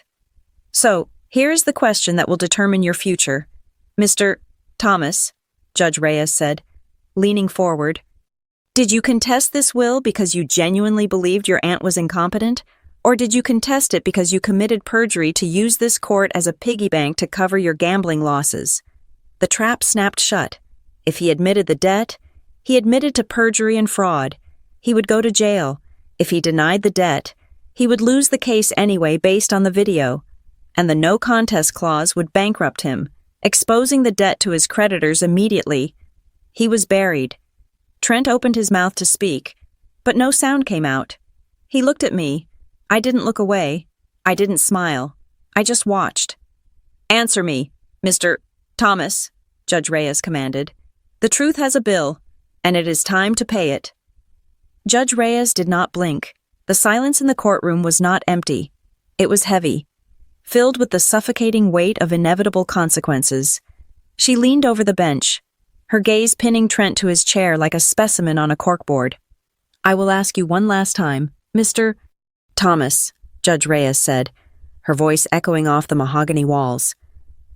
So, here is the question that will determine your future. Mr. Thomas, Judge Reyes said, leaning forward. Did you contest this will because you genuinely believed your aunt was incompetent? Or did you contest it because you committed perjury to use this court as a piggy bank to cover your gambling losses? The trap snapped shut. If he admitted the debt, he admitted to perjury and fraud. He would go to jail. If he denied the debt, he would lose the case anyway based on the video. And the no contest clause would bankrupt him, exposing the debt to his creditors immediately. He was buried. Trent opened his mouth to speak, but no sound came out. He looked at me. I didn't look away. I didn't smile. I just watched. Answer me, Mr. Thomas, Judge Reyes commanded. The truth has a bill, and it is time to pay it. Judge Reyes did not blink. The silence in the courtroom was not empty. It was heavy, filled with the suffocating weight of inevitable consequences. She leaned over the bench, her gaze pinning Trent to his chair like a specimen on a corkboard. I will ask you one last time, Mr. Thomas, Judge Reyes said, her voice echoing off the mahogany walls.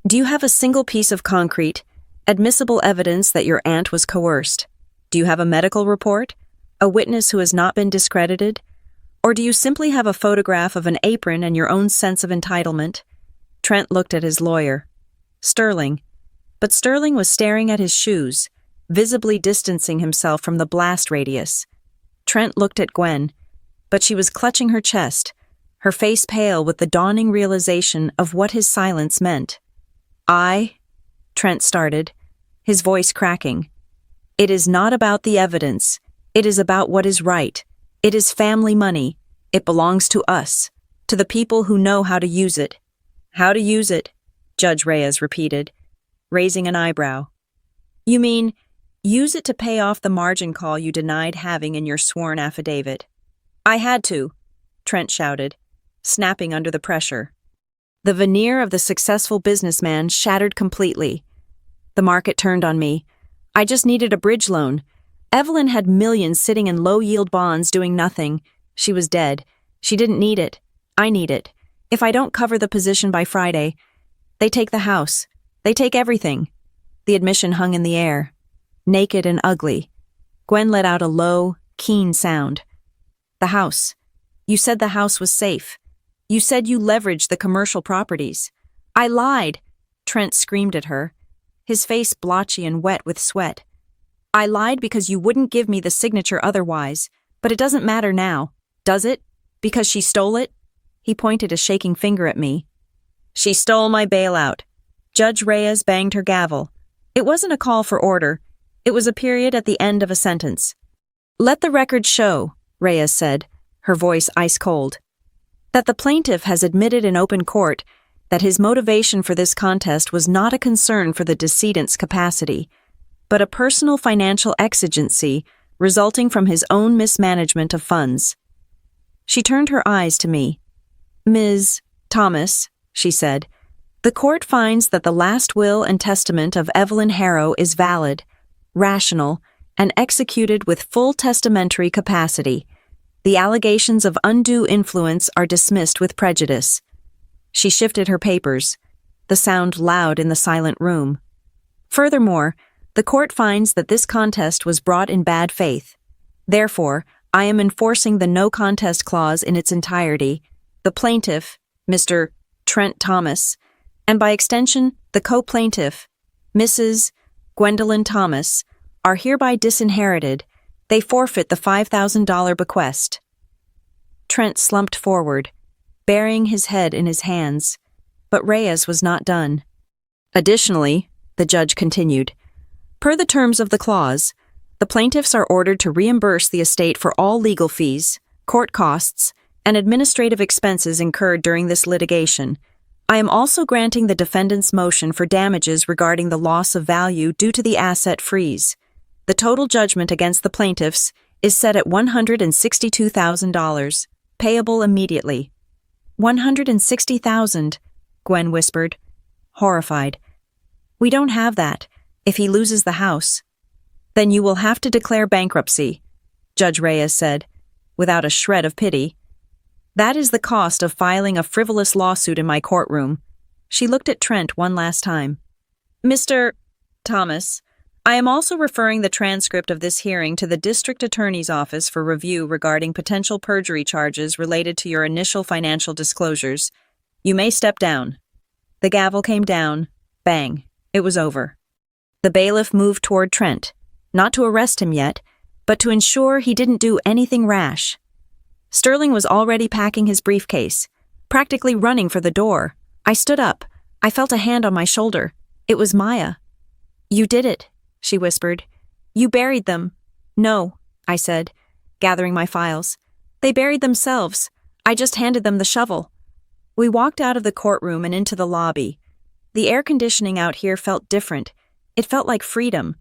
Do you have a single piece of concrete, admissible evidence that your aunt was coerced? Do you have a medical report? A witness who has not been discredited? Or do you simply have a photograph of an apron and your own sense of entitlement? Trent looked at his lawyer. Sterling. But Sterling was staring at his shoes, visibly distancing himself from the blast radius. Trent looked at Gwen, but she was clutching her chest, her face pale with the dawning realization of what his silence meant. Trent started, his voice cracking. It is not about the evidence. It is about what is right. It is family money. It belongs to us, to the people who know how to use it. How to use it, Judge Reyes repeated, raising an eyebrow. You mean, use it to pay off the margin call you denied having in your sworn affidavit? I had to, Trent shouted, snapping under the pressure. The veneer of the successful businessman shattered completely. The market turned on me. I just needed a bridge loan. Evelyn had millions sitting in low-yield bonds doing nothing. She was dead. She didn't need it. I need it. If I don't cover the position by Friday, they take the house. They take everything. The admission hung in the air, naked and ugly. Gwen let out a low, keen sound. The house. You said the house was safe. You said you leveraged the commercial properties. I lied, Trent screamed at her, his face blotchy and wet with sweat. I lied because you wouldn't give me the signature otherwise, but it doesn't matter now, does it? Because she stole it? He pointed a shaking finger at me. She stole my bailout. Judge Reyes banged her gavel. It wasn't a call for order. It was a period at the end of a sentence. Let the record show, Reyes said, her voice ice-cold, that the plaintiff has admitted in open court that his motivation for this contest was not a concern for the decedent's capacity, but a personal financial exigency resulting from his own mismanagement of funds. She turned her eyes to me. Ms. Thomas, she said, the court finds that the last will and testament of Evelyn Harrow is valid, rational, and executed with full testamentary capacity. The allegations of undue influence are dismissed with prejudice. She shifted her papers, the sound loud in the silent room. Furthermore, the court finds that this contest was brought in bad faith. Therefore, I am enforcing the no contest clause in its entirety. The plaintiff, Mr. Trent Thomas, and by extension, the co-plaintiff, Mrs. Gwendolyn Thomas, are hereby disinherited. They forfeit the $5,000 bequest. Trent slumped forward, burying his head in his hands, but Reyes was not done. Additionally, the judge continued, per the terms of the clause, the plaintiffs are ordered to reimburse the estate for all legal fees, court costs, and administrative expenses incurred during this litigation. I am also granting the defendant's motion for damages regarding the loss of value due to the asset freeze. The total judgment against the plaintiffs is set at $162,000, payable immediately. $160,000, Gwen whispered, horrified. We don't have that, if he loses the house. Then you will have to declare bankruptcy, Judge Reyes said, without a shred of pity. That is the cost of filing a frivolous lawsuit in my courtroom. She looked at Trent one last time. Mr. Thomas, I am also referring the transcript of this hearing to the District Attorney's Office for review regarding potential perjury charges related to your initial financial disclosures. You may step down. The gavel came down. Bang. It was over. The bailiff moved toward Trent, not to arrest him yet, but to ensure he didn't do anything rash. Sterling was already packing his briefcase, practically running for the door. I stood up. I felt a hand on my shoulder. It was Maya. You did it, she whispered. You buried them. No, I said, gathering my files. They buried themselves. I just handed them the shovel. We walked out of the courtroom and into the lobby. The air conditioning out here felt different. It felt like freedom.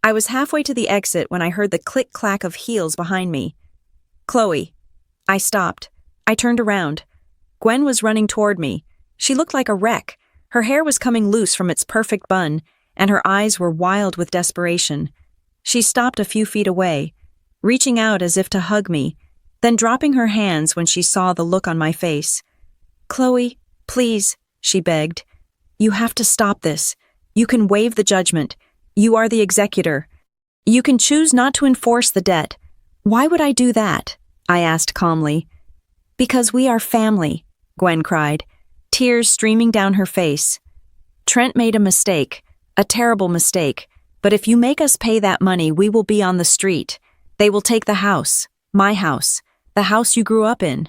I was halfway to the exit when I heard the click-clack of heels behind me. Chloe. I stopped. I turned around. Gwen was running toward me. She looked like a wreck. Her hair was coming loose from its perfect bun, and her eyes were wild with desperation. She stopped a few feet away, reaching out as if to hug me, then dropping her hands when she saw the look on my face. Chloe, please, she begged. You have to stop this. You can waive the judgment. You are the executor. You can choose not to enforce the debt. Why would I do that? I asked calmly. Because we are family, Gwen cried, tears streaming down her face. Trent made a mistake, a terrible mistake, but if you make us pay that money, we will be on the street. They will take the house, my house, the house you grew up in.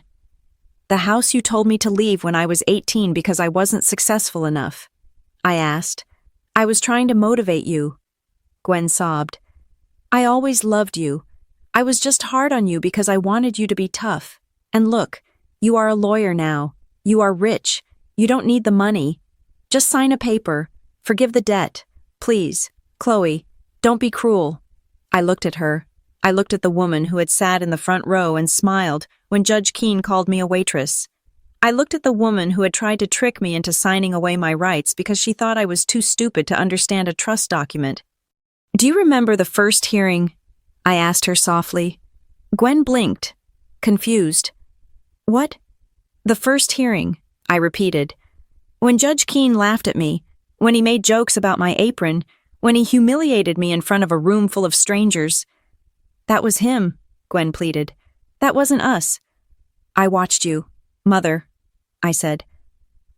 The house you told me to leave when I was 18 because I wasn't successful enough. I asked. I was trying to motivate you. Gwen sobbed. I always loved you. I was just hard on you because I wanted you to be tough. And look, you are a lawyer now. You are rich. You don't need the money. Just sign a paper. Forgive the debt. Please, Chloe, don't be cruel." I looked at her. I looked at the woman who had sat in the front row and smiled when Judge Keene called me a waitress. I looked at the woman who had tried to trick me into signing away my rights because she thought I was too stupid to understand a trust document. "Do you remember the first hearing?" I asked her softly. Gwen blinked, confused. "What?" "The first hearing," I repeated. "When Judge Keene laughed at me, when he made jokes about my apron, when he humiliated me in front of a room full of strangers." "That was him," Gwen pleaded. "That wasn't us." "I watched you, Mother," I said.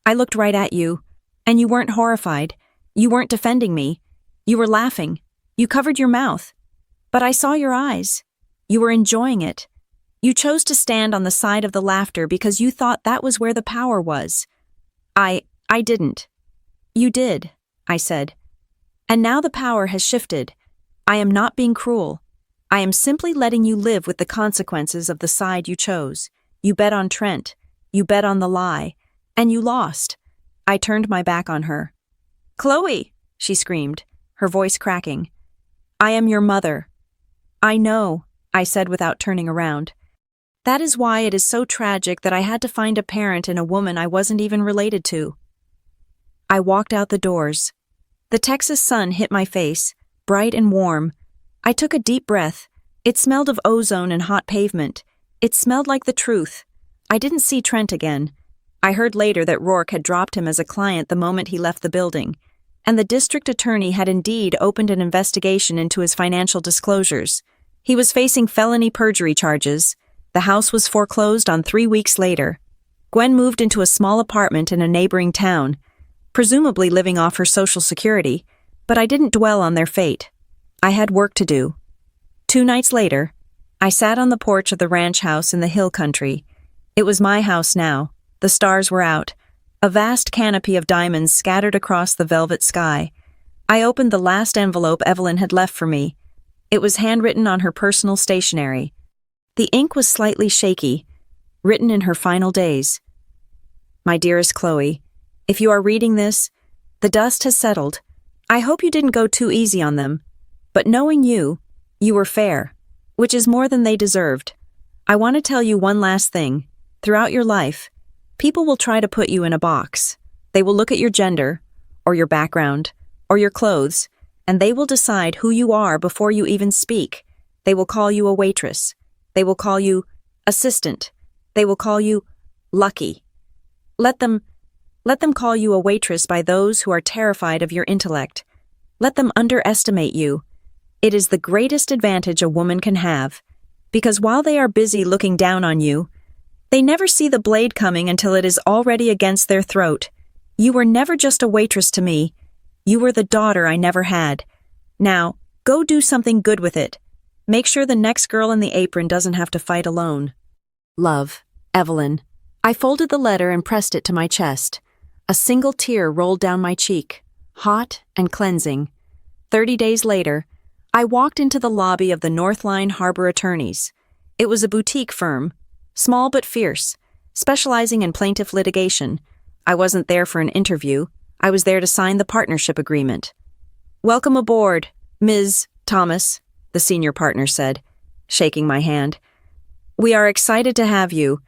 "I looked right at you, and you weren't horrified. You weren't defending me. You were laughing. You covered your mouth. But I saw your eyes. You were enjoying it. You chose to stand on the side of the laughter because you thought that was where the power was. I didn't." "You did," I said. "And now the power has shifted. I am not being cruel. I am simply letting you live with the consequences of the side you chose. You bet on Trent. You bet on the lie. And you lost." I turned my back on her. "Chloe," she screamed, her voice cracking. "I am your mother." "I know," I said without turning around. "That is why it is so tragic that I had to find a parent in a woman I wasn't even related to." I walked out the doors. The Texas sun hit my face, bright and warm. I took a deep breath. It smelled of ozone and hot pavement. It smelled like the truth. I didn't see Trent again. I heard later that Rourke had dropped him as a client the moment he left the building, and the district attorney had indeed opened an investigation into his financial disclosures. He was facing felony perjury charges. The house was foreclosed on 3 weeks later. Gwen moved into a small apartment in a neighboring town, presumably living off her Social Security, but I didn't dwell on their fate. I had work to do. 2 nights later, I sat on the porch of the ranch house in the hill country. It was my house now. The stars were out. A vast canopy of diamonds scattered across the velvet sky. I opened the last envelope Evelyn had left for me. It was handwritten on her personal stationery. The ink was slightly shaky, written in her final days. "My dearest Chloe, if you are reading this, the dust has settled. I hope you didn't go too easy on them. But knowing you, you were fair, which is more than they deserved. I want to tell you one last thing. Throughout your life, people will try to put you in a box. They will look at your gender, or your background, or your clothes, and they will decide who you are before you even speak. They will call you a waitress. They will call you assistant. They will call you lucky. Let them call you a waitress by those who are terrified of your intellect. Let them underestimate you. It is the greatest advantage a woman can have, because while they are busy looking down on you, they never see the blade coming until it is already against their throat. You were never just a waitress to me. You were the daughter I never had. Now, go do something good with it. Make sure the next girl in the apron doesn't have to fight alone. Love, Evelyn." I folded the letter and pressed it to my chest. A single tear rolled down my cheek, hot and cleansing. 30 days later, I walked into the lobby of the Northline Harbor Attorneys. It was a boutique firm, small but fierce, specializing in plaintiff litigation. I wasn't there for an interview. I was there to sign the partnership agreement. "Welcome aboard, Ms. Thomas," the senior partner said, shaking my hand. "We are excited to have you.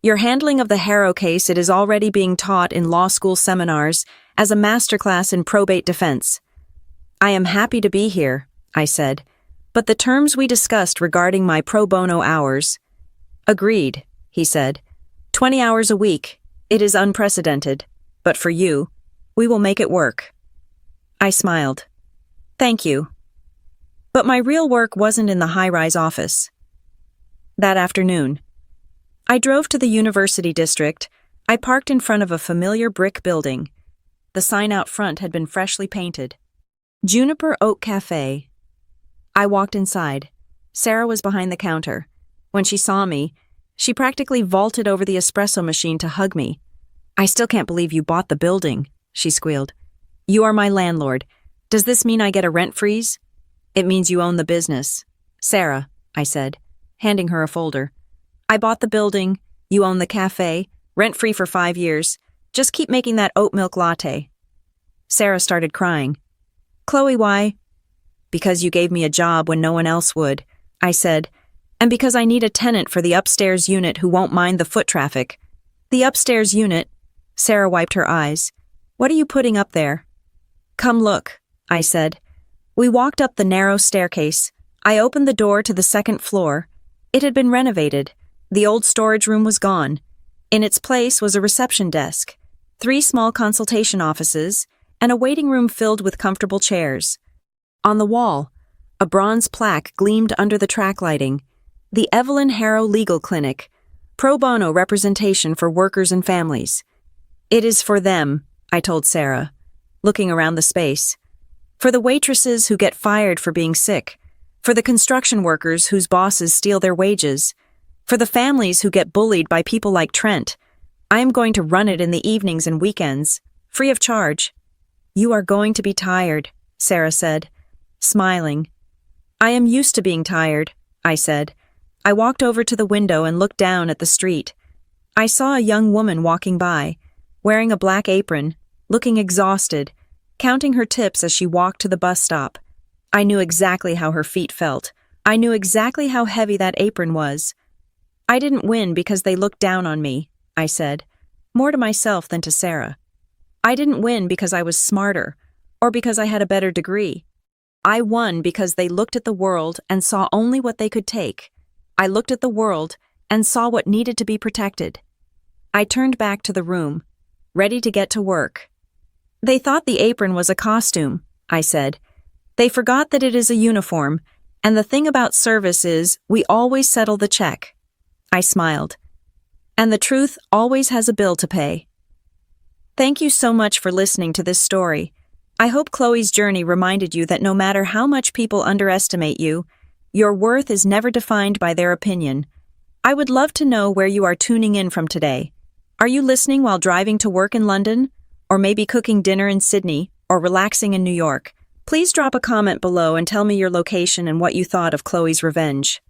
Your handling of the Harrow case, it is already being taught in law school seminars as a masterclass in probate defense." "I am happy to be here," I said, "but the terms we discussed regarding my pro bono hours—" "Agreed," he said. 20 hours a week. It is unprecedented, but for you, we will make it work." I smiled. "Thank you." But my real work wasn't in the high-rise office. That afternoon, I drove to the University District. I parked in front of a familiar brick building. The sign out front had been freshly painted. Juniper Oak Cafe. I walked inside. Sarah was behind the counter. When she saw me, she practically vaulted over the espresso machine to hug me. "I still can't believe you bought the building," she squealed. "You are my landlord. Does this mean I get a rent freeze?" "It means you own the business." "Sarah," I said, handing her a folder. "I bought the building, You own the cafe, rent-free for 5 years. Just keep making that oat milk latte. Sarah started crying. Chloe, why? Because you gave me a job when no one else would, I said, and because I need a tenant for the upstairs unit who won't mind the foot traffic. The upstairs unit? Sarah wiped her eyes. What are you putting up there? Come look, I said. We walked up the narrow staircase. I opened the door to the second floor. It had been renovated. The old storage room was gone. In its place was a reception desk, 3 small consultation offices, and a waiting room filled with comfortable chairs. On the wall, a bronze plaque gleamed under the track lighting. The Evelyn Harrow Legal Clinic, pro bono representation for workers and families. It is for them, I told Sarah, looking around the space. For the waitresses who get fired for being sick. For the construction workers whose bosses steal their wages. For the families who get bullied by people like Trent. I am going to run it in the evenings and weekends, free of charge. You are going to be tired, Sarah said, smiling. I am used to being tired, I said. I walked over to the window and looked down at the street. I saw a young woman walking by, wearing a black apron, looking exhausted, counting her tips as she walked to the bus stop. I knew exactly how her feet felt. I knew exactly how heavy that apron was. I didn't win because they looked down on me, I said, more to myself than to Sarah. I didn't win because I was smarter, or because I had a better degree. I won because they looked at the world and saw only what they could take. I looked at the world and saw what needed to be protected. I turned back to the room, ready to get to work. They thought the apron was a costume, I said. They forgot that it is a uniform, and the thing about service is we always settle the check. I smiled. And the truth always has a bill to pay. Thank you so much for listening to this story. I hope Chloe's journey reminded you that no matter how much people underestimate you, your worth is never defined by their opinion. I would love to know where you are tuning in from today. Are you listening while driving to work in London? Or maybe cooking dinner in Sydney? Or relaxing in New York? Please drop a comment below and tell me your location and what you thought of Chloe's revenge.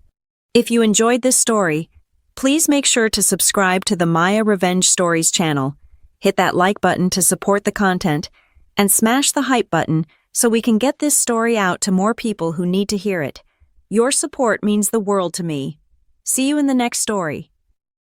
If you enjoyed this story, please make sure to subscribe to the Maya Revenge Stories channel. Hit that like button to support the content, and smash the hype button so we can get this story out to more people who need to hear it. Your support means the world to me. See you in the next story.